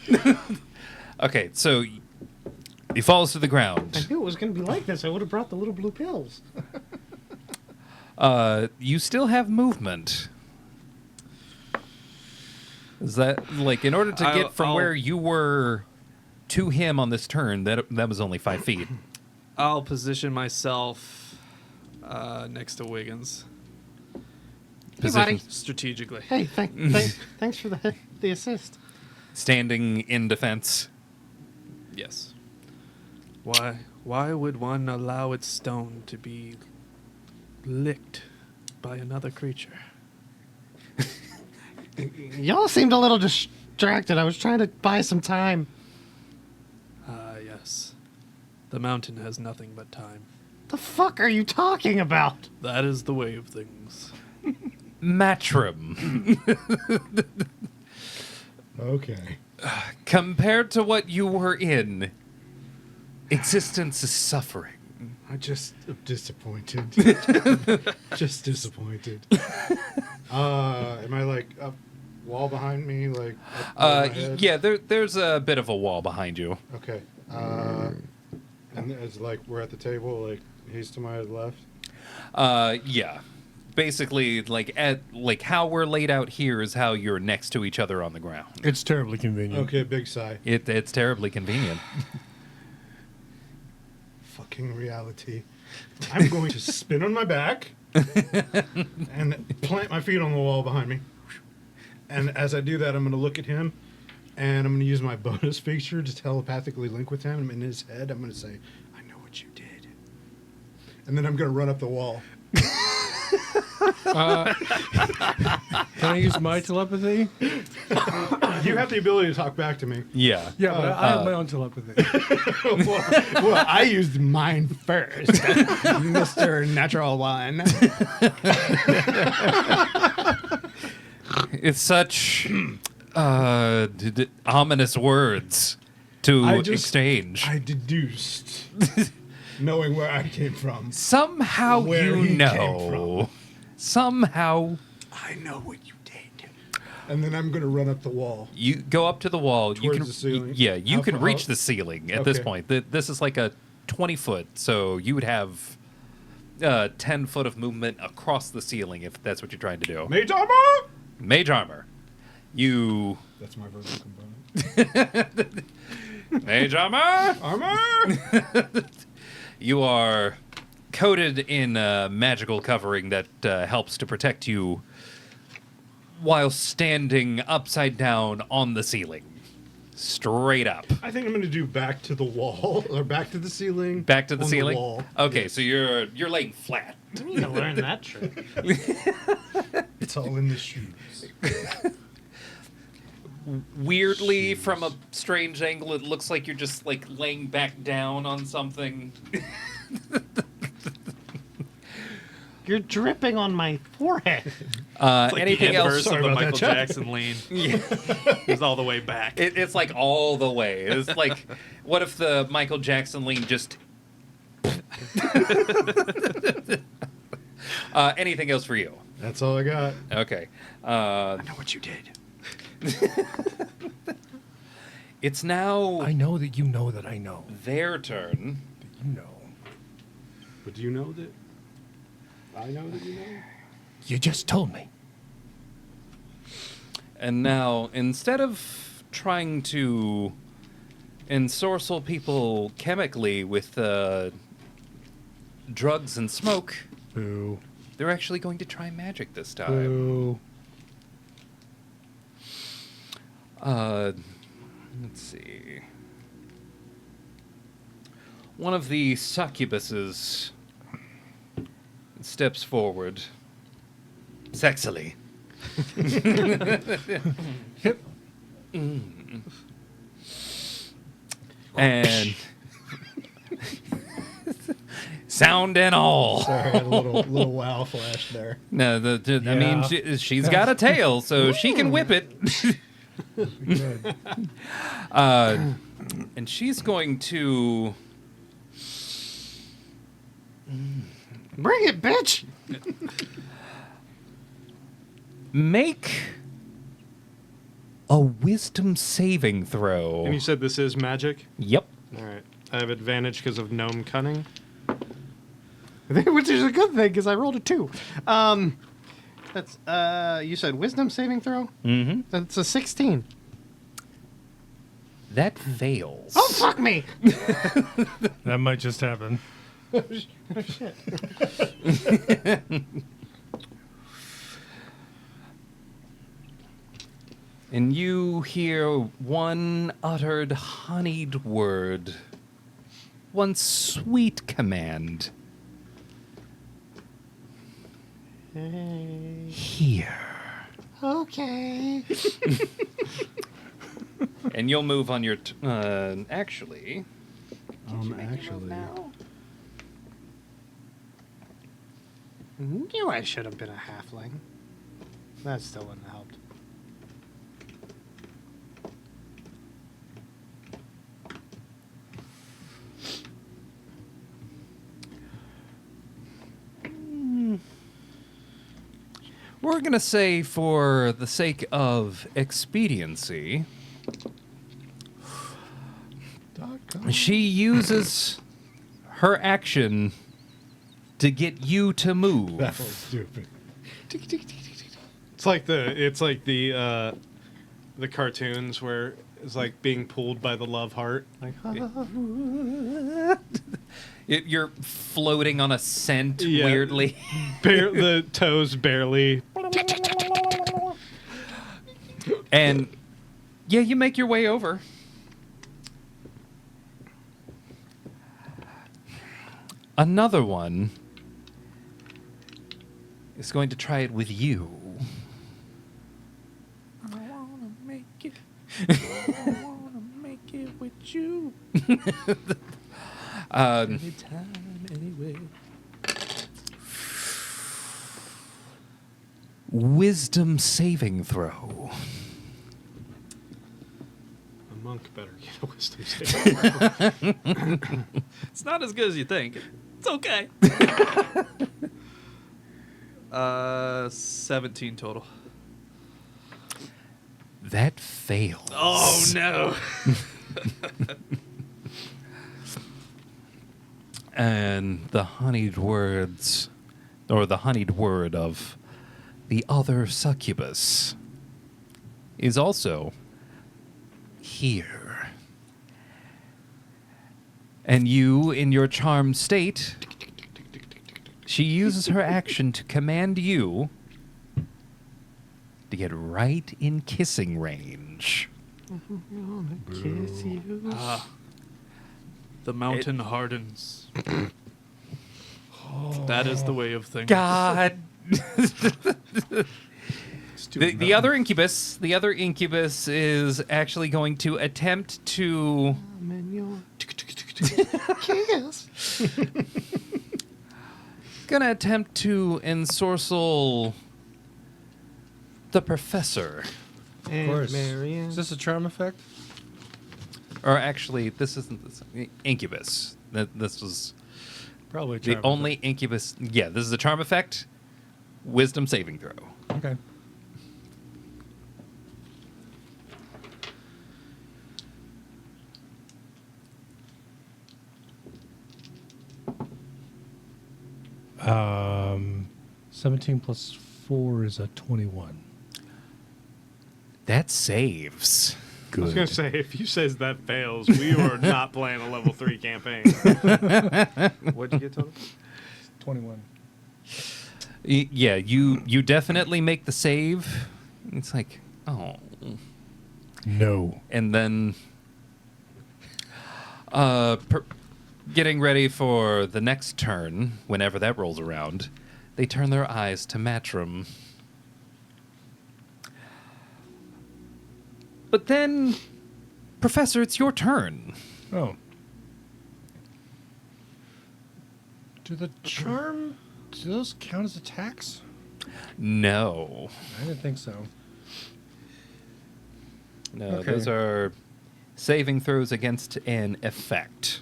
Okay, so he falls to the I ground. knew it was going to be like this. I would have brought the little blue pills. You still have movement. Is that like in order to get from I'll- where you were to him on this turn? That was only 5 feet. I'll position myself next to Wiggins buddy. strategically. Hey, thanks for the assist. Standing in defense. Yes. Why would one allow its stone to be licked by another creature? Y'all seemed a little distracted. I was trying to buy some time. Yes. The mountain has nothing but time. The fuck are you talking about? That is the way of things. Matrim. Okay. Compared to what you were in, existence is suffering. I just am disappointed. Just disappointed. Am I like up wall behind me? Like up over my head? Yeah, there's a bit of a wall behind you. Okay. And it's like we're at the table. Like he's to my left. Yeah. Basically, like how we're laid out here is how you're next to each other on the ground. It's terribly convenient. Okay, big sigh. It's terribly convenient. Fucking reality. I'm going to spin on my back and plant my feet on the wall behind me. And as I do that, I'm going to look at him and I'm going to use my bonus feature to telepathically link with him. In his head, I'm going to say, I know what you did. And then I'm going to run up the wall. Can I use my telepathy? You have the ability to talk back to me. Yeah. Yeah, but I have my own telepathy. Well, I used mine first, Mr. Natural One. It's such ominous words to exchange. I deduced, knowing where I came from. Somehow Where you he know. came from. Somehow I know what you did. And then I'm going to run up the wall. you go up to the wall. You Towards can the ceiling? Yeah, you How can far- reach how- the ceiling at this Okay. point. This is like a 20-foot, so you would have 10 foot of movement across the ceiling if that's what you're trying to do. Mage armor! Mage armor. You That's my verbal component. Mage armor. Armor! You are coated in magical covering that helps to protect you while standing upside down on the ceiling. Straight up. I think I'm going to do back to the wall, or back to the ceiling. Back to the on ceiling? wall. Okay, Yes. so you're laying flat. I need to learn that trick. It's all in the shoes. Weirdly, from a strange angle, it looks like you're just like laying back down on something. You're dripping on my forehead. Like Anything the else? inverse Sorry of the about that, Michael Chuck. Jackson lean. It's all the way back. It's like all the way. It's like, what if the Michael Jackson lean just. Anything else for you? That's all I got. Okay. I know what you did. It's now I know that you know that I know. their turn. That you know. But do you know that I know that you know? You just told me. And now, instead of trying to ensorcel people chemically with drugs and smoke, Boo. they're actually going to try magic this time. Boo. Let's see. One of the succubuses steps forward sexily. Yep. And sound and all. Sorry, I had a little wow flash there. No, I mean, Yeah. she's got a tail, so she can whip it. Good. And she's going to. Bring it, bitch. Make a wisdom saving throw. And you said this is magic? Yep. All right. I have advantage because of gnome cunning. Which is a good thing because I rolled a 2. That's you said wisdom saving throw? Mm-hmm. That's a 16. That fails. Oh fuck me. That might just happen. And you hear one uttered honeyed word, one sweet command. Hey. Here. Okay. And you'll move on your... actually... Actually, Knew I should have been a halfling. That still wouldn't have helped. We're going to say, for the sake of expediency, she uses her action to get you to move. that was stupid. It's like the cartoons where it's like being pulled by the love heart. Like, You're floating on a scent Yeah. weirdly. The toes barely. And yeah, you make your way over. Another one is going to try it with you. I wanna make it. I wanna make it with you. Anytime, anyway. Wisdom saving throw. A monk better get a wisdom save. It's not as good as you think. It's okay. 17 total. That fails. Oh no. And the honeyed words, or the honeyed word of the other succubus, is also here. And you, in your charmed state, she uses her action to command you to get right in kissing range. kiss you. The mountain hardens. That is the way of things. God. It's too The other incubus is actually going to attempt to Kiss. ensorcel the professor. And course. Marianne. Is this a charm effect? Or actually, this isn't this incubus. This was Probably a the charm only incubus. Yeah, this is a charm effect. Wisdom saving throw. effect. Okay. Um, 17 plus 4 is a 21. That saves. I was Good. gonna say, if you says that fails, we are not playing a level 3 campaign. What'd you get total? 21. Yeah, you definitely make the save. It's like, oh. No. And then getting ready for the next turn, whenever that rolls around, they turn their eyes to Matrim. But then, Professor, it's your turn. Oh. Do those count as attacks? No. I didn't think so. No, Okay. those are saving throws against an effect.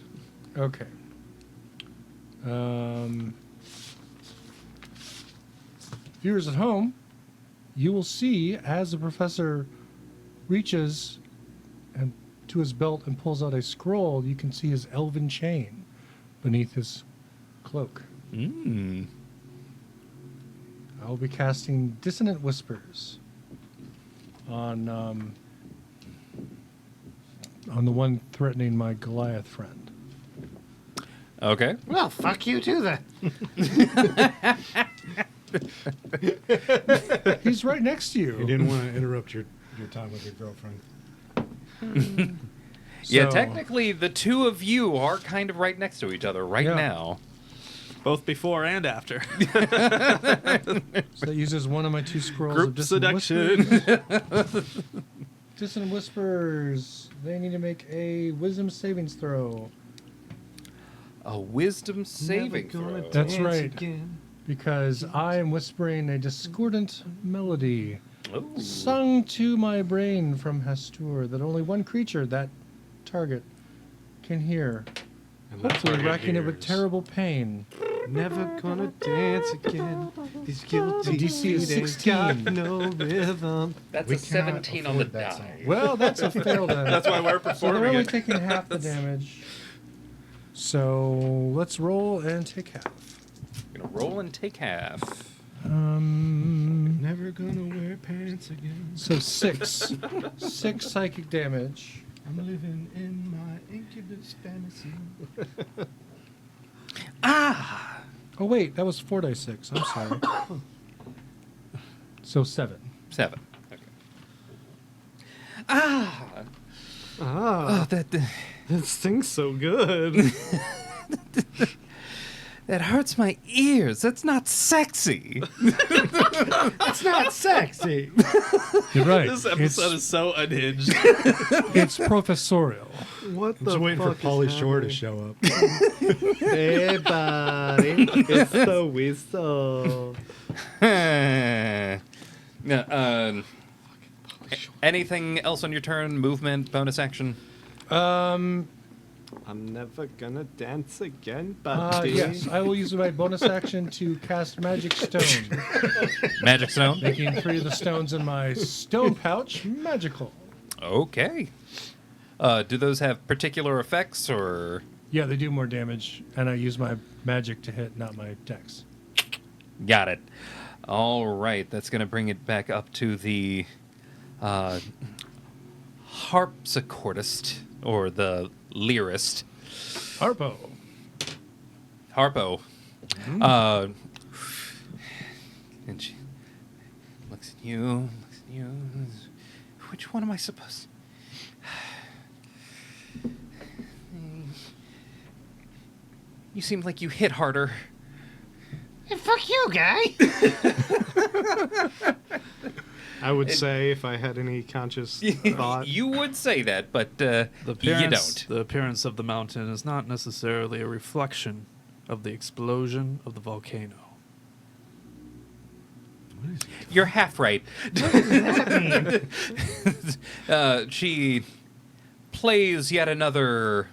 Okay. Viewers at home, you will see as the professor reaches and to his belt and pulls out a scroll, you can see his elven chain beneath his cloak. Mm. I will be casting Dissonant Whispers on the one threatening my Goliath friend. Okay. Well, fuck you too then. He's right next to You you. didn't want to interrupt your time with your girlfriend. Yeah, So- technically, the two of you are kind of right next to each other right Yeah. now. Both before and after. So that uses one of my 2 scrolls Group of Dissonant seduction. Whispers. Dissonant Whispers. They need to make a Wisdom savings throw. A wisdom saving throw. That's right. Because I am whispering a discordant melody Ooh. sung to my brain from Hastur that only one creature, that target, can hear. And that's Hopefully what it racking it with hears. terrible pain. Never gonna dance again. These guilty The DC is feet ain't 16. got no rhythm. That's We a cannot 17 on the afford that die. song. Well, that's a fail then. That's why we're So they're performing only it. taking half the damage. So let's roll and take half. Gonna roll and take half. Never gonna wear pants again. So 6. 6 psychic damage. I'm living in my incubus fantasy. Oh wait, that was 4 dice 6. I'm sorry. So 7. 7. Okay. Ah! Ah, Oh, that this sting's so good. that hurts my ears. That's not sexy. It's not sexy. You're right. This episode is so unhinged. It's professorial. What I'm the just waiting for fuck is Pauly Shore to happening? show up. Hey, buddy. It's the whistle. Anything else on your turn? Movement, bonus action? I'm never gonna dance again, buddy. Yes, I will use my bonus action to cast Magic Stone, Magic stone? making 3 of the stones in my stone pouch magical. Okay. Do those have particular effects or? Yeah, they do more damage, and I use my magic to hit, not my dex. Got it. All right, that's going to bring it back up to the harpsichordist or the lyrist. Harpo. Harpo. And she looks at you, Which one am I supposed? You seem like you hit harder. Hey, fuck you, guy. I would say if I had any conscious thought. You would say that, but The you appearance, don't. the appearance of the mountain is not necessarily a reflection of the explosion of the volcano. You're half right. She plays yet another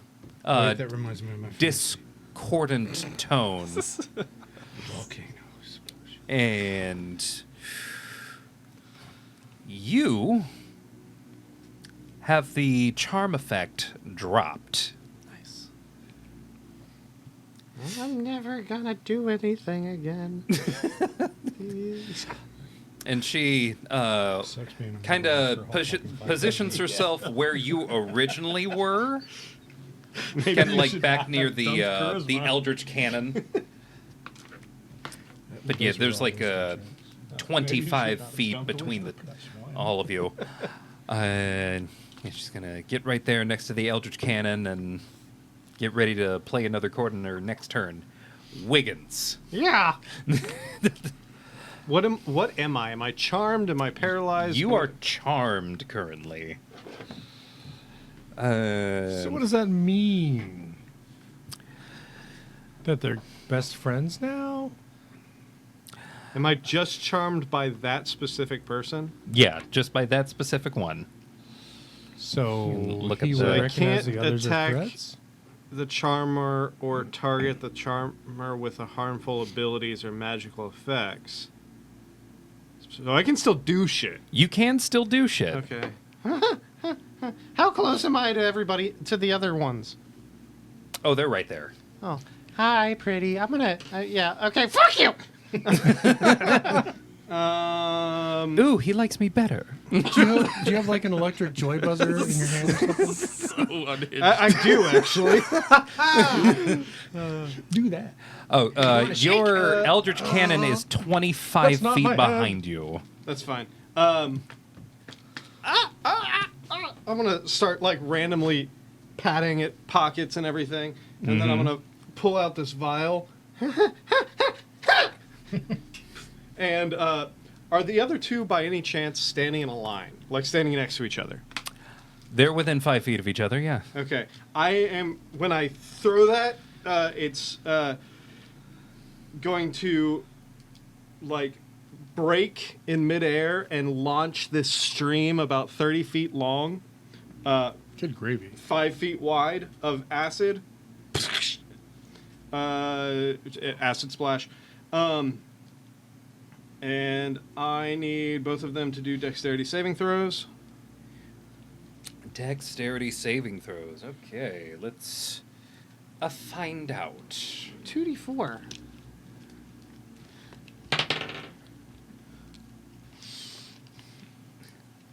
Wait, that reminds me of my discordant tone, volcano explosion. and you have the charm effect dropped. Nice. I'm never gonna do anything again. And she Sucks being a kind man of for a whole fucking 5 positions minutes. herself where you originally were, Maybe kind of you like should back have near the charisma. Eldritch Cannon. But yeah, Those there's were like all those 25 jumps. feet between all of you. And yeah, she's gonna get right there next to the Eldritch Cannon and get ready to play another chord in her next turn. Wiggins. Yeah. What am I? Am I charmed? Am I paralyzed? You are charmed currently. So what does that mean? That they're best friends now? Am I just charmed by that specific person? Yeah, just by that specific one. So Look he at would the- recognize Can't the others as attack- threats? The charmer or target the charmer with a harmful abilities or magical effects. So I can still do shit. You can still do shit. Okay. How close am I to everybody, to the other ones? Oh, they're right there. Oh, hi, pretty. I'm gonna, yeah, okay, fuck you! Ooh, he likes me better. Do you have like an electric joy buzzer in your hand or something? So unhinged. I do actually. Do that. Oh, your Eldritch Cannon is 25 That's not feet my behind you. That's fine. I'm gonna start like randomly patting at pockets and everything, and then I'm gonna pull out this vial. And are the other two by any chance standing in a line, like standing next to each other? They're within 5 feet of each other, yeah. Okay. I am, when I throw that, it's going to like break in midair and launch this stream about 30 feet long, Good gravy. 5 feet wide of acid. Acid splash. And I need both of them to do dexterity saving throws. Dexterity saving throws. Okay, let's find out. 2d4.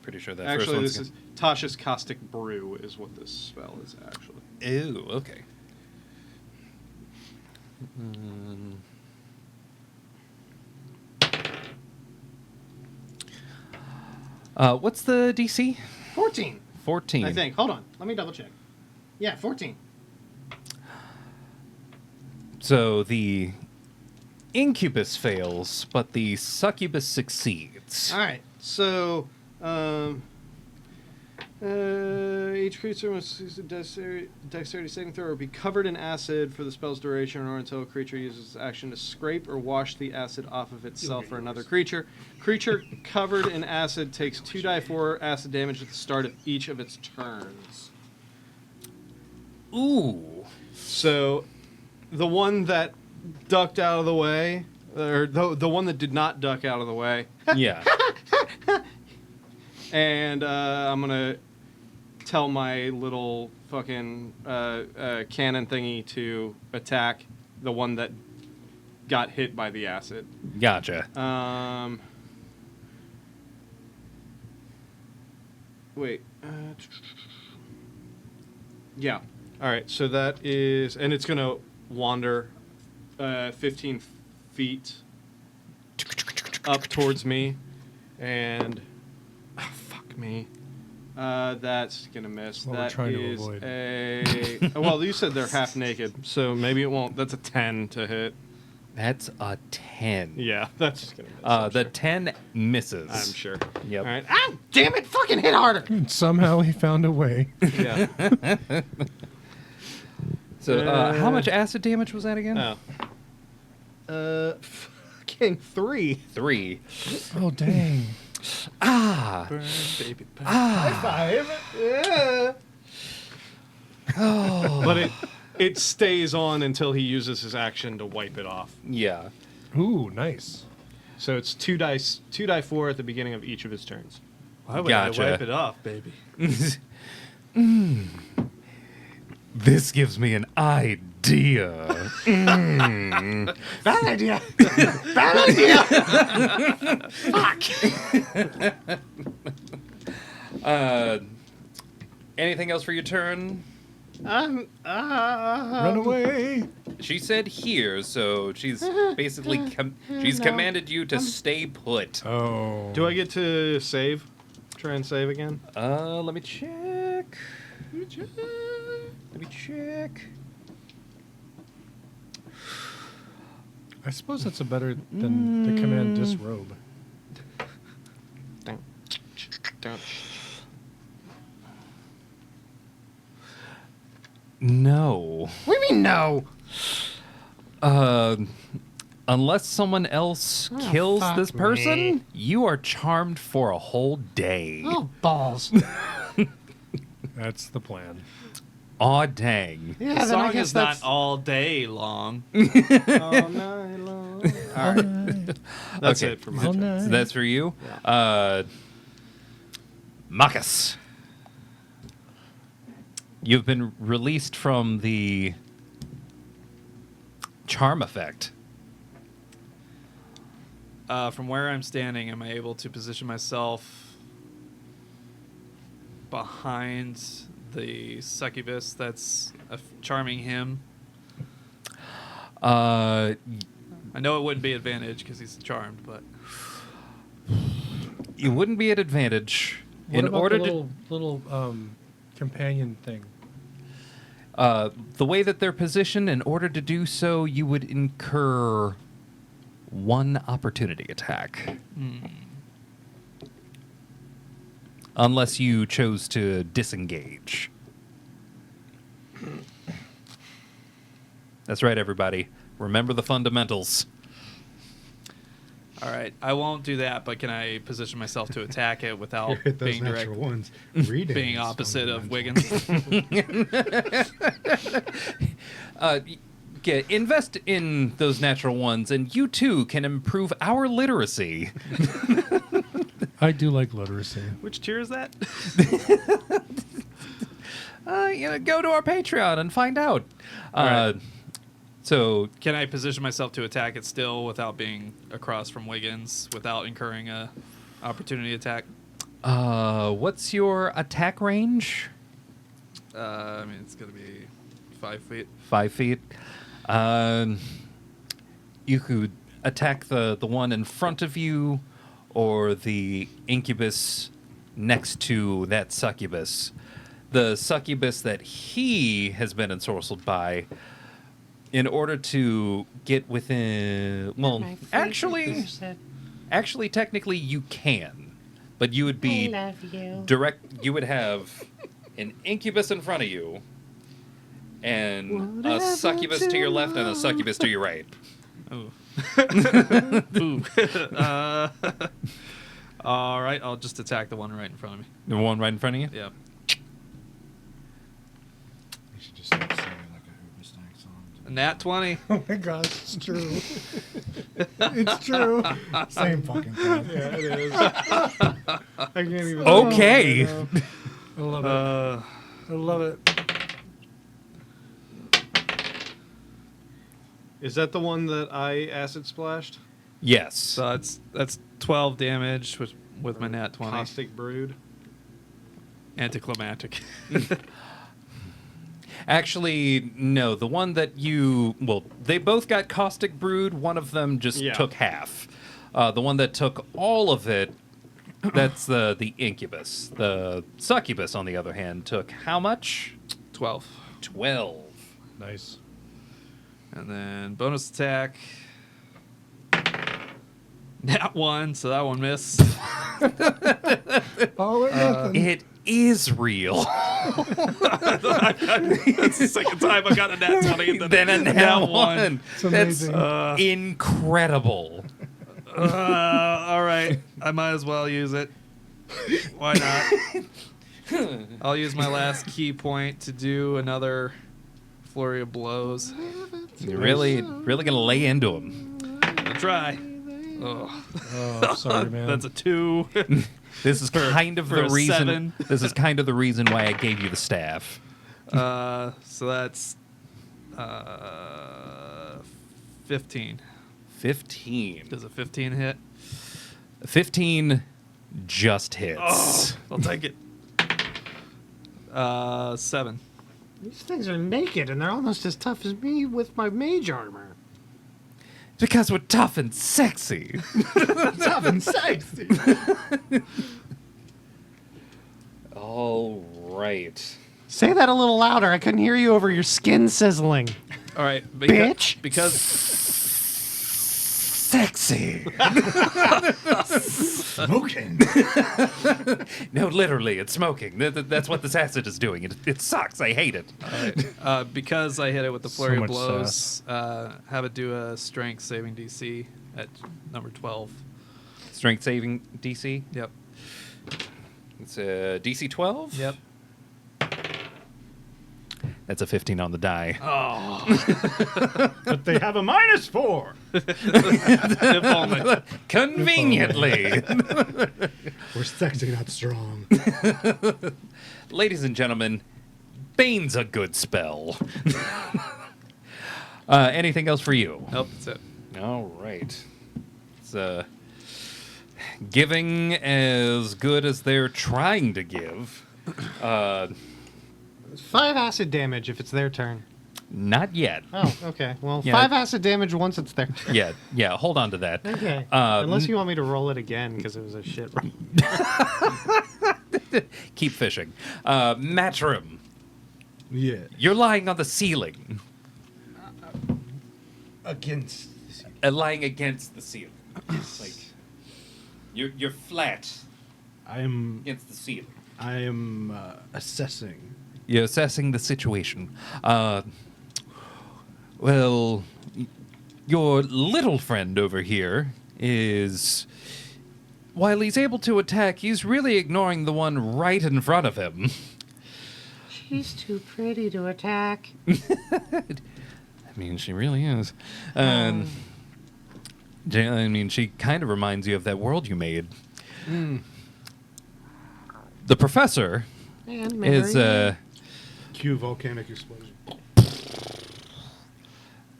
Pretty sure that Actually, first this is Tasha's Caustic Brew is what this spell is actually. Ew, okay. What's the DC? 14, 14. I think. Hold on. Let me double check. Yeah, 14. So the incubus fails, but the succubus succeeds. All right, so each creature must use a dexterity saving throw or be covered in acid for the spell's duration, or until a creature uses its action to scrape or wash the acid off of itself or another creature. Creature covered in acid takes 2d4 acid damage at the start of each of its turns. Ooh. So, the one that ducked out of the way, or the one that did not duck out of the way, Yeah. and I'm gonna tell my little fucking cannon thingy to attack the one that got hit by the acid. Gotcha. Wait. Yeah. All right. So that is, and it's gonna wander 15 feet up towards me, and fuck me. That's gonna miss. What we're That trying to is avoid. a. Well, you said they're half naked, so maybe it won't. That's a 10 to hit. That's a 10. Yeah, that's gonna miss. I'm The sure. 10 misses. I'm sure. Yep. All right. Ah, damn it! Fucking hit harder. And somehow he found a way. Yeah. So, how much acid damage was that again? Fucking 3. 3. Oh, dang. Ah. Burn, baby, burn. But it stays on until he uses his action to wipe it off. Yeah. Ooh, nice. So it's 2d4 at the beginning of each of his turns. Why would Gotcha. I wipe it off, baby? This gives me an idea. Bad idea. Bad idea. Anything else for your turn? Run away. She said here, so she's basically she's commanded you to stay put. Oh. Do I get to save? Try and save again? Let me check. Let me check. I suppose that's a better than the command disrobe. Don't. No. What do you mean no? Unless someone else kills fuck this person, me. you are charmed for a whole day. Oh, balls. That's the plan. Aw, dang. Yeah, The then I song guess is not that's... all day long. All night long. All right. That's Okay. it for my All turn. night. So that's for you. Marcus. You've been released from the charm effect. From where I'm standing, am I able to position myself behind the succubus that's charming him? I know it wouldn't be advantage because he's charmed, but You wouldn't be at advantage. What In about order the little companion thing? to the way that they're positioned, in order to do so, you would incur 1 opportunity attack. Unless you chose to disengage. That's right, everybody. Remember the fundamentals. all right, I won't do that. But can I position myself to attack it without Hit those being direct, natural ones. Reading being is opposite of fundamental. Wiggins? Invest in those natural ones, and you too can improve our literacy. I do like literacy. Which tier is that? Go to our Patreon and find out. Alright. So, Can I position myself to attack it still without being across from Wiggins, without incurring a opportunity attack? what's your attack range? I mean, it's gonna be 5 feet. 5 feet. You could attack the one in front of you, or the incubus next to that succubus. The succubus that he has been ensorcelled by, in order to get within... Well, actually, technically you can. But you would be direct... You would have an incubus in front of you, and a succubus to your left and a succubus to your right. Oh. Ooh. All right, I'll just attack the one right in front of me. The one right in front of you? Yeah. You should just start singing like a Hoobastank song. A nat 20. Oh my gosh, it's true. It's true. Same fucking thing. Yeah, it is. I can't even. Okay. I love it. I love it. Is that the one that I acid splashed? Yes. So that's 12 damage with my nat 20. Caustic Brood. Anticlimactic. Actually, no. The one that you... Well, they both got Caustic Brood. One of them just Yeah. took half. The one that took all of it, that's the incubus. The succubus, on the other hand, took how much? 12. 12. Nice. And then bonus attack. Nat 1, so that one missed. All or nothing. It is real. That's the second time I got a nat 20 and Then a nat 1. It's That's amazing. incredible. All right, I might as well use it. Why not? I'll use my last key point to do another flurry of blows. You're really gonna lay into him. I'll try. Oh, Oh, sorry, man. that's a 2. This is kind of for the a reason. 7. This is kind of the reason why I gave you the staff. So that's 15. 15. Does a 15 hit? 15 just hits. Oh, I'll take it. 7. These things are naked and they're almost as tough as me with my mage armor. Because we're tough and sexy. Tough and sexy. All right. Say that a little louder. I couldn't hear you over your skin sizzling. All right, Bitch. Because Sexy. Smoking. No, literally, it's smoking. That's what this acid is doing. It sucks. I hate it. because I hit it with the So flurry of much blows, have it do a strength saving DC at number 12. Strength saving DC. Yep. It's a DC 12. Yep. That's a 15 on the die. Oh, But they have a -4. if only. Conveniently. We're sexy, not strong. Ladies and gentlemen, Bane's a good spell. Anything else for you? Nope, that's it. All right. Let's giving as good as they're trying to give. 5 acid damage if it's their turn. Not yet. Oh, okay. Well, Yeah. 5 acid damage once it's their turn. Yeah, hold on to that. Okay. Unless you want me to roll it again because it was a shit roll. Keep fishing. Matrim, Yeah. you're lying on the ceiling. Against. Lying against the ceiling. Like, you're flat I am against the ceiling. assessing. You're assessing the situation. Well, your little friend over here is... While he's able to attack, he's really ignoring the one right in front of him. She's too pretty to attack. I mean, she really is. I mean, she kind of reminds you of that world you made. The professor And is... Cue volcanic explosion.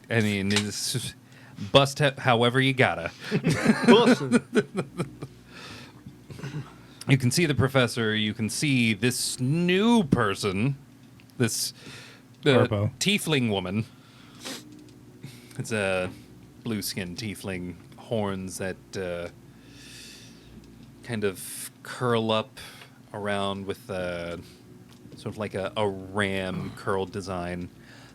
I mean, it's just bust however you gotta. You can see the professor. You can see this new person, this Harpo. tiefling woman. It's a blue-skinned tiefling, horns that kind of curl up around with sort of like a ram curled design.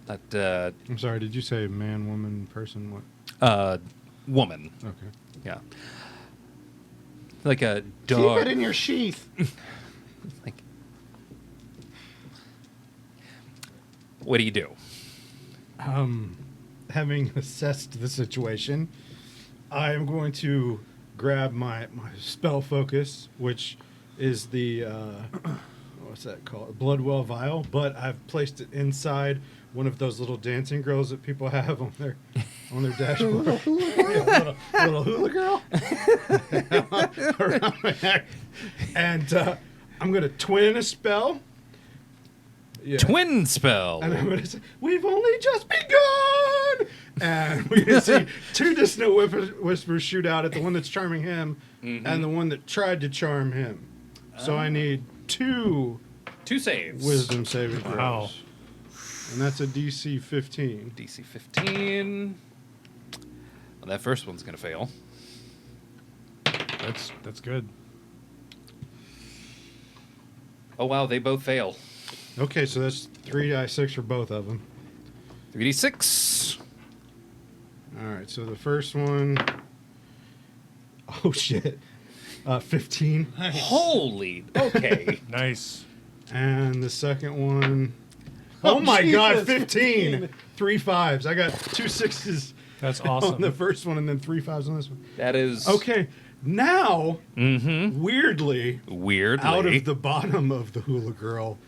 That I'm sorry, did you say man, woman, person? What? woman, Okay. yeah, like a Keep dog. it in your sheath. Like, what do you do? Having assessed the situation, I am going to grab my spell focus, which is the what's that called? Bloodwell vial, but I've placed it inside one of those little dancing girls that people have on their dashboard. Yeah, little hula girl. Around my neck. And I'm gonna twin a spell. Yeah. Twin spell. And I'm going to say, we've only just begun! And we're going to see two dissonant whispers shoot out at the one that's charming him and the one that tried to charm him. So I need 2 2 saves. wisdom saving throws. Wow. And that's a DC 15. DC 15. Well, that first one's gonna fail. That's good. Oh wow, they both fail. Okay, so that's 3d6 for both of them. 3d6. All right, so the first one... Oh, shit. 15. Holy. Okay. Nice. And the second one... Oh, my God, 15! 3 5s. I got 2 6s That's on awesome. the first one and then 3 5s on this one. That is Okay, now, Mm-hmm. weirdly, Weirdly. out of the bottom of the hula girl,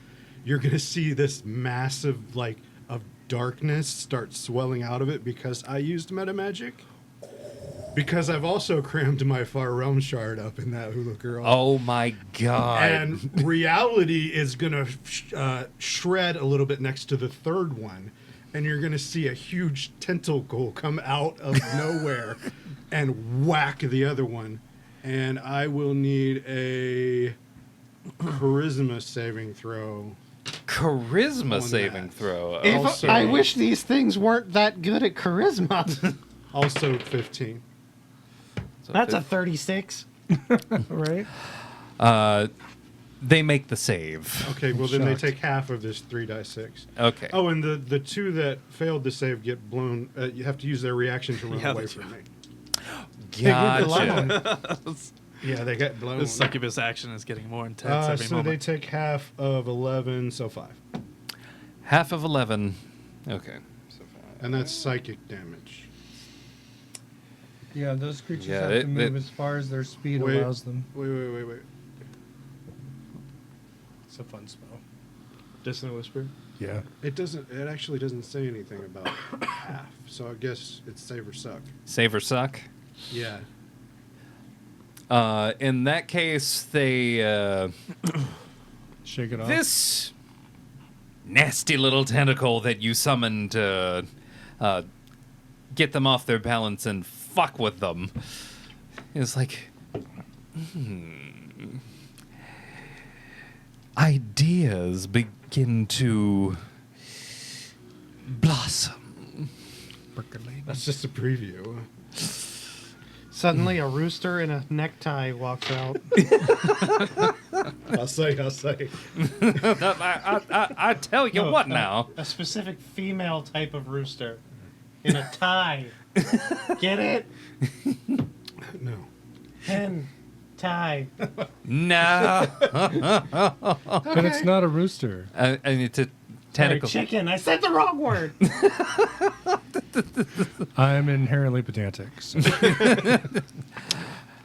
you're going to see this massive, of darkness start swelling out of it because I used meta magic. Because I've also crammed my Far Realm shard up in that hula girl. Oh my god. And reality is going to shred a little bit next to the third one. And you're going to see a huge tentacle come out of nowhere and whack the other one. And I will need a charisma saving throw. Charisma On saving that. throw. If Also- I wish these things weren't that good at charisma. Also 15. So That's a 36. Right? they make the save. Okay, well then they shocked. take half of this 3d6. Okay. Oh, and the 2 that failed to save get blown. You have to use their reaction to run Yeah, away that's from me. Gotcha. Yeah, they get blown. This succubus action is getting more intense every so they moment. take half of 11, so 5. Half of 11. Okay. So 5. And that's psychic damage. Yeah, those creatures Yeah, have they- to move they- as far as their speed Wait. allows them. Wait. It's a fun spell. Dissonant whisper. Yeah. It actually doesn't say anything about half. So I guess it's save or suck. Save or suck. Yeah. In that case, they Shake it off. this nasty little tentacle that you summoned to get them off their balance and fuck with them is like, Ideas begin to blossom. That's just a preview. Suddenly, a rooster in a necktie walks out. I'll say. I tell you what now. A specific female type of rooster in a tie. Get it? No. Hen tie. No. But it's not a rooster. And it's a Sorry, tentacle. chicken. I said the wrong word. I'm inherently pedantic. So.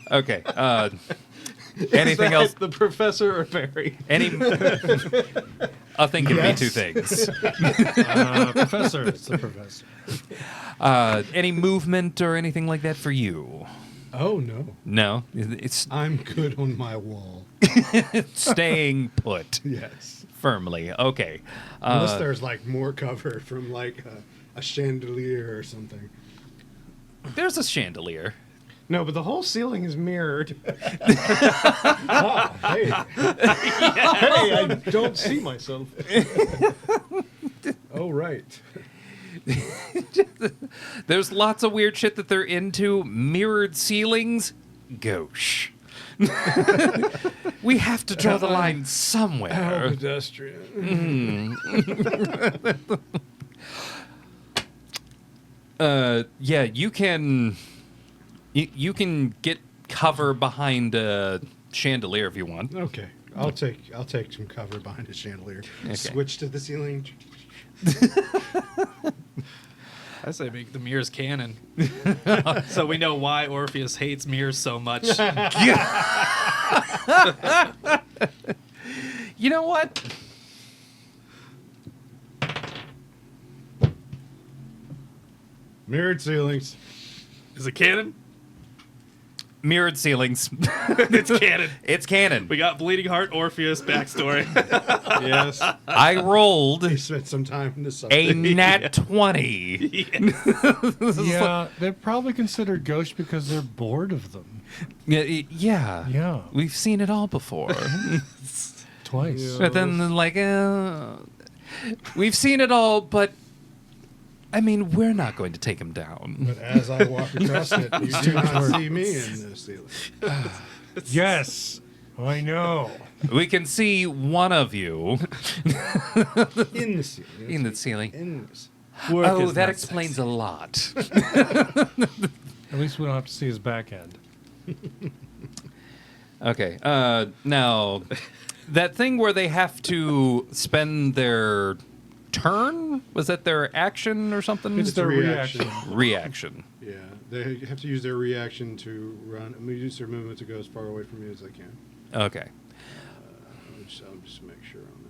Okay. Anything else? The professor or Barry? Any? A thing can be two things. Professor. It's the professor. Any movement or anything like that for you? Oh no. No, it's I'm good on my wall. staying put Yes. firmly. Okay. Unless there's like more cover from like a chandelier or something. There's a chandelier. No, but the whole ceiling is mirrored. Oh, hey. Hey, I don't see myself. Oh, right. There's lots of weird shit that they're into. Mirrored ceilings. Gauche. We have to draw the line somewhere. Pedestrian. Yeah, you can. You can get cover behind a chandelier if you want. Okay. I'll take some cover behind a chandelier. Okay. Switch to the ceiling. I say make the mirrors canon. So we know why Orpheus hates mirrors so much. You know what? Mirrored ceilings. Is it canon? Mirrored ceilings. It's canon. It's canon. We got Bleeding Heart Orpheus backstory. Yes. I rolled They spent some time in this. a nat 20. Yeah, they're probably considered gauche because they're bored of them. Yeah. Yeah. We've seen it all before. Twice. But then, like, we've seen it all, but I mean, we're not going to take him down. But as I walk across it, you do not see me in the ceiling. Yes, I know. We can see one of you In the ceiling. in the ceiling. In this. Oh, that explains a lot. At least we don't have to see his back end. Okay. Now, that thing where they have to spend their turn? Was that their action or something? It's their reaction. Reaction. Yeah, they have to use their reaction to run. I mean, use their movement to go as far away from you as they can. Okay. I'll just make sure on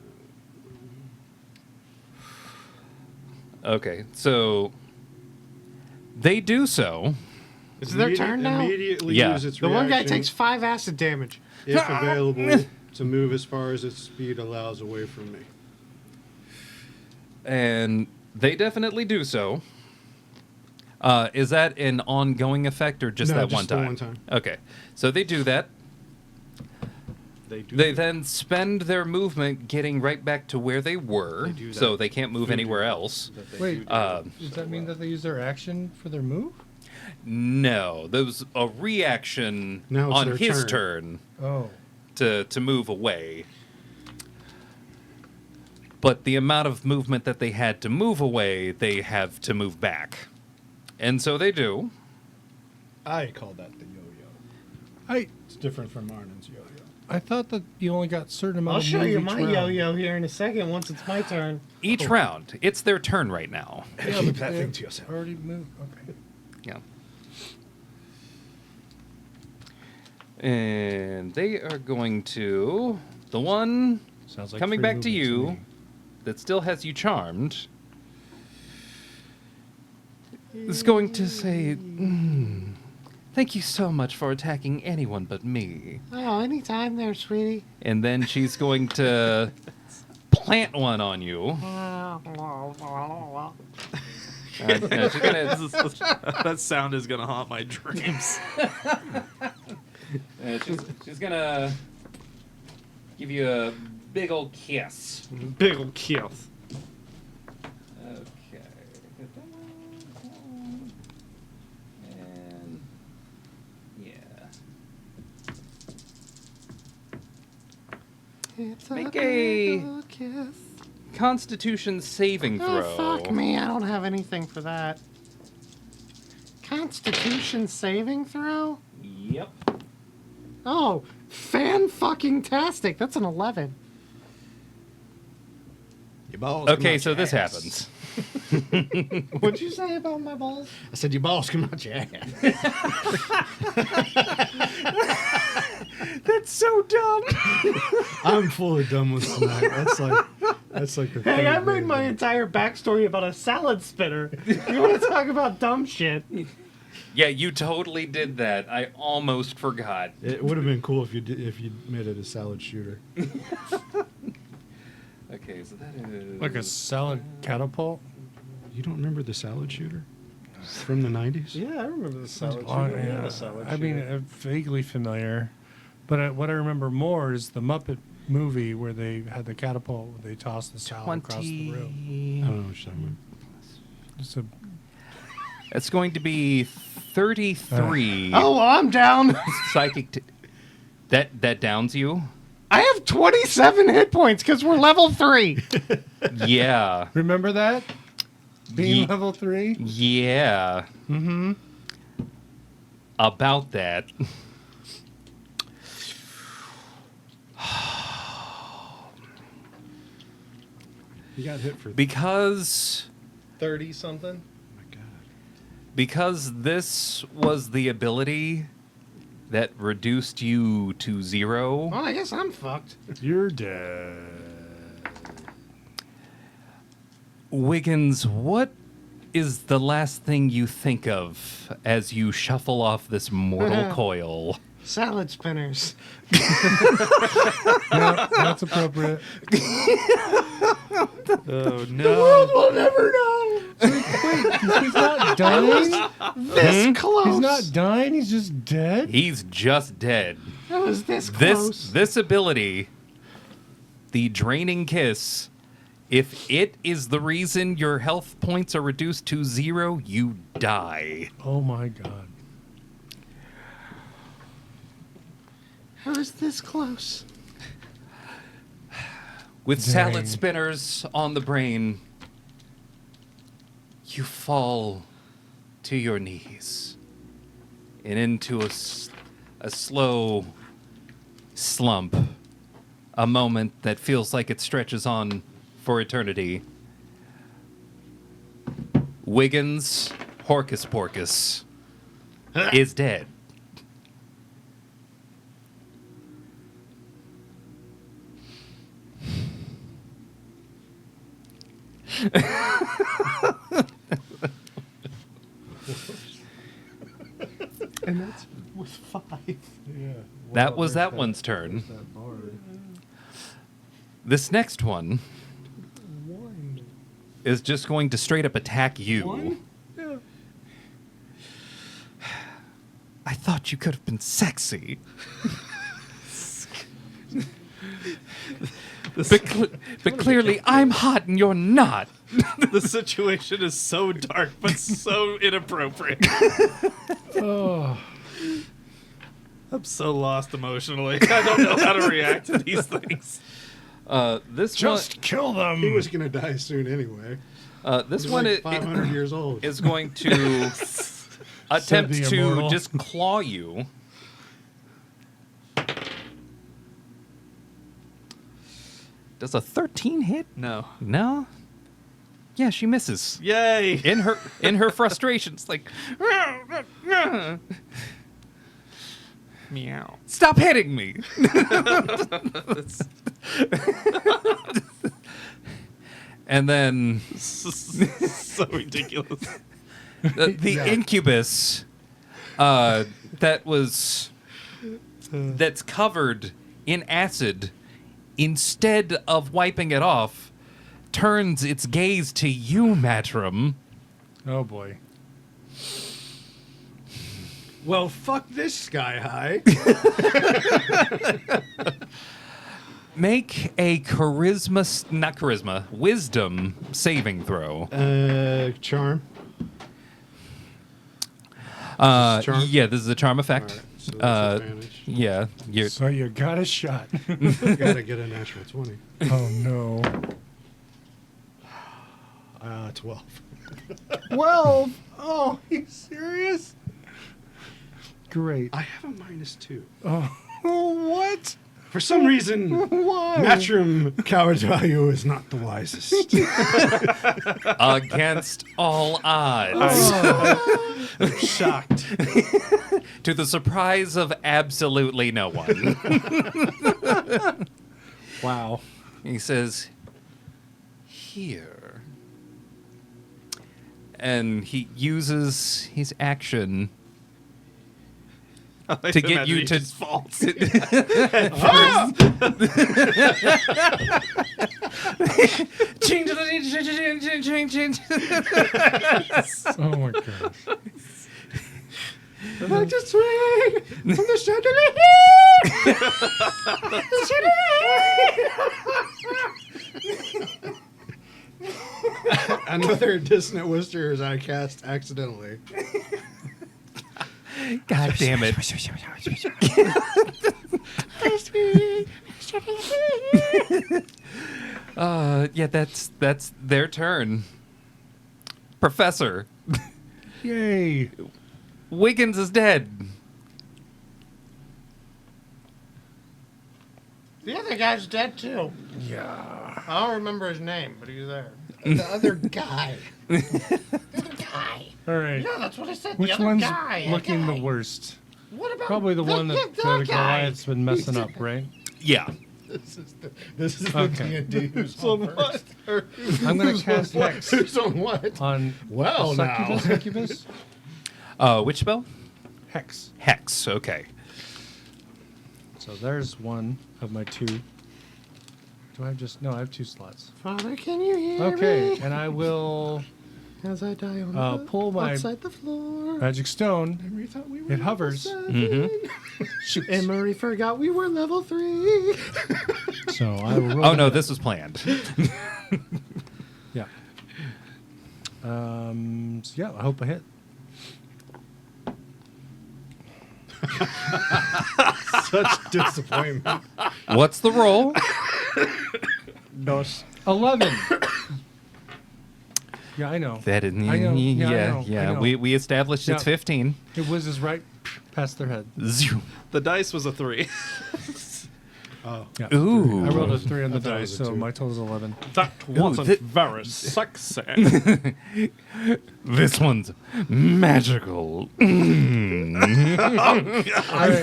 Okay. So they do so. Is that. it their turn now? Immediately Yeah. use its The reaction. one guy takes 5 acid damage. if available, to move as far as its speed allows away from me. And they definitely do so. Is that an ongoing effect or just No, that just one the time? one time. Okay. So they do that. They then spend their movement getting right back to where they were, so they can't move anywhere else. Wait, Uh, does that mean that they use their action for their move? No, there was a reaction Now it's on their his turn. Oh. to move away. But the amount of movement that they had to move away, they have to move back. And so they do. I call that the yo-yo. It's different from Arnin's yo-yo. I thought that you only got a certain amount I'll of show move you each my round. yo-yo here in a second once it's my turn. Each round, it's their turn right now. Yeah, Keep but that they thing to yourself. already moved. Okay. Yeah. And they are going to the one Sounds like coming free back to movement you me. that still has you charmed. Is going to say, "Thank you so much for attacking anyone but me." Oh, anytime there, sweetie. And then she's going to plant one on you. No, she's gonna, That sound is gonna haunt my dreams. She's gonna give you a big old kiss. Big ol' kiss. Okay. Hit that one. And yeah. Make a Constitution saving throw. Oh, fuck me. I don't have anything for that. Constitution saving throw? Yep. Oh, fan-fucking-tastic. That's an 11. Your balls come Okay, out so your this ass. happens. What'd you say about my balls? I said your balls come out your ass. That's so dumb. I'm full of dumb ones tonight. That's like the Hey, third I made grade my one. entire backstory about a salad spinner. You want to talk about dumb shit? Yeah, you totally did that. I almost forgot. It would have been cool if you made it a salad shooter. Okay, so that is Like a salad catapult? You don't remember the salad shooter from the 90s? Yeah, I remember the salad Oh, shooter. yeah. The salad I mean, shooter. vaguely familiar. But what I remember more is the Muppet movie where they had the catapult where they tossed the salad across the room. I don't know what you're talking Just a, It's going to be 33 Oh, well, I'm down. psychic. That downs you? I have 27 hit points because we're level 3. Yeah. remember that? Being Ye- level 3? Yeah. Mm-hmm. About that. You got hit for. Because 30 something. Oh my god. because this was the ability that reduced you to 0. Well, I guess I'm fucked. You're dead. Wiggins, what is the last thing you think of as you shuffle off this mortal coil? Salad spinners. Yeah, that's appropriate. Oh We'll never know. He's not dying? This close. He's not dying, he's just dead? He's just dead. It was this close. This ability, the draining kiss, if it is the reason your health points are reduced to 0, you die. Oh my god. It was this close. With Dang. salad spinners on the brain, you fall to your knees and into a slow slump, a moment that feels like it stretches on for eternity. Wiggins Horcus Porcus is dead. And that's with 5. Yeah. That was that one's turn. That bar. This next one 1. is just going to straight up attack you. 1? Yeah. I thought you could have been sexy. but clearly I'm hot and you're not. The situation is so dark, but so inappropriate. Oh. I'm so lost emotionally. I don't know how to react to these things. This Just kill them. He was gonna die soon anyway. this He's one like 500 years old. is going to attempt the to immortal. just claw you. Does a 13 hit? No. No. Yeah, she misses. Yay! In her frustrations, like, Meow. stop hitting me. And then So ridiculous. the incubus that's covered in acid, instead of wiping it off, turns its gaze to you, Matrim. Oh boy. Well, fuck this Sky High. Make a wisdom saving throw. Charm. Charm? Yeah, this is a charm effect. All right, so that's advantage. Yeah, you're, So you got a shot. Gotta get a natural 20. Oh no. 12. 12. Oh, you serious? Great. I have a -2. Oh, what? For some reason, Why? Matrim coward's value is not the wisest. against all odds. I'm shocked. To the surprise of absolutely no one. Wow. He says, here. And he uses his action to get you to falls. change. Oh my gosh. Like to swing from the chandelier. Another dissonant whispers I cast accidentally. God damn it. Yeah, that's their turn. Professor, Yay. Wiggins is dead. The other guy's dead too. Yeah. I don't remember his name, but he's there. The other guy. The other guy. All right. Yeah, that's what I said. Which the other one's guy. looking guy. the worst? What about Probably the one that the the guy? Goliath's been messing up, right? Yeah. This is Okay. the D who's on first. I'm going to cast Hex Who's on what? on Well, now. Succubus. Which spell? Hex. Hex. Okay. So there's one of my two. Do I have just... No, I have 2 slots. Father, can you hear Okay, me? and I will As I die on the pull my outside the floor. magic stone. We thought we were It hovers. Mm-hmm. Emery forgot we were level 3. So I will roll. Oh, no, this was planned. Yeah. So yeah, I hope I hit. Such disappointment. What's the roll? 11. Yeah, I know. That is, I know. Yeah, I know. I know. We established it's Yeah. 15. It whizzes right past their head. Zoom. The dice was a 3. Oh. Yeah. Ooh. I rolled a 3 on the I thought it dice, was a so 2. my total's 11. That wasn't very sexy. This one's magical. I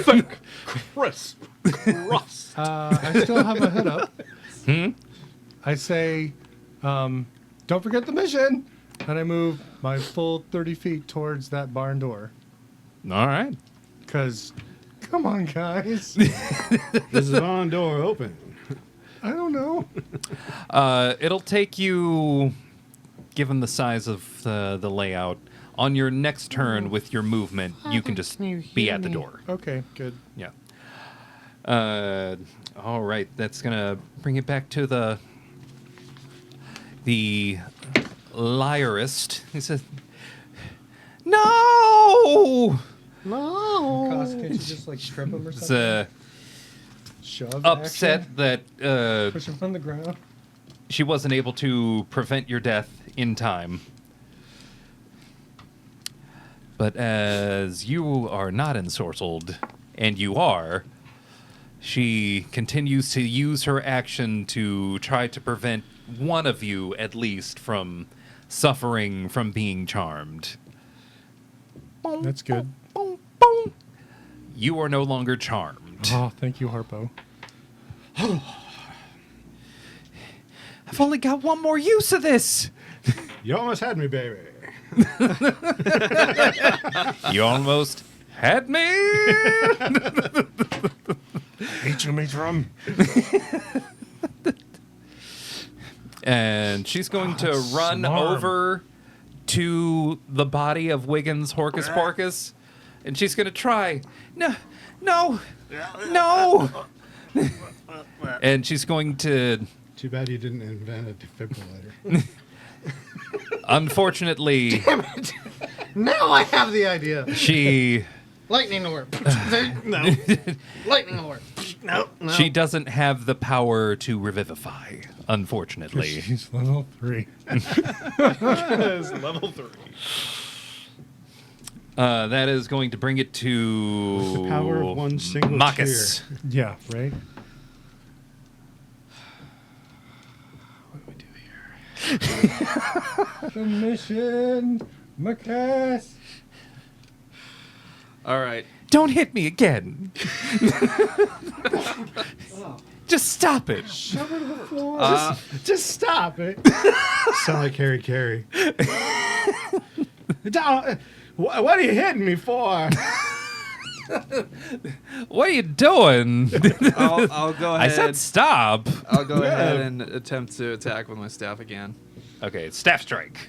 Thick, crisp, crust. I still have my head up. Hmm? I say, don't forget the mission. And I move my full 30 feet towards that barn door. All right. Because, come on, guys. Is the barn door open? I don't know. It'll take you, given the size of the layout, on your next turn with your movement, you can just Can you be hear at the me? door. Okay, good. Yeah. All right. That's gonna bring it back to the liarist. He says, "No." No. Can't you just like strip him or It's something? Shove upset action? that Push him from the ground. she wasn't able to prevent your death in time. But as you are not ensorcelled, and you are, she continues to use her action to try to prevent one of you, at least, from suffering from being charmed. That's good. You are no longer charmed. Oh, thank you, Harpo. I've only got one more use of this. You almost had me, baby. You almost had me. Hate you, Matron. And she's going to run smarm. over to the body of Wiggins Horcus Porcus and she's going to try. No. And she's going to, Too bad you didn't invent a defibrillator. unfortunately, Now I have the idea. she Lightning orb. No. Lightning orb. No. she doesn't have the power to revivify, unfortunately. She's level 3. It's level 3. That is going to bring it to The power of one single Marcus. Yeah, right? What do we do here? Submission, Marcus. All right. Don't hit me again. Just stop it. Just stop it. Sound like Harry Carey. What are you hitting me for? What are you doing? I'll go I ahead. said stop. I'll go ahead and attempt to attack with my staff again. Okay, staff strike.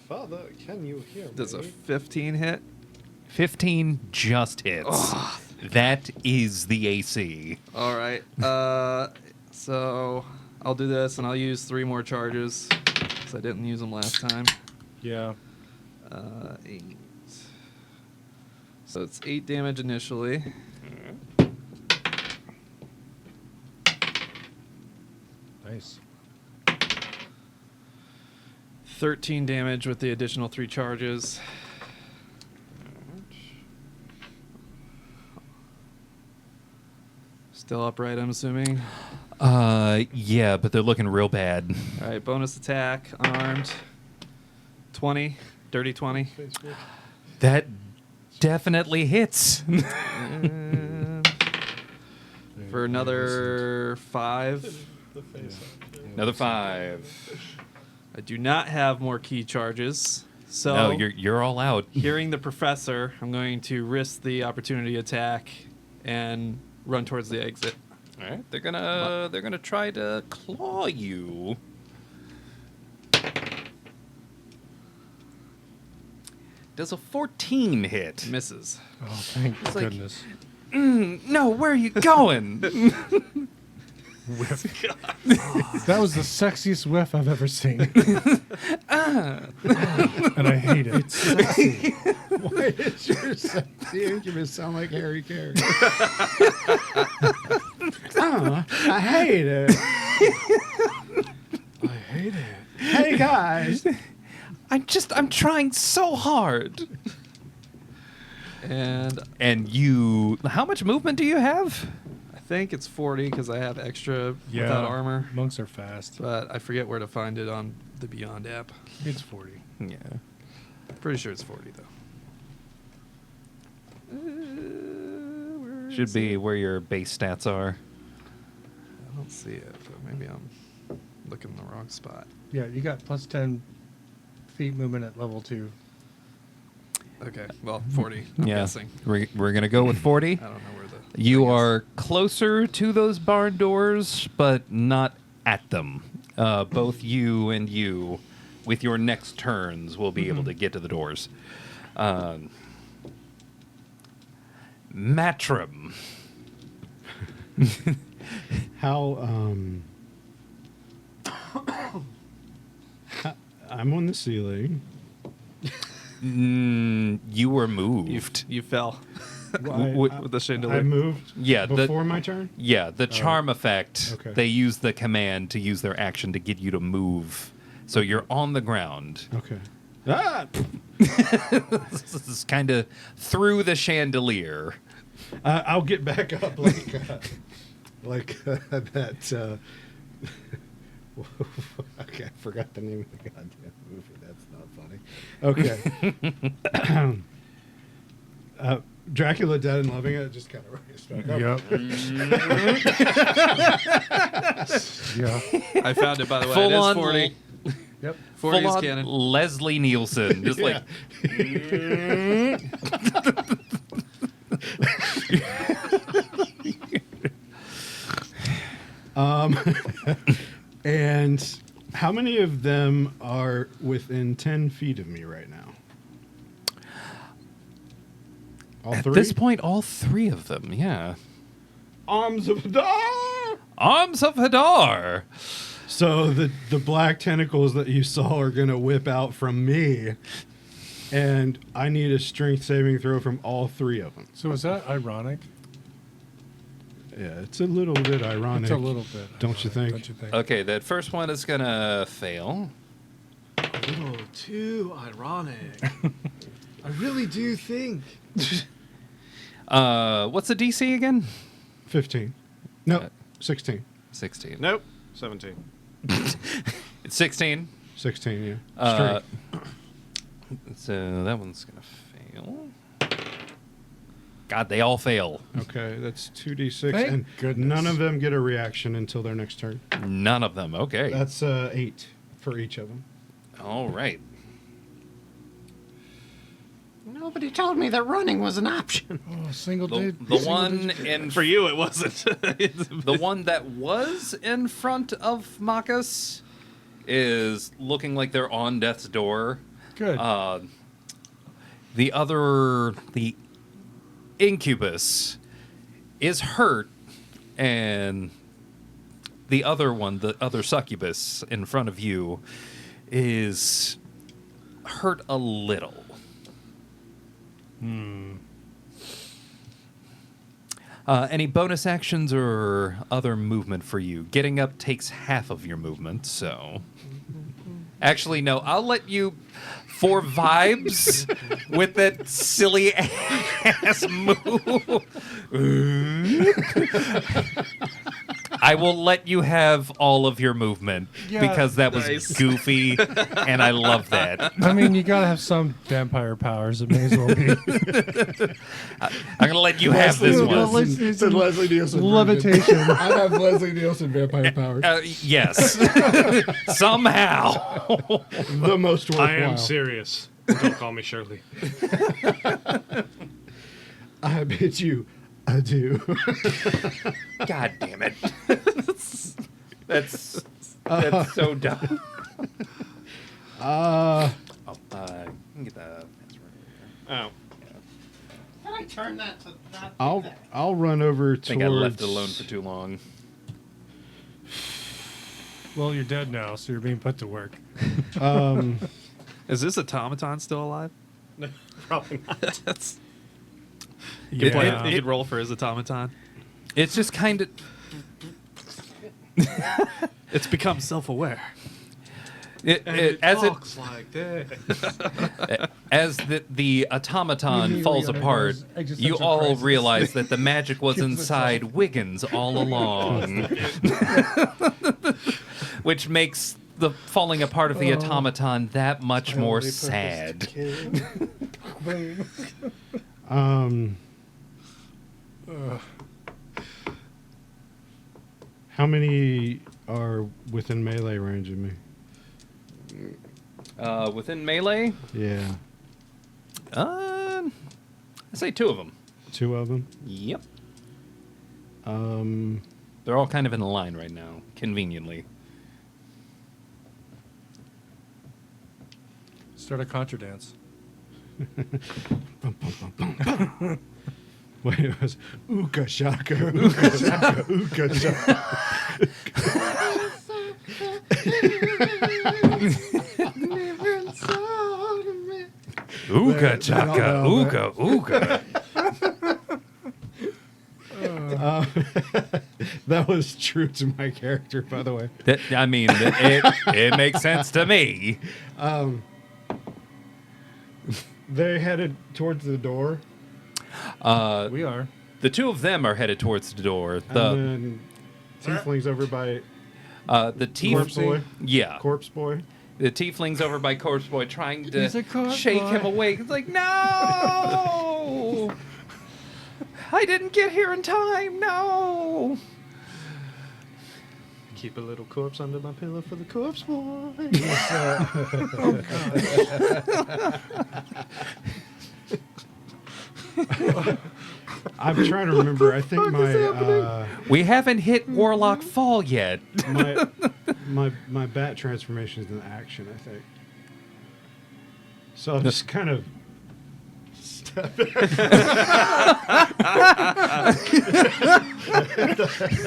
Father, can you hear me? Does a 15 hit? 15 just hits. That is the AC. All right. So I'll do this, and I'll use 3 more charges because I didn't use them last time. Yeah. 8. So it's 8 damage initially. Nice. 13 damage with the additional 3 charges. Still upright, I'm assuming. Yeah, but they're looking real bad. All right, bonus attack, unarmed. 20, dirty 20. That definitely hits. And for another 5. Another 5. I do not have more key charges. So No, you're all out. hearing the professor, I'm going to risk the opportunity attack and run towards the exit. All right, they're gonna try to claw you. Does a 14 hit? Misses. Oh, thank like- goodness. No, where are you going? That was the sexiest whiff I've ever seen. And I hate it. Why does your sexy incubus sound like Harry Carey? I hate it. I hate it. Hey guys. I'm trying so hard. And you, how much movement do you have? I think it's 40 because I have extra Yeah. without armor. Monks are fast. But I forget where to find it on the Beyond app. It's 40. Yeah. Pretty sure it's 40 though. Where Should is be it? where your base stats are. I don't see it, but maybe I'm looking in the wrong spot. Yeah, you got plus 10 feet movement at level 2. Okay, well, 40. I'm Yeah. guessing. We're gonna go with 40. I don't know where the. You thing is. are closer to those barn doors, but not at them. Both you and you, with your next turns, will be able to get to the doors. Matrim. How I'm on the ceiling. You were moved. You fell Why- with the chandelier. I moved Yeah, before my turn. Yeah, the charm effect. okay. They use the command to use their action to get you to move. So you're on the ground. Okay. Ah! This is kind of through the chandelier. I'll get back up like that. Okay, I forgot the name of the goddamn movie. That's not funny. Okay. Dracula Dead and Loving It just kind of raised back up. Yeah. I found it, by the way. Full It is on 40. Yep. 40 is Full on canon. Leslie Nielsen, just like And How many of them are within 10 feet of me right now? All At three? this point, all three of them, yeah. Arms of Hadar! Arms of Hadar! So the black tentacles that you saw are going to whip out from me. And I need a strength saving throw from all three of them. So is that ironic? Yeah, it's a little bit ironic. It's a little bit. Don't you think? Don't you think? Okay, that first one is gonna fail. A little too ironic. I really do think. What's the DC again? 15. No, Uh, 16. 16. Nope. 17. It's 16. 16, yeah. Uh, Strength. so that one's gonna fail. God, they all fail. Okay, that's 2d6. Thank and goodness. none of them get a reaction until their next turn. None of them. Okay. That's 8 for each of them. All right. Nobody told me that running was an option. Oh, single The, digit. the one in For you, it wasn't. the one that was in front of Marcus is looking like they're on death's door. Good. The incubus is hurt, and the other one, the other succubus in front of you, is hurt a little. Any bonus actions or other movement for you? Getting up takes half of your movement, so... Actually, no, I'll let you, for vibes, with that silly ass move. I will let you have all of your movement, Yeah, because that was nice. goofy, and I love that. I mean, you gotta have some vampire powers. It may as well be I'm going to let you have this one. It's a Leslie Nielsen version. levitation. I have Leslie Nielsen vampire powers. Yes. Somehow. The most worthwhile. I am serious. Don't call me Shirley. I bid you adieu. God damn it. That's so dumb. Oh, you can get the password. Oh. Can I turn that to that? I'll run over I think I left it towards- alone for too long. Well, you're dead now, so you're being put to work. Is this automaton still alive? Probably not. That's. You Yeah. could, play, you could roll for his automaton. It's just kind of... It's become self-aware. As it like this. as the automaton falls Immediately apart, undergoes existential you all crisis. realize that the magic was Kills inside Wiggins all along, which makes the falling apart of the automaton that much more sad. How many are within melee range of me? Within melee, Yeah. I say 2 of them. 2 of them. Yep. Um, They're all kind of in a line right now, conveniently. Start a contra dance. wait, it was Ooka Shaka, Ooka Shaka, Ooka Shaka. Ooga chaka, ooga, ooga. That was true to my character, by the way. It makes sense to me. They headed towards the door, We are. The 2 of them are headed towards the door. and then Tiefling's over by The Corpse Boy. yeah, Corpse Boy. the tiefling's over by Corpse Boy trying to He's a corpse shake boy. him awake. It's like, no, I didn't get here in time. No. Keep a little corpse under my pillow for the corpse boy. I'm trying to remember. I think my We haven't hit Warlock Fall yet. my bat transformation is an action, I think. So I'm just kind of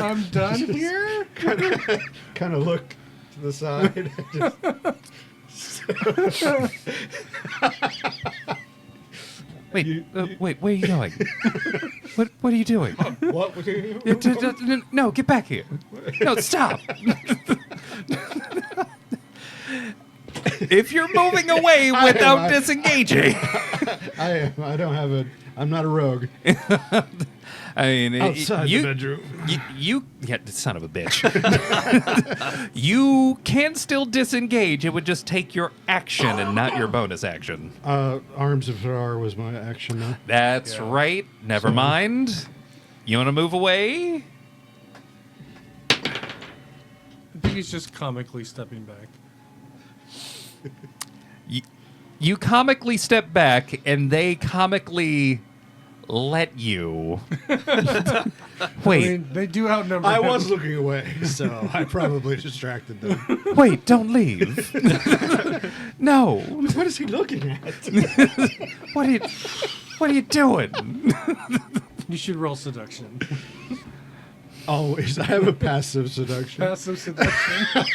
I'm done here. kind of look to the side. Wait, wait, where are you going? What are you doing? What? No, get back here. No, stop. If you're moving away without disengaging. I am. I don't have a. I'm not a rogue. I mean, Outside the bedroom. You son of a bitch. You can still disengage. It would just take your action and not your bonus action. Arms of Thar was my action. Though. That's right. Never mind. You want to move away? I think he's just comically stepping back. You comically step back, and they comically let you. Wait, I mean, they do outnumber I him. was looking away, so I probably distracted them. wait, don't leave. No. What is he looking at? What are you doing? You should roll seduction. Always. I have a passive seduction. Passive seduction.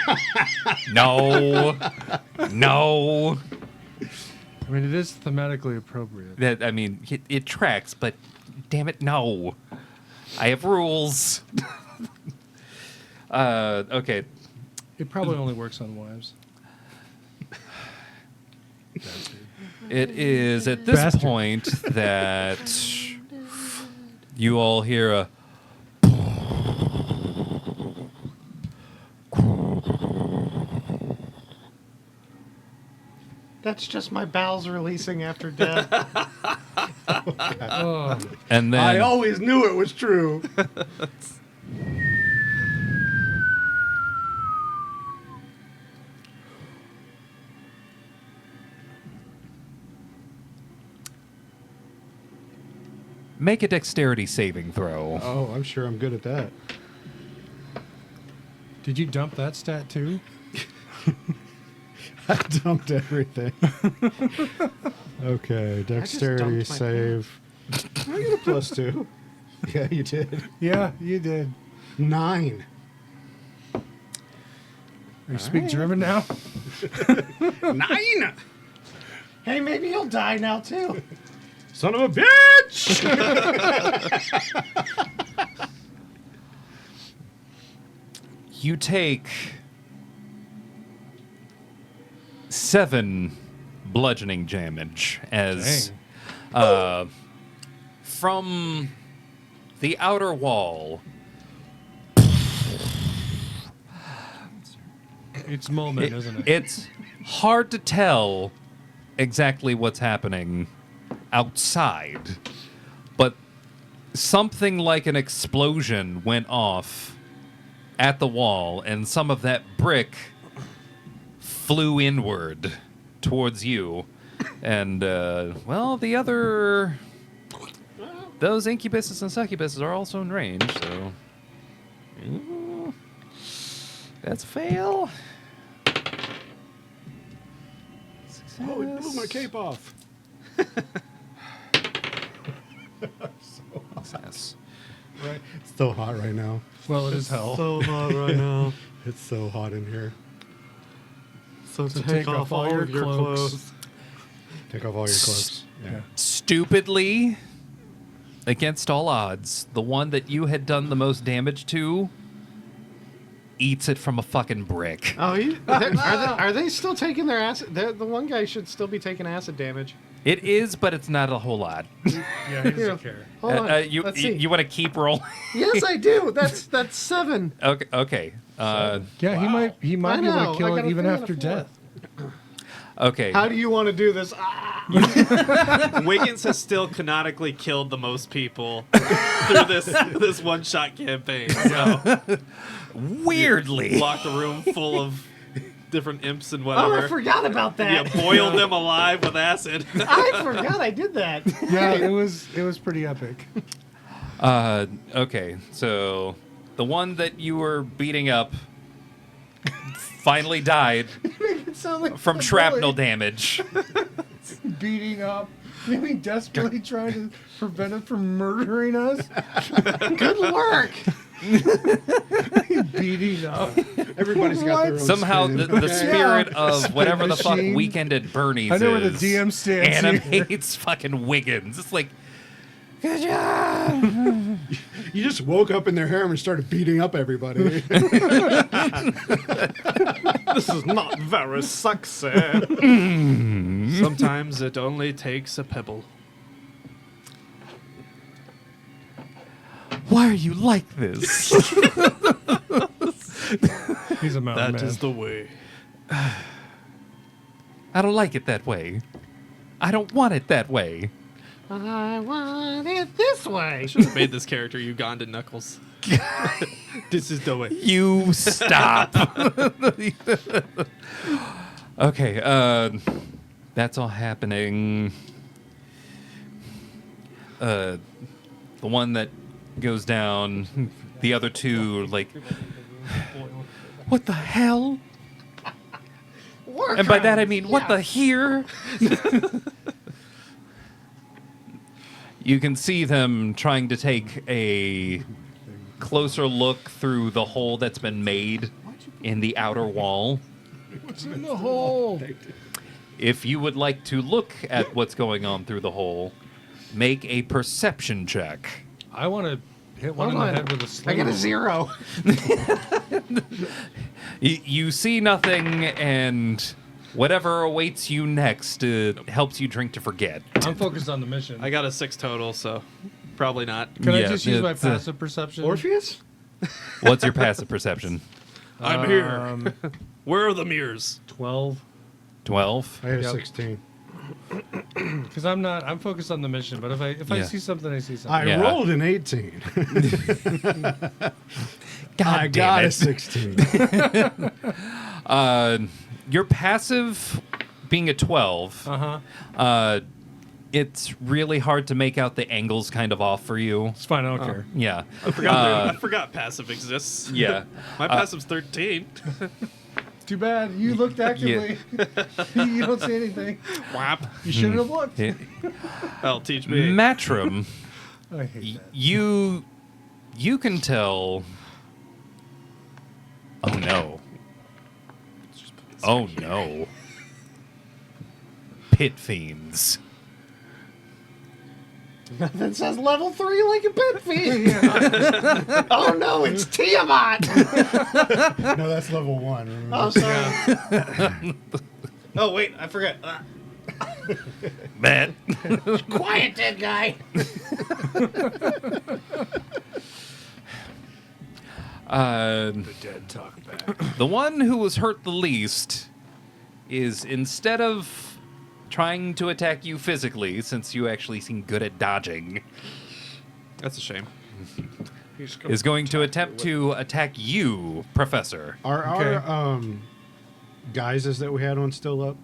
No. No. I mean, it is thematically appropriate. That, I mean, it tracks, but damn it, no. I have rules. Okay. It probably only works on wives. It is at this Bastard. point that you all hear a That's just my bowels releasing after death. Oh, and then I always knew it was true. make a dexterity saving throw. Oh, I'm sure I'm good at that. did you dump that stat too? I dumped everything. Okay, dexterity dumped my save. I get a +2. Yeah, you did. Yeah, you did. 9. You speak German now? 9! Hey, maybe he'll die now too. Son of a bitch! You take 7 bludgeoning damage as from the outer wall. It's moment, isn't it? It's hard to tell exactly what's happening outside, but something like an explosion went off at the wall, and some of that brick flew inward towards you. And, well, the other... Those incubuses and succubuses are also in range, so... Ooh, that's a fail. Oh, it blew my cape off. Success. Right. It's so hot right now. Well, it is hell. So hot right now. It's so hot in here. So take off all your cloaks. Take off all your clothes. Yeah. Stupidly, against all odds, the one that you had done the most damage to eats it from a fucking brick. Oh, are they still taking their acid? The one guy should still be taking acid damage. It is, but it's not a whole lot. Yeah, he doesn't care. Hold on. Let's see. You want to keep rolling? Yes, I do. That's 7. Okay. Okay. Yeah, he might I be able know. to kill I it got a even 3 and a after 4. death. Okay. How do you want to do this? Wiggins has still canonically killed the most people through this one-shot campaign. So Weirdly. locked a room full of different imps and Oh, whatever. I forgot about Yeah, that. boiled them alive with acid. I forgot I did that. Yeah, it was pretty epic. Okay. So the one that you were beating up finally died It sounds like from a shrapnel bully damage. beating up, maybe desperately trying to prevent it from murdering us. Good work. Beating up. Everybody's got their own Somehow spin. the spirit of whatever the fuck machine. Weekend at Bernie's I know where the is DM stands here. animates fucking Wiggins. It's like, good job. You just woke up in their harem and started beating up everybody. This is not very sexy. Sometimes it only takes a pebble. Why are you like this? He's a mountain That man. is the way. I don't like it that way. I don't want it that way. I want it this way. Should have made this character Ugandan Knuckles. This is the way. You stop. Okay, that's all happening. The one that goes down, the other two are like, what the hell? And by that I mean, what the here? You can see them trying to take a closer look through the hole that's been made in the outer wall. What's in the hole? If you would like to look at what's going on through the hole, make a perception check. I want to hit one in the head with a I sling. get a 0. You see nothing, and whatever awaits you next helps you drink to forget. I'm focused on the mission. I got a 6 total, so probably not. Can I Yeah, just use my it's, passive perception? Orpheus? What's your passive perception? I'm here. Where are the mirrors? 12. 12? I had a Yep. 16. Because I'm focused on the mission. But if I Yeah. see something, I see something. I Yeah. rolled an 18. God I damn got a it. 16. Your passive being a 12, Uh-huh. it's really hard to make out the angles kind of off for you. It's fine. I don't care. Yeah. I forgot passive exists. Yeah. My passive's 13. Too bad. You looked actively. You don't see anything. Whap. You shouldn't have looked. That'll teach me. Matrim, I hate that. you can tell. Oh no. Oh no. Pit fiends. That says level 3 like a pit fiend. Oh no, it's Tiamat. No, that's level 1. Remember? Oh, sorry. Oh wait, I forgot. Matt. Quiet, dead guy. The dead talk back. The one who was hurt the least is, instead of trying to attack you physically, since you actually seem good at dodging, That's a shame. is going to attempt to attack you, Professor. Are our guises that we had on still up?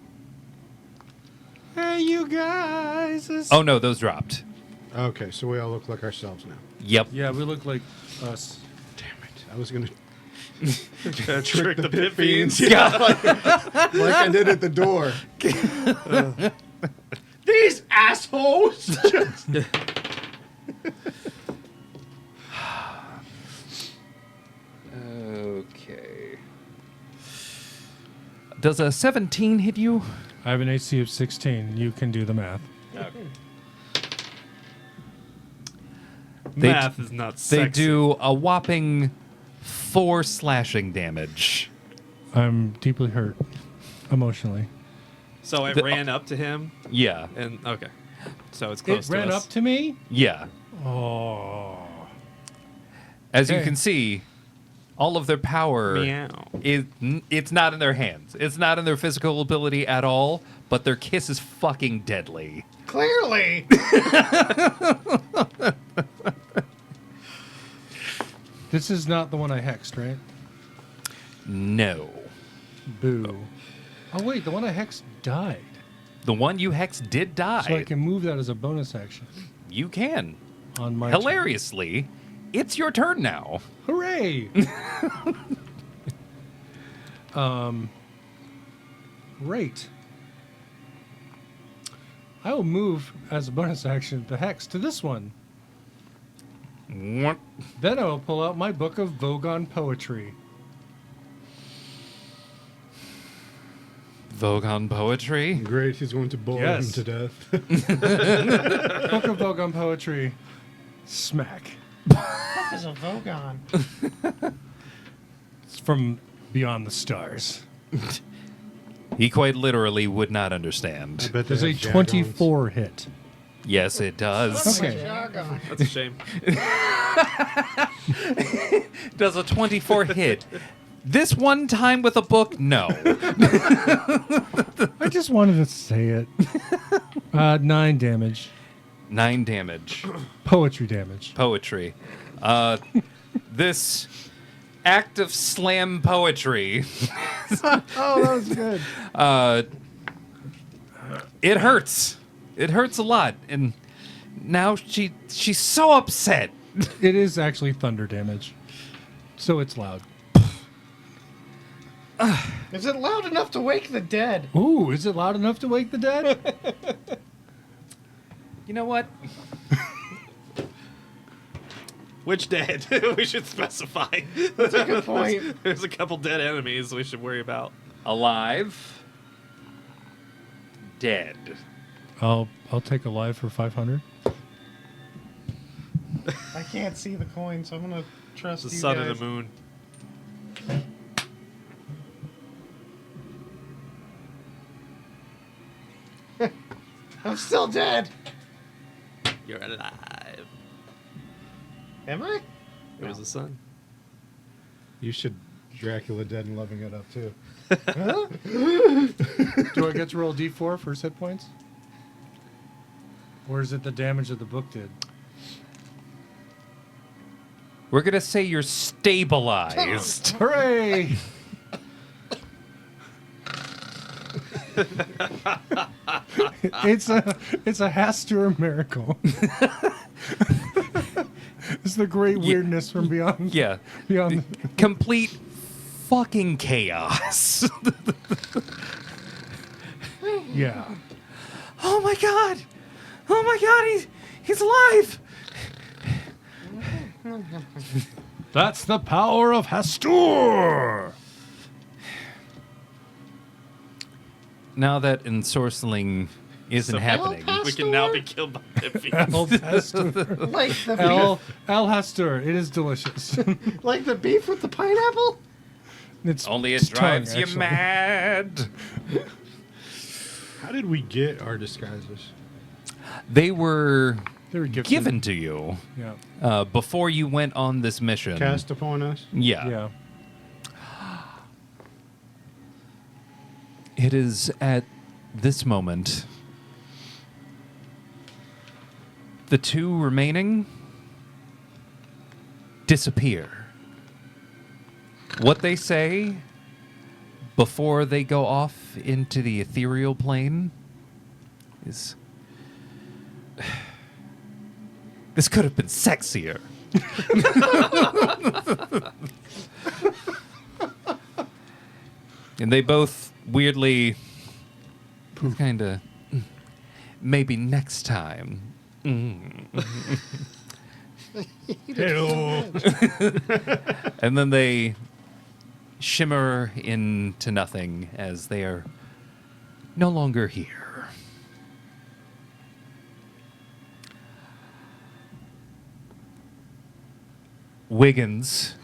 Hey, you guys. Oh no, those dropped. Okay, so we all look like ourselves now. Yep. Yeah, we look like us. Damn it. I was going to Trick the pit fiends. like I did at the door. These assholes. Okay. Does a 17 hit you? I have an AC of 16. You can do the math. They- Math is not They sexy. do a whopping 4 slashing damage. I'm deeply hurt emotionally. So I The- ran up to him, Yeah. and okay. So it's close It to ran us. up to me? Yeah. Oh. As you Okay. can see, all of their power Meow. it's not in their hands. It's not in their physical ability at all, but their kiss is fucking deadly. Clearly. This is not the one I hexed, right? No. Boo. Oh, wait. The one I hexed died. The one you hex did die. So I can move that as a bonus action You can. on my turn. Hilariously, it's your turn now. Hooray! Great. I will move as a bonus action the hex to this one. What? Then I will pull out my book of Vogon poetry. Vogon poetry. Great, he's going to boil him Yes. to death. Book of Vogon poetry. Smack. What is a Vogon? It's from Beyond the Stars. He quite literally would not I understand. bet they There's a have Jagons. 24 hit. Yes, it does. Okay. That's a shame. Does a 24 hit? This one time with a book? No. I just wanted to say it. 9 damage. 9 damage. Poetry damage. Poetry. This act of slam poetry. Oh, that was good. It hurts. It hurts a lot. And now she's so upset. It is actually thunder damage. So it's loud. Is it loud enough to wake the dead? Ooh, is it loud enough to wake the dead? You know what? Which dead? We should specify. That's a good point. There's a couple dead enemies we should worry about. Alive. Dead. I'll take a live for 500. I can't see the coin, so I'm gonna trust The you sun guys. and the moon. I'm still dead. You're alive. Am I? It was the sun. You should Dracula Dead and Loving It Up too. Do I get to roll d4 for hit points? Or is it the damage that the book did? We're going to say you're stabilized. Hooray! It's a Hastur miracle. It's the great weirdness from beyond. Yeah. Beyond. Complete fucking chaos. Yeah. Oh my god. Oh my god, he's alive. That's the power of Hastur. Now that ensorceling isn't So- happening. We can now be killed by Pippy. El Hastur. Like the beef, El Hastur. It is delicious. like the beef with the pineapple. It's Only it it's tongue, drives you actually. mad. How did we get our disguises? They were They were gifted. given to you Yeah. before you went on this mission. Cast upon us? Yeah. Yeah. It is at this moment the two remaining disappear. What they say before they go off into the ethereal plane is, this could have been sexier. And they both weirdly kind of, maybe next time. And then they shimmer into nothing as they are no longer here. Wiggins,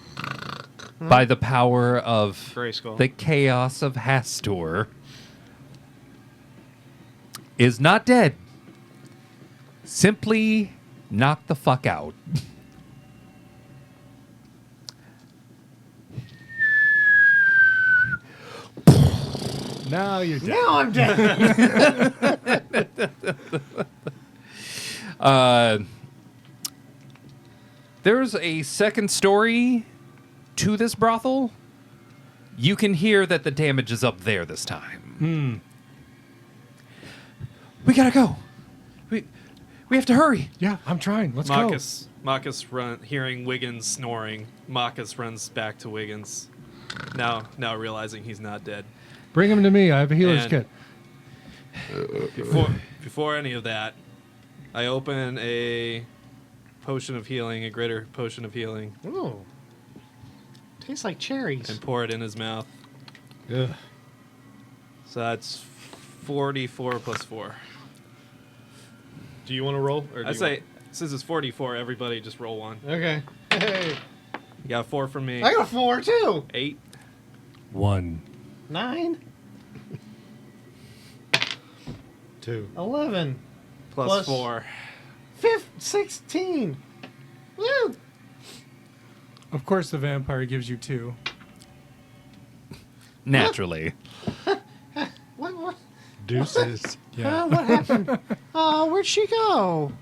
by the power of Grayskull. the chaos of Hastur, is not dead. Simply knocked the fuck out. Now you're dead. Now I'm dead. There's a second story to this brothel. You can hear that the damage is up there this time. We gotta go. We have to hurry. Yeah, I'm trying. Let's Marcus hearing Wiggins snoring. Marcus runs back to Wiggins. Now realizing he's not dead. Bring him to me. I have a healer's And- kit. Before any of that, I open a potion of healing, a greater potion of healing, Ooh. Tastes like cherries. and pour it in his mouth. Ugh. So that's 44 plus 4. Do you want to roll? Or do I you say, since it's 44, everybody just roll one. Okay. Hey. You got 4 from me. I got a 4 too. 8. 1. 9, 2. 11, Plus 4. 16. Woo! Of course, the vampire gives you 2. Naturally. What? Deuces. Yeah. What happened? Oh, where'd she go?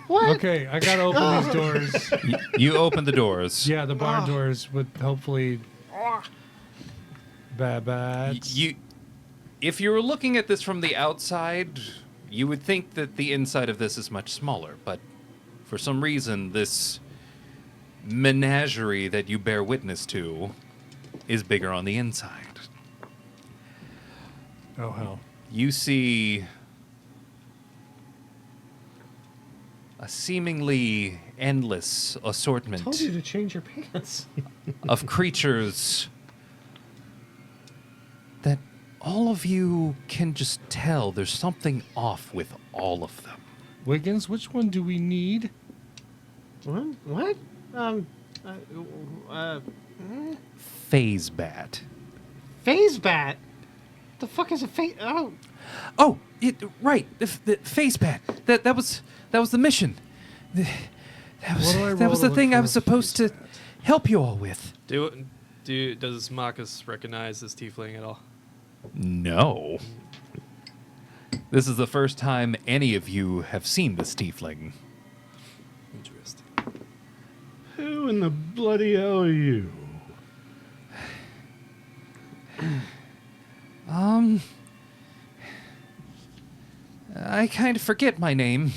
What? Okay, I gotta open these doors. You open the doors. Yeah, the barn doors would hopefully. Bats. If you were looking at this from the outside, you would think that the inside of this is much smaller, but for some reason, this menagerie that you bear witness to is bigger on the inside. Oh hell. You see a seemingly endless assortment Told you to change your pants. of creatures that all of you can just tell there's something off with all of them. Wiggins, which one do we need? What? Phase bat. Phase bat. The fuck is a phase? Oh, Oh, right, the phase bat. That was the mission. That was, What do I that roll was to the look thing I for was a supposed to phase bat? help you all with. Does Marcus recognize this tiefling at all? No. This is the first time any of you have seen this tiefling. Interesting. Who in the bloody hell are you? I kind of forget my name.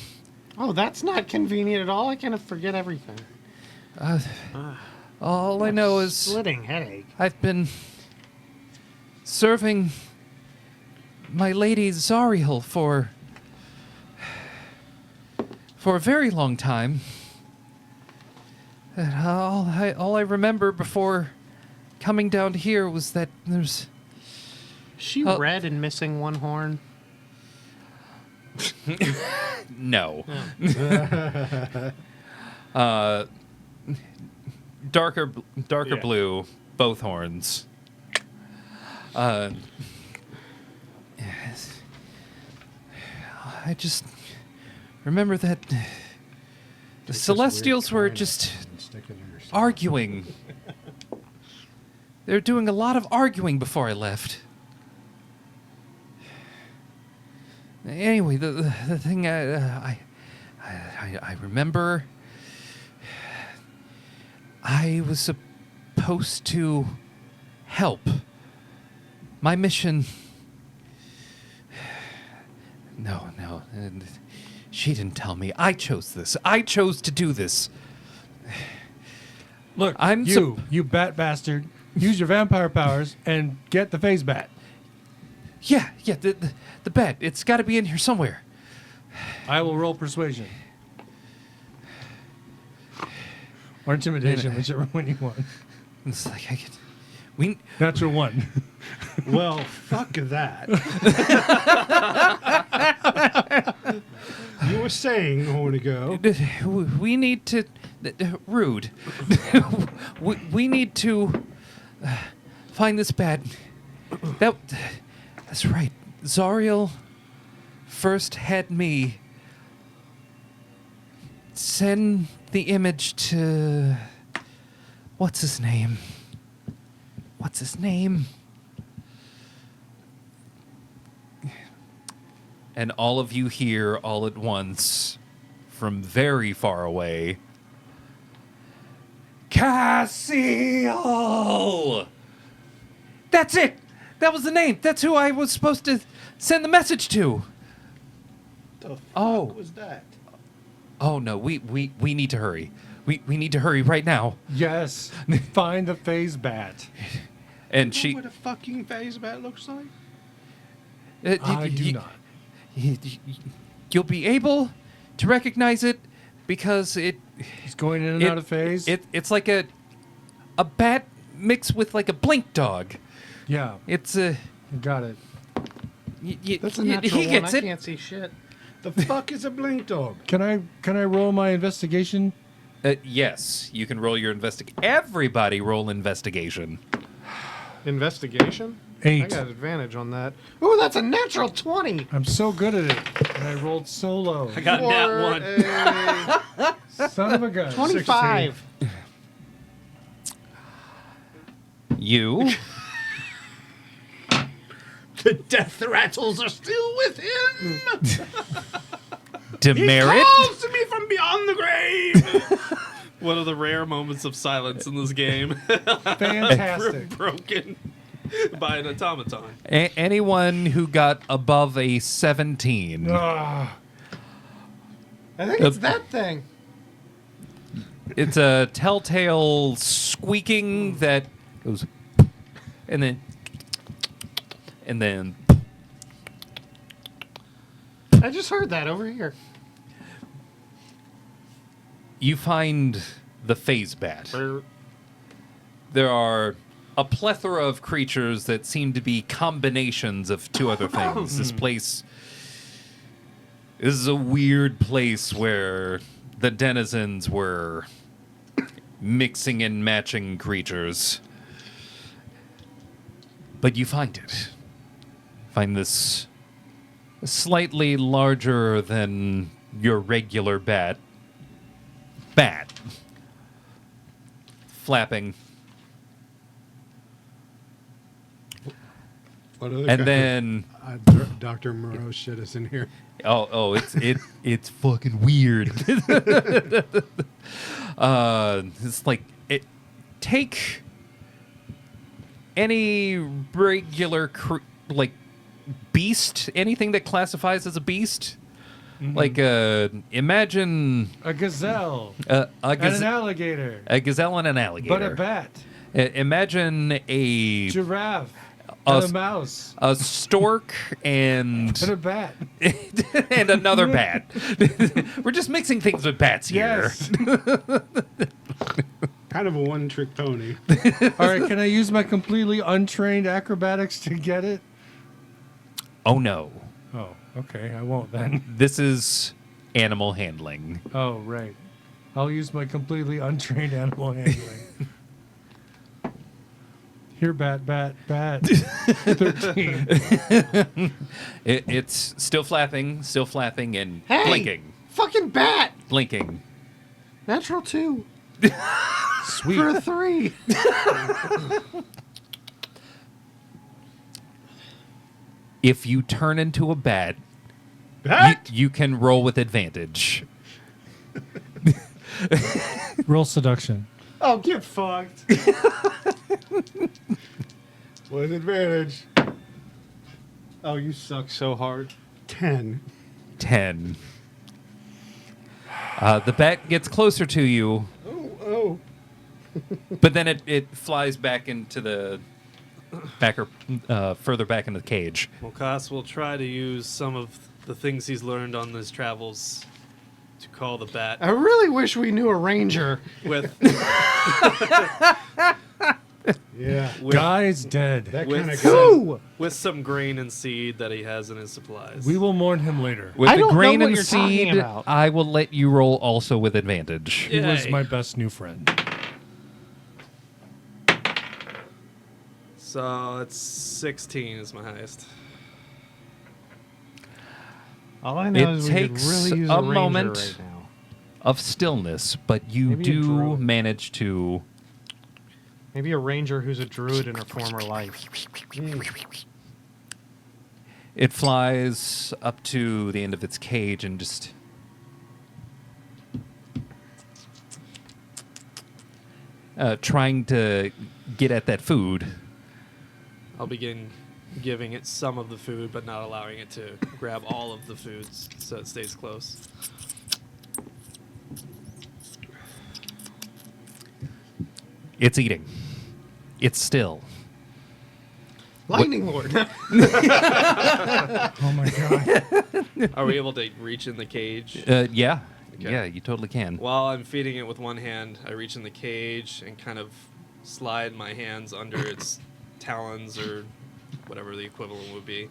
oh, that's not convenient at all. I kind of forget everything. All I know is Splitting headache. I've been serving my lady Zariel for a very long time. And all I remember before coming down here was that there's She Oh. red and missing one horn. no. Darker Yeah. blue, both horns. Yes. I just remember that the Celestials were just arguing. They were doing a lot of arguing before I left. Anyway, the thing I remember, I was supposed to help. My mission. No, and she didn't tell me. I chose this. I chose to do this. Look, I'm you bat bastard. Use your vampire powers and get the phase bat. Yeah, the bed. It's got to be in here somewhere. I will roll persuasion. Or intimidation, whichever one you want. It's like Natural 1. Well, fuck that. You were saying a moment ago. we need to rude. we need to find this bed. That's right. Zariel first had me send the image to what's his name? And all of you hear all at once from very far away, Cassiel! That's it! That was the name. That's who I was supposed to send the message to. The fuck Oh. was that? Oh no, we need to hurry. We need to hurry right now. Yes. Find the phase bat. And You she. know what a fucking phase bat looks like? I do not. You'll be able to recognize it because He's going in and out of phase. It's like a bat mixed with like a blink dog. Yeah, It's got it. That's a natural he one. gets I it. can't see shit. The fuck is a blink dog? Can I roll my investigation? Yes, you can roll your Everybody roll investigation. Investigation? I 8. got advantage on that. Ooh, that's a natural 20. I'm so good at it, and I rolled so low. I got nat one. Son of a gun. 25. You The death rattles are still within. demerit. Calls to me from beyond the grave. One of the rare moments of silence in this game. Fantastic. Broken by an automaton. Anyone who got above a 17. Ah, I think it's that thing. It's a telltale squeaking that goes, and then I just heard that over here. you find the phase bat. There are a plethora of creatures that seem to be combinations of two other things. This is a weird place where the denizens were mixing and matching creatures. But you find it. Find this slightly larger than your regular bat. Flapping. What other And guy- then Dr. Moreau shit is in here. it's fucking weird. It's like take any regular like beast, anything that classifies as a beast. Like imagine a gazelle. a And an alligator. gazelle and an alligator. But a bat. Imagine a Giraffe. A And s- a mouse. a stork and And a bat. and another bat. We're just mixing things with bats here. Yes. Kind of a one-trick pony. All right, can I use my completely untrained acrobatics to get it? Oh no. Oh, okay. I won't then. This is animal handling. Oh, right. I'll use my completely untrained animal handling. Here, bat. 13. It's still flapping, and Hey! blinking. Fucking bat. Blinking. Natural 2. Sweet. For a 3. If you turn into a bat, Bat? you can roll with advantage. Roll seduction. Oh, get fucked. With advantage. Oh, you suck so hard. 10. 10. The bat gets closer to you, Oh. but then it flies back into the further back into the cage. Well, Koss will try to use some of the things he's learned on his travels to call the bat I really wish we knew a ranger. with Yeah. Guy's dead. That with kind of some- guy. Who? with some grain and seed that he has in his supplies. We will mourn him later. With I the don't know grain what and you're talking seed, about. I will let you roll also with advantage. He was Yay. my best new friend. So it's 16 is my highest. All I know It is we could takes really use a ranger moment. right now. Of stillness, but you Maybe a do druid. manage to. Maybe a ranger who's a druid in her former life. It flies up to the end of its cage and just. Trying to get at that food. I'll begin giving it some of the food, but not allowing it to grab all of the foods, so it stays close. It's eating. It's still. Lightning Lord. Oh my god. Are we able to reach in the cage? Yeah. Okay. Yeah, you totally can. While I'm feeding it with one hand, I reach in the cage and kind of slide my hands under its talons or whatever the equivalent would be,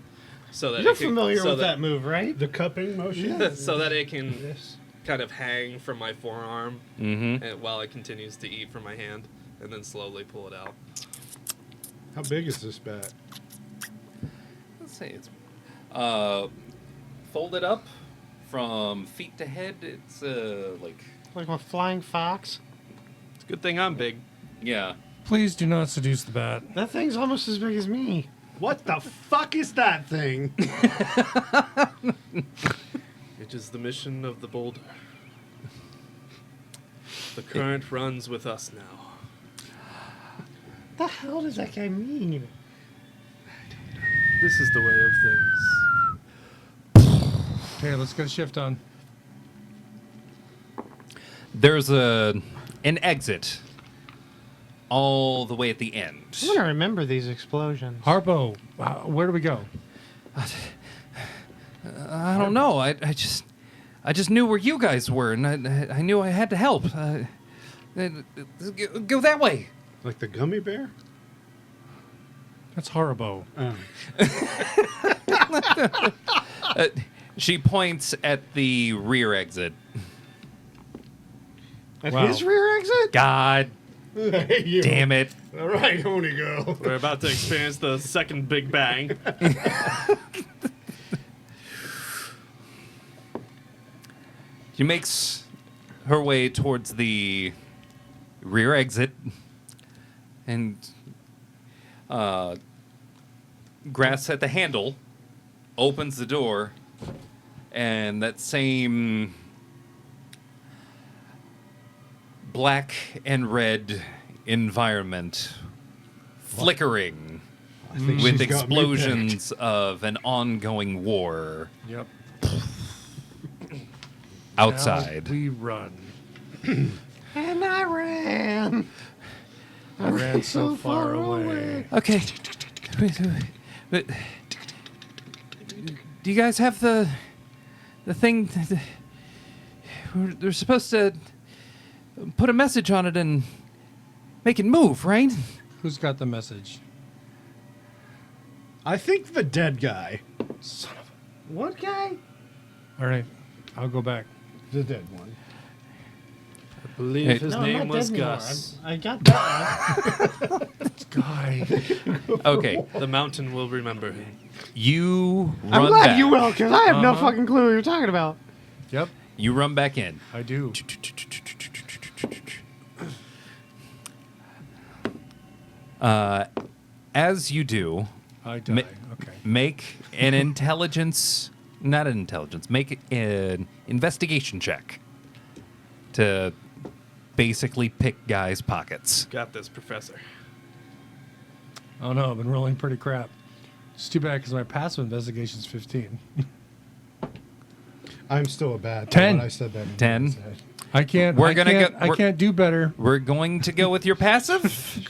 so that You're it can, familiar so with that that move, right? The cupping motion? so that it can Yes. kind of hang from my forearm Mm-hmm. and while it continues to eat from my hand, and then slowly pull it out. How big is this bat? Let's say it's folded up from feet to head. It's like Like a flying fox. It's a good thing I'm big. yeah. Please do not seduce the bat. That thing's almost as big as me. What the fuck is that thing? It is the mission of the boulder. The current runs with us now. The hell does that guy mean? This is the way of things. Okay, let's get a shift on. There's an exit all the way at the end. I'm gonna remember these explosions. Harpo, where do we go? I don't know. I just knew where you guys were, and I knew I had to help. Go that way. Like the gummy bear? That's Haribo. Oh. She points at the rear exit. At Wow. his rear exit? God You. damn it. All right, Honey Girl. We're about to experience the second Big Bang. She makes her way towards the rear exit and grasps at the handle, opens the door, and that same black and red environment flickering I think with she's got me pegged. explosions of an ongoing war Yep. outside. Now we run. And I ran. I ran so far away. Okay. But do you guys have the thing? They're supposed to put a message on it and make it move, right? Who's got the message? I think the dead guy. Son of What guy? a... All right, I'll go back. The dead one. I believe Hey. his No, I'm name not was dead anymore. Gus. I got that. Guy. Okay. The mountain will remember him. You run I'm glad back. you will, because I have no Uh-huh. fucking clue what you're talking about. Yep, You run back in. I do. As you do, I die. Ma- Okay. make an intelligence, not an intelligence, make an investigation check to basically pick guys' pockets. Got this, Professor. Oh no, I've been rolling pretty crap. It's too bad because my passive investigation's 15. I'm still a bad 10. I said that. in 10. his head. I can't. We're I gonna can't, get- I we're- can't do better. We're going to go with your passive.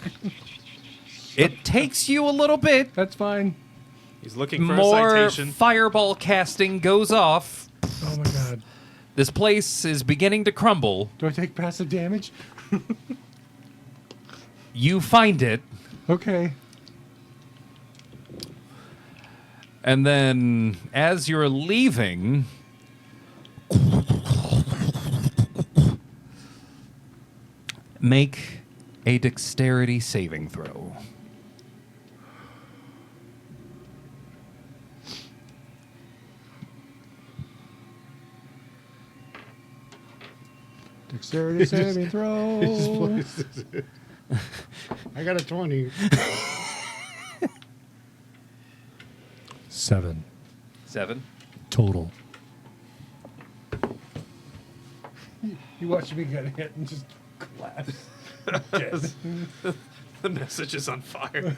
It takes you a little bit. That's fine. He's looking for a More citation. fireball casting goes off. Oh my god. This place is beginning to crumble. Do I take passive damage? You find it, Okay. and then as you're leaving, make a dexterity saving throw. Dexterity saving throw. He just places it. I got a 20. 7 7. total. You watch me get hit and just collapse. Dead. The message is on fire.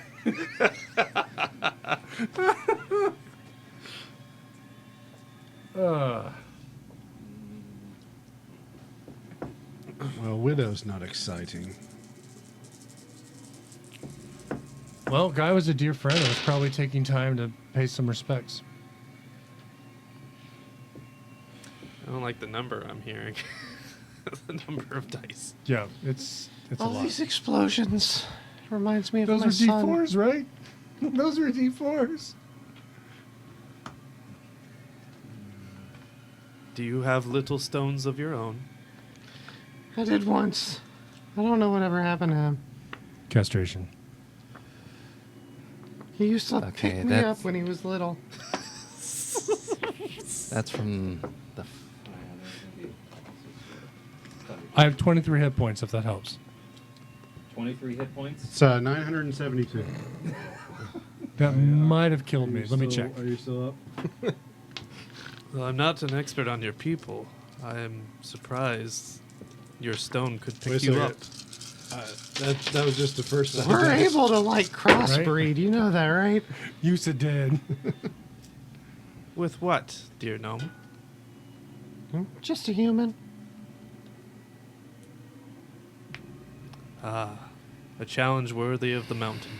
Well, Widow's not exciting. Well, guy was a dear friend. I was probably taking time to pay some respects. I don't like the number I'm hearing. The number of dice. Yeah, it's a All lot. these explosions reminds me of Those my were son. D4s, right? Those were D4s. Do you have little stones of your own? I did once. I don't know whatever happened to him. Castration. He used to Okay, pick me that's- up when he was little. That's from the. I have 23 hit points, if that helps. 23 hit points. It's 972. That might have killed me. Let me Still- check. Are you still up? Well, I'm not an expert on your people. I am surprised your stone could pick Wait a you second. up. That was just the first time. We're able to like crossbreed. You know that, right? You said dead. With what, dear gnome? Just a human. Ah, a challenge worthy of the mountain.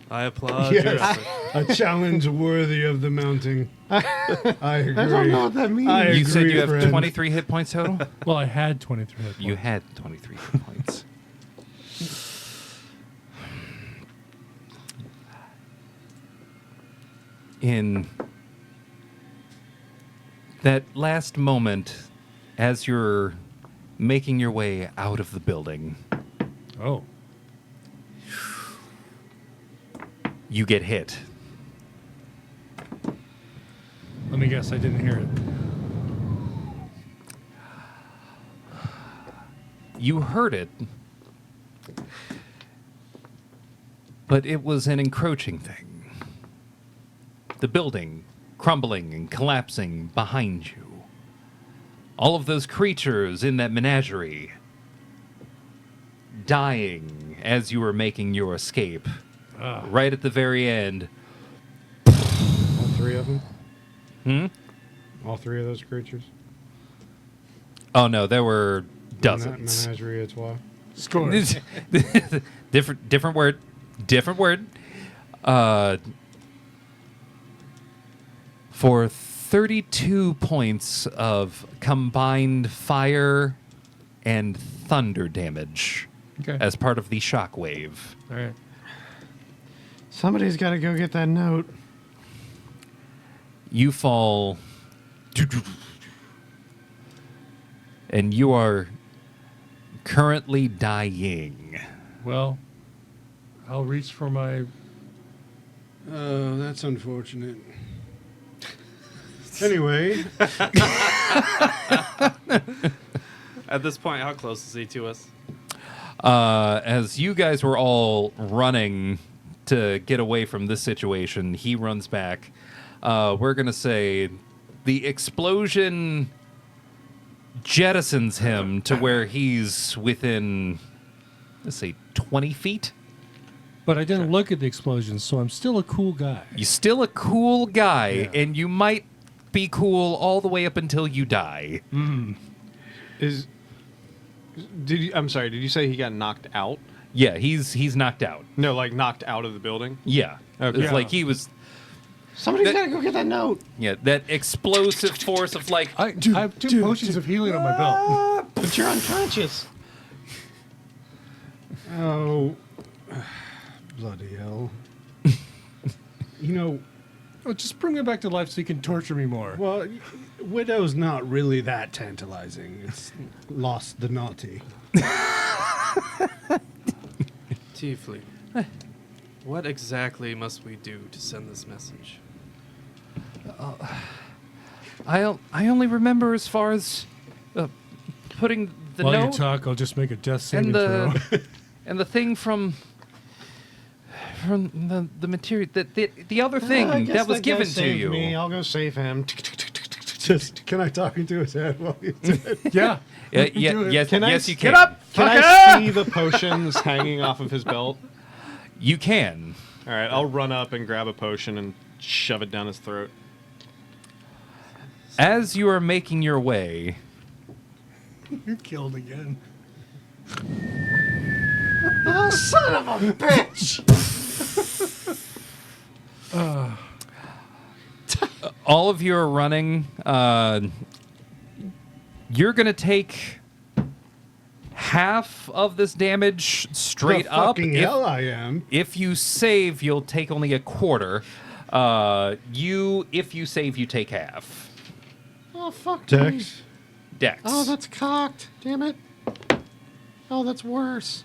I applaud your Yes. effort. A challenge worthy of the mounting. I agree. I don't know what that means. I You said agree, you have friend. 23 hit points total? Well, I had 23 hit points. You had 23 hit points. In that last moment, as you're making your way out of the building, Oh. you get hit. Let me guess, I didn't hear it. You heard it, but it was an encroaching thing. The building crumbling and collapsing behind you. All of those creatures in that menagerie dying as you were making your escape. Ah. Right at the very end. All three of them? Hmm? All three of those creatures? Oh no, there were dozens. Menagerie a trois. Scores. different word. Different word. For 32 points of combined fire and thunder damage Okay. as part of the shockwave. All right. Somebody's got to go get that note. You fall. And you are currently dying. Well, I'll reach for my... Oh, that's unfortunate. Anyway, At this point, how close is he to us? As you guys were all running to get away from this situation, he runs back. We're going to say the explosion jettisons him to where he's within, let's say, 20 feet. But I didn't look at the explosions, so I'm still a cool guy. You're still a cool guy, Yeah. and you might be cool all the way up until you die. I'm sorry. Did you say he got knocked out? Yeah, he's knocked out. No, like knocked out of the building. Yeah. Okay. It's Yeah. like he was, Somebody's That- got to go get that note. yeah, that explosive force of like, I have two potions of healing on my belt. But you're unconscious. oh, bloody hell. You know, Oh, just bring me back to life so you can torture me more. well, Widow's not really that tantalizing. It's lost the naughty. Tiefling. What exactly must we do to send this message? I only remember as far as putting the While you note talk, I'll just make a death saving and the throw. and the thing from the material the other thing I guess that was guy given to saved you. Me. I'll go save him. Just, can I talk into his head while you do it? Yeah. Yeah, You do it. yes, Can I yes, you get can. up? Can I see the potions hanging off of his belt? You can. All right, I'll run up and grab a potion and shove it down his throat. As you are making your way, You're killed again. Oh, son of a bitch! All of you are running. You're going to take half of this damage straight the up. fucking hell I am. If you save, you'll take only a quarter. If you save, you take half. Oh, fuck me. Dex. Dex. Oh, that's cocked. Damn it. Oh, that's worse.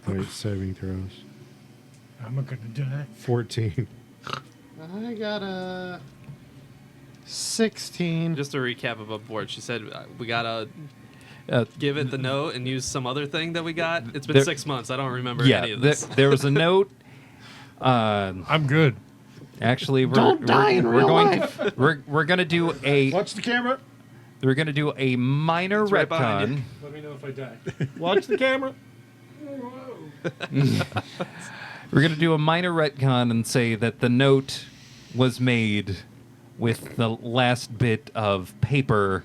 Wait, saving throws. I'm not gonna die. 14. I got a 16. Just to recap above board, she said we gotta Uh, give it the note and use some other thing that we got. It's been There- 6 months. I don't remember yeah, any of this. there was a note. I'm good. Actually, we're Don't die in we're real going life. we're going to do a Watch the camera. we're going to do a minor It's right behind retcon. you. Let me know if I die. Watch the camera. We're going to do a minor retcon and say that the note was made with the last bit of paper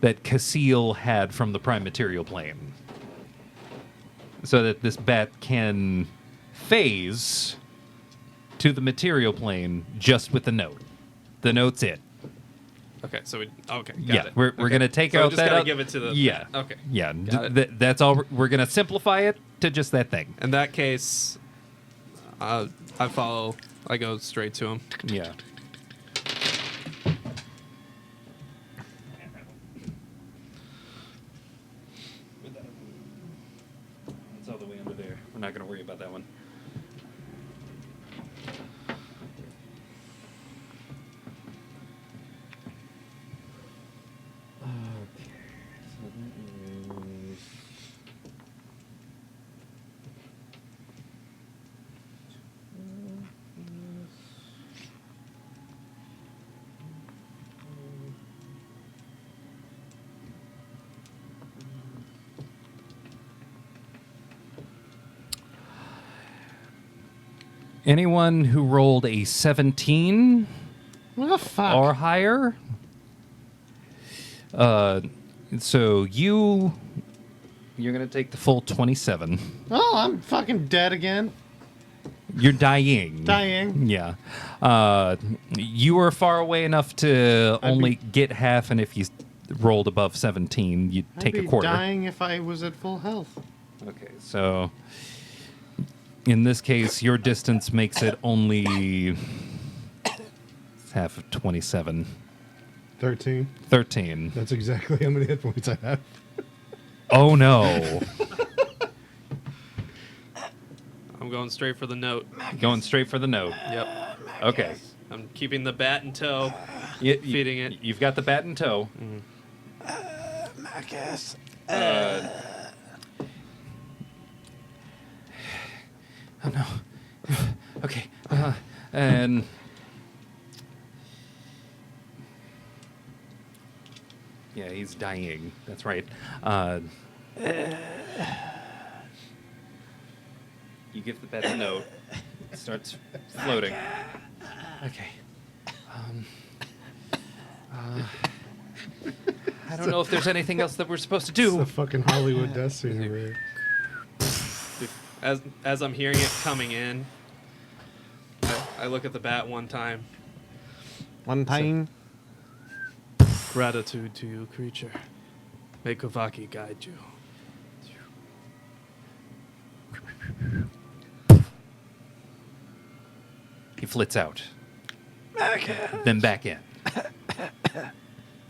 that Casil had from the prime material plane. So that this bat can phase to the material plane just with the note. The note's it. Okay, so we got Yeah, it. we're Okay. going to take So we out just that. gotta oth- give it to the yeah. Okay. Yeah, Got it. that's all. We're going to simplify it to just that thing. In that case, I follow. I go straight to him. Yeah. It's all the way under there. We're not going to worry about that one. Okay. So that is... Anyone who rolled a 17 What the fuck? or higher. So you're gonna take the full 27. Oh, I'm fucking dead again. You're dying. Dying. Yeah. You were far away enough to only get half, and if you rolled above 17, you'd take I'd a be quarter. dying if I was at full health. Okay, so in this case, your distance makes it only half of 27. 13. 13. That's exactly how many hit points I have. Oh no. I'm going straight for the note. Going straight for the note. Yep. Okay. I'm keeping the bat in tow. You, Feeding it. You've got the bat in tow. Marcus. Oh no. Okay. And yeah, he's dying. That's right. You give the bat a note. It starts floating. Okay. I don't know if there's anything else that we're supposed to It's do. the fucking Hollywood death scene over here. As I'm hearing it coming in, I look at the bat one time. One time. Gratitude to you, creature. May Kovaki guide you. He flits out. Then back in.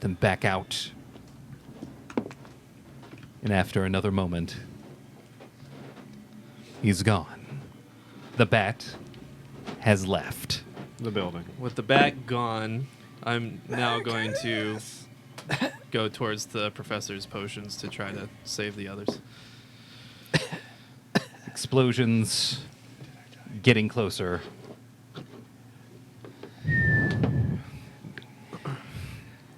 Then back out. And after another moment, he's gone. The bat has left. The building. With the bat gone, I'm now going to go towards the professor's potions to try to save the others. Explosions getting closer.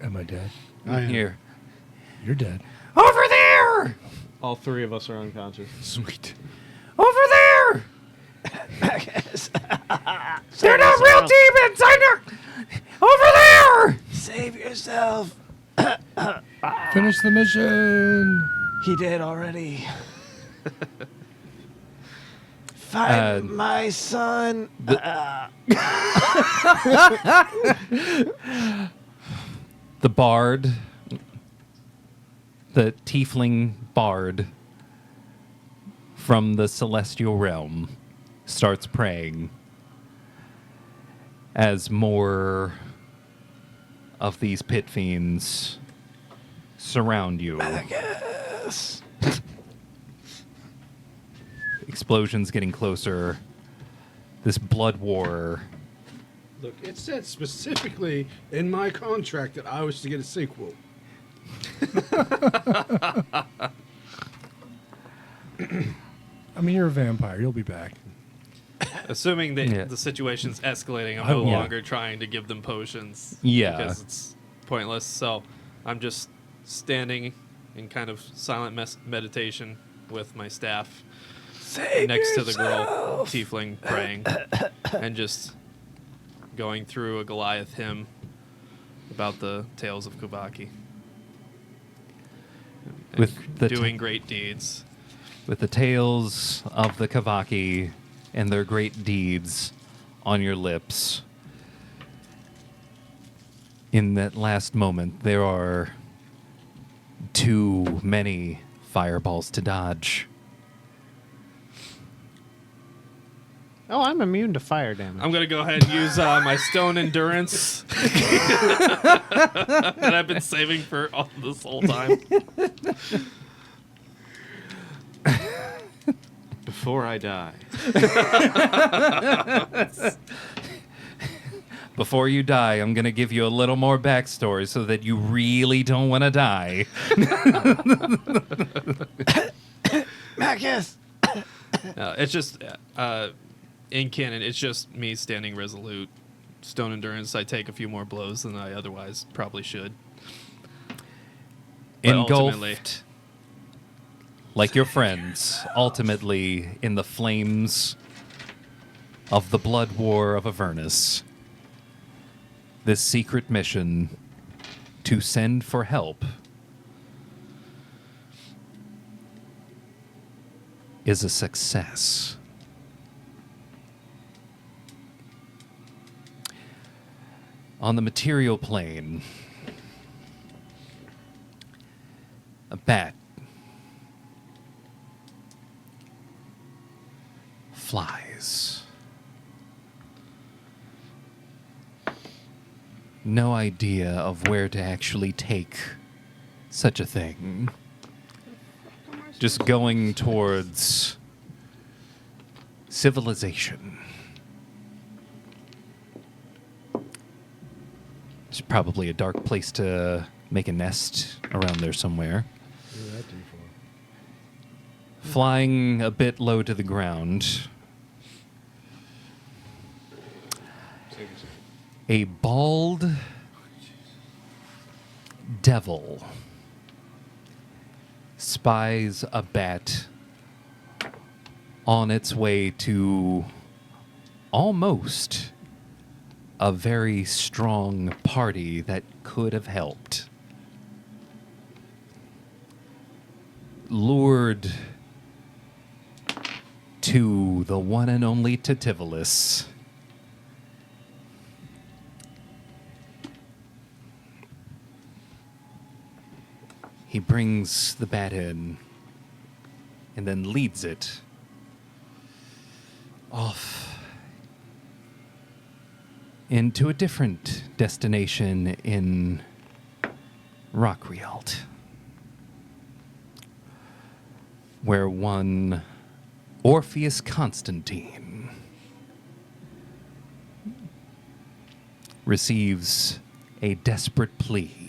Am I dead? I am. Here. You're dead. Over there! All three of us are unconscious. Sweet. Over there! They're not real demons! I know! Over there! Save yourself. Finish the mission. He did already. Find my son. The bard, the tiefling bard from the celestial realm, starts praying as more of these pit fiends surround you. Yes. Explosions getting closer. This blood war. Look, it said specifically in my contract that I was to get a sequel. I mean, you're a vampire. You'll be back. Assuming that Yeah. the situation's escalating, I'm I no will. longer trying to give them potions. Yeah. Because it's pointless. So I'm just standing in kind of silent meditation with my staff next to the girl tiefling praying and just going through a Goliath hymn about the tales of Kubaki. And With the doing great deeds. with the tales of the Kavaki and their great deeds on your lips. In that last moment, there are too many fireballs to dodge. Oh, I'm immune to fire damage. I'm gonna go ahead and use my stone endurance that I've been saving for all this whole time. Before I die. Before you die, I'm going to give you a little more backstory so that you really don't want to die. Marcus! It's just in canon. It's just me standing resolute. Stone endurance. I take a few more blows than I otherwise probably should. But ultimately- Engulfed, like your friends, ultimately in the flames of the blood war of Avernus. This secret mission to send for help is a success. On the material plane, a bat flies. No idea of where to actually take such a thing. Just going towards civilization. It's probably a dark place to make a nest around there somewhere. Flying a bit low to the ground. A bald devil spies a bat on its way to almost a very strong party that could have helped. Lured to the one and only Titivolus. He brings the bat in and then leads it off into a different destination in Rockrialt, where one Orpheus Constantine receives a desperate plea.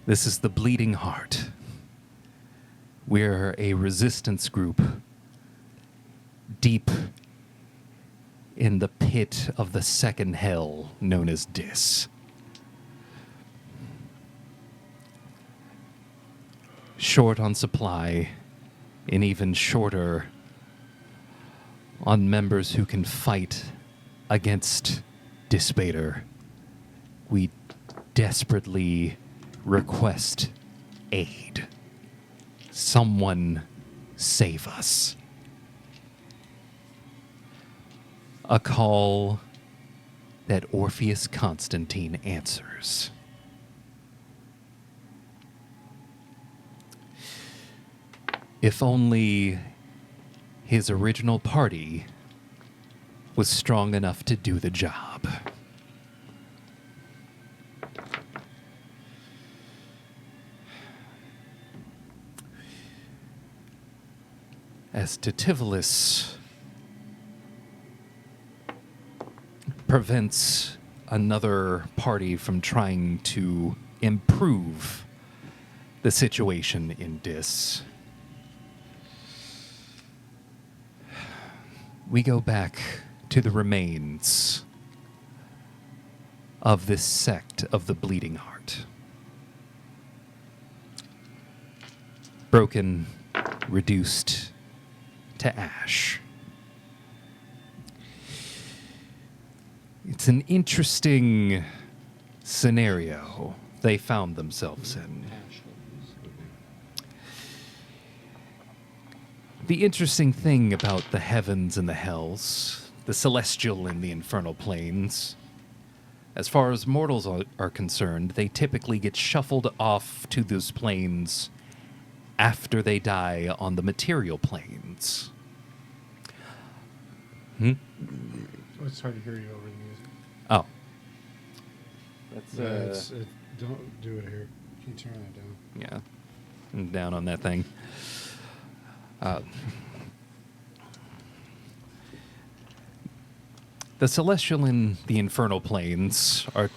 This is the Bleeding Heart. We're a resistance group deep in the pit of the second hell known as Dis. Short on supply, and even shorter on members who can fight against Dispater. We desperately request aid. Someone save us. A call that Orpheus Constantine answers. If only his original party was strong enough to do the job. As Titivolus prevents another party from trying to improve the situation in Dis, we go back to the remains of this sect of the Bleeding Heart. Broken, reduced to ash. It's an interesting scenario they found themselves in. The interesting thing about the heavens and the hells, the celestial and the infernal planes, as far as mortals are concerned, they typically get shuffled off to those planes after they die on the material planes. It's hard to hear you over the music. Oh. That's, don't do it here. Can you turn that down? Yeah. I'm down on that thing. The celestial and the infernal planes are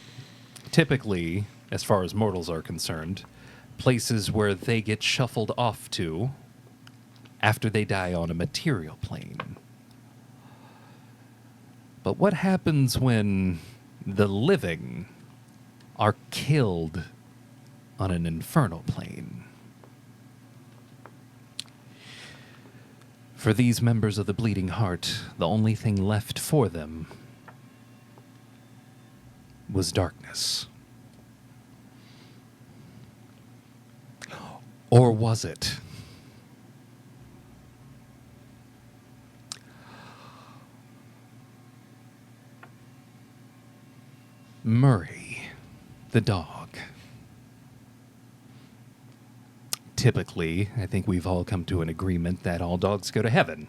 typically, as far as mortals are concerned, places where they get shuffled off to after they die on a material plane. But what happens when the living are killed on an infernal plane? For these members of the Bleeding Heart, the only thing left for them was darkness. Or was it? Murray, the dog. Typically, I think we've all come to an agreement that all dogs go to heaven.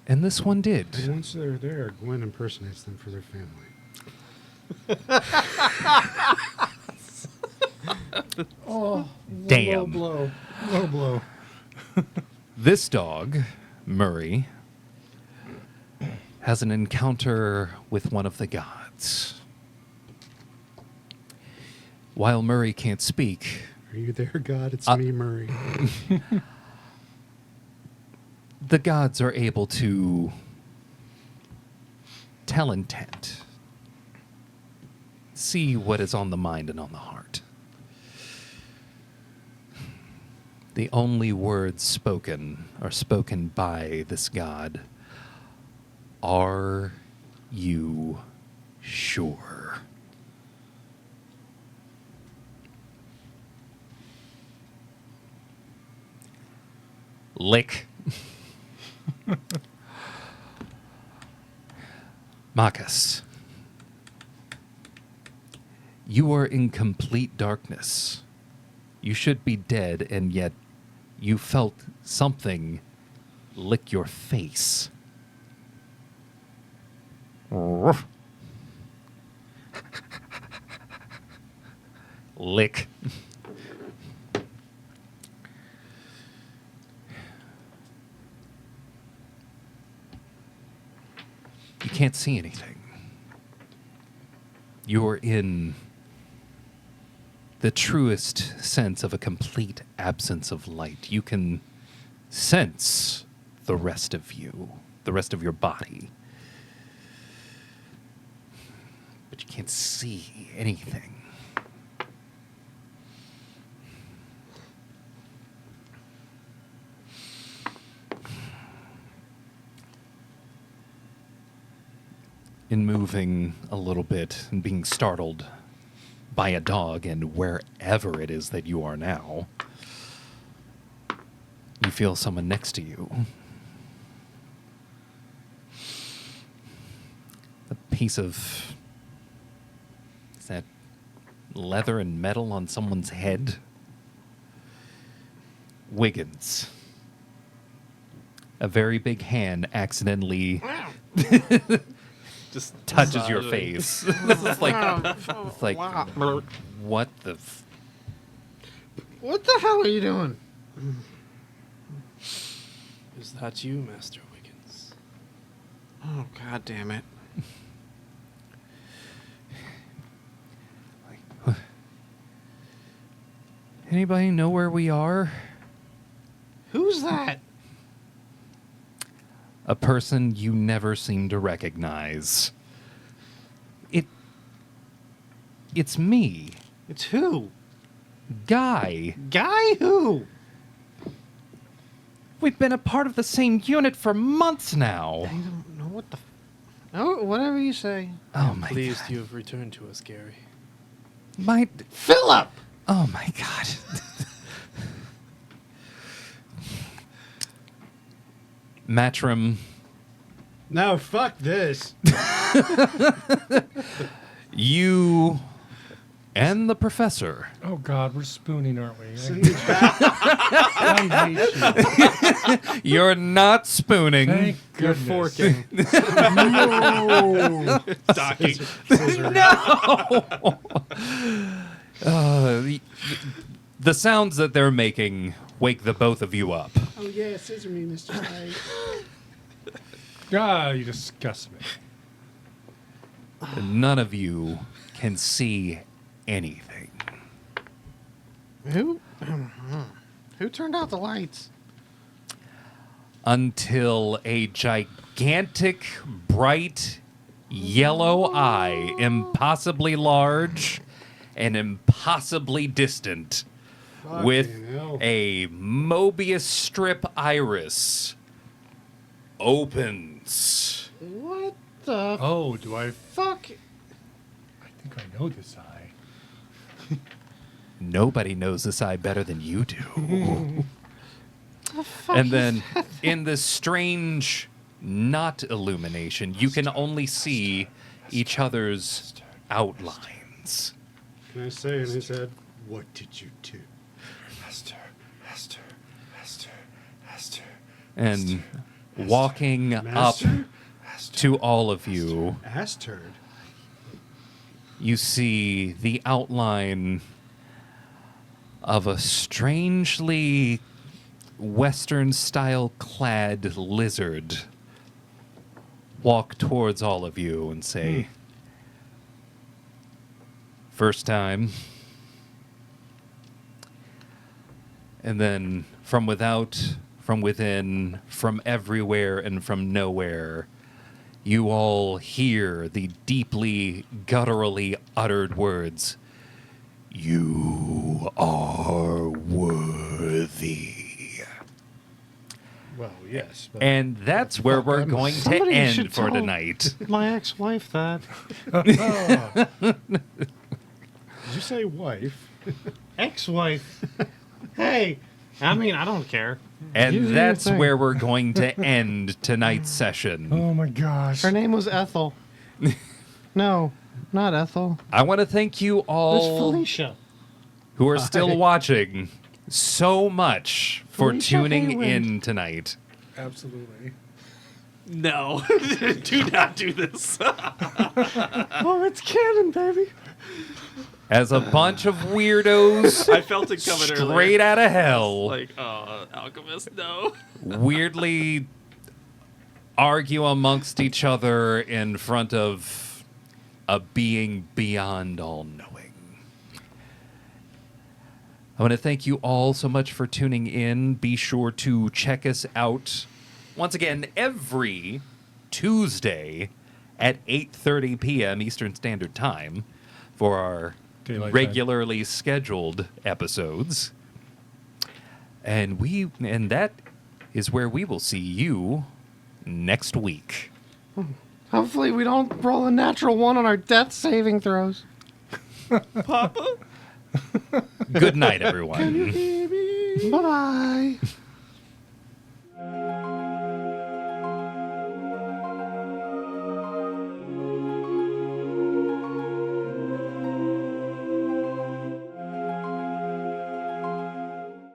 And this one did. And once they're there, Gwen impersonates them for their family. Oh, Damn. Low blow. This dog, Murray, has an encounter with one of the gods. While Murray can't speak, Are you there, God? It's me, Murray. the gods are able to tell intent, see what is on the mind and on the heart. The only words spoken are spoken by this god. Are you sure? Lick. Marcus, you are in complete darkness. You should be dead, and yet you felt something lick your face. Lick. You can't see anything. You're in the truest sense of a complete absence of light. You can sense the rest of you, the rest of your body. But you can't see anything. In moving a little bit and being startled by a dog, and wherever it is that you are now, you feel someone next to you. A piece of... Is that leather and metal on someone's head? Wiggins. A very big hand accidentally Just touches your massaging. face. It's like what the... What the hell are you doing? Is that you, Master Wiggins? Oh, God damn it. Anybody know where we are? Who's that? A person you never seem to recognize. It's me, It's who? Guy. Guy who? We've been a part of the same unit for months now. I don't know what the... Oh, whatever you say. Oh my Pleased god. you have returned to us, Gary. My... Philip! Oh my god. Matrim, No, fuck this. you and the professor. Oh God, we're spooning, aren't we? Send me back. You're not spooning. Thank You're goodness. forking. No. Docking. No. The sounds that they're making wake the both of you up. Oh yeah, scissor me, Mr. Snake. Ah, you disgust me. None of you can see anything. Who? Who turned out the lights? Until a gigantic, bright, yellow eye, impossibly large and impossibly distant, with Fucking hell. a Mobius strip iris, opens. What the Oh, do I? fuck? I think I know this eye. Nobody knows this eye better than you do. The fuck And is then, that? in this strange, not illumination, you can only see each other's outlines. Can I say in his head, what did you do? Esther, Esther, Esther, Esther. And walking up Master? to all of you, Ass turd. you see the outline of a strangely Western-style clad lizard walk towards all of you and say, "First time." And then from without, from within, from everywhere, and from nowhere, you all hear the deeply, gutturally uttered words, "You are worthy." Well, yes. But And that's where fuck we're I'm- going to Somebody end should for tell- tonight. My ex-wife that. did you say wife? Ex-wife. Hey, I mean, I don't care. You do And your that's thing. where we're going to end tonight's session. Oh my gosh. Her name was Ethel. No, not Ethel. I want to thank you It was all Felicia. who are still watching so much for Felicia tuning Haywind. in tonight. Absolutely. No, do not do this. Oh, it's canon, baby. As a bunch of weirdos I felt it coming earlier. straight out of hell Like, alchemist, no. weirdly argue amongst each other in front of a being beyond all knowing. I want to thank you all so much for tuning in. Be sure to check us out once again every Tuesday at 8:30 p.m. Eastern Standard Time for our Daylight time. regularly scheduled episodes. And that is where we will see you next week. Hopefully we don't roll a natural one on our death saving throws. Papa? Good night, everyone. Bye bye.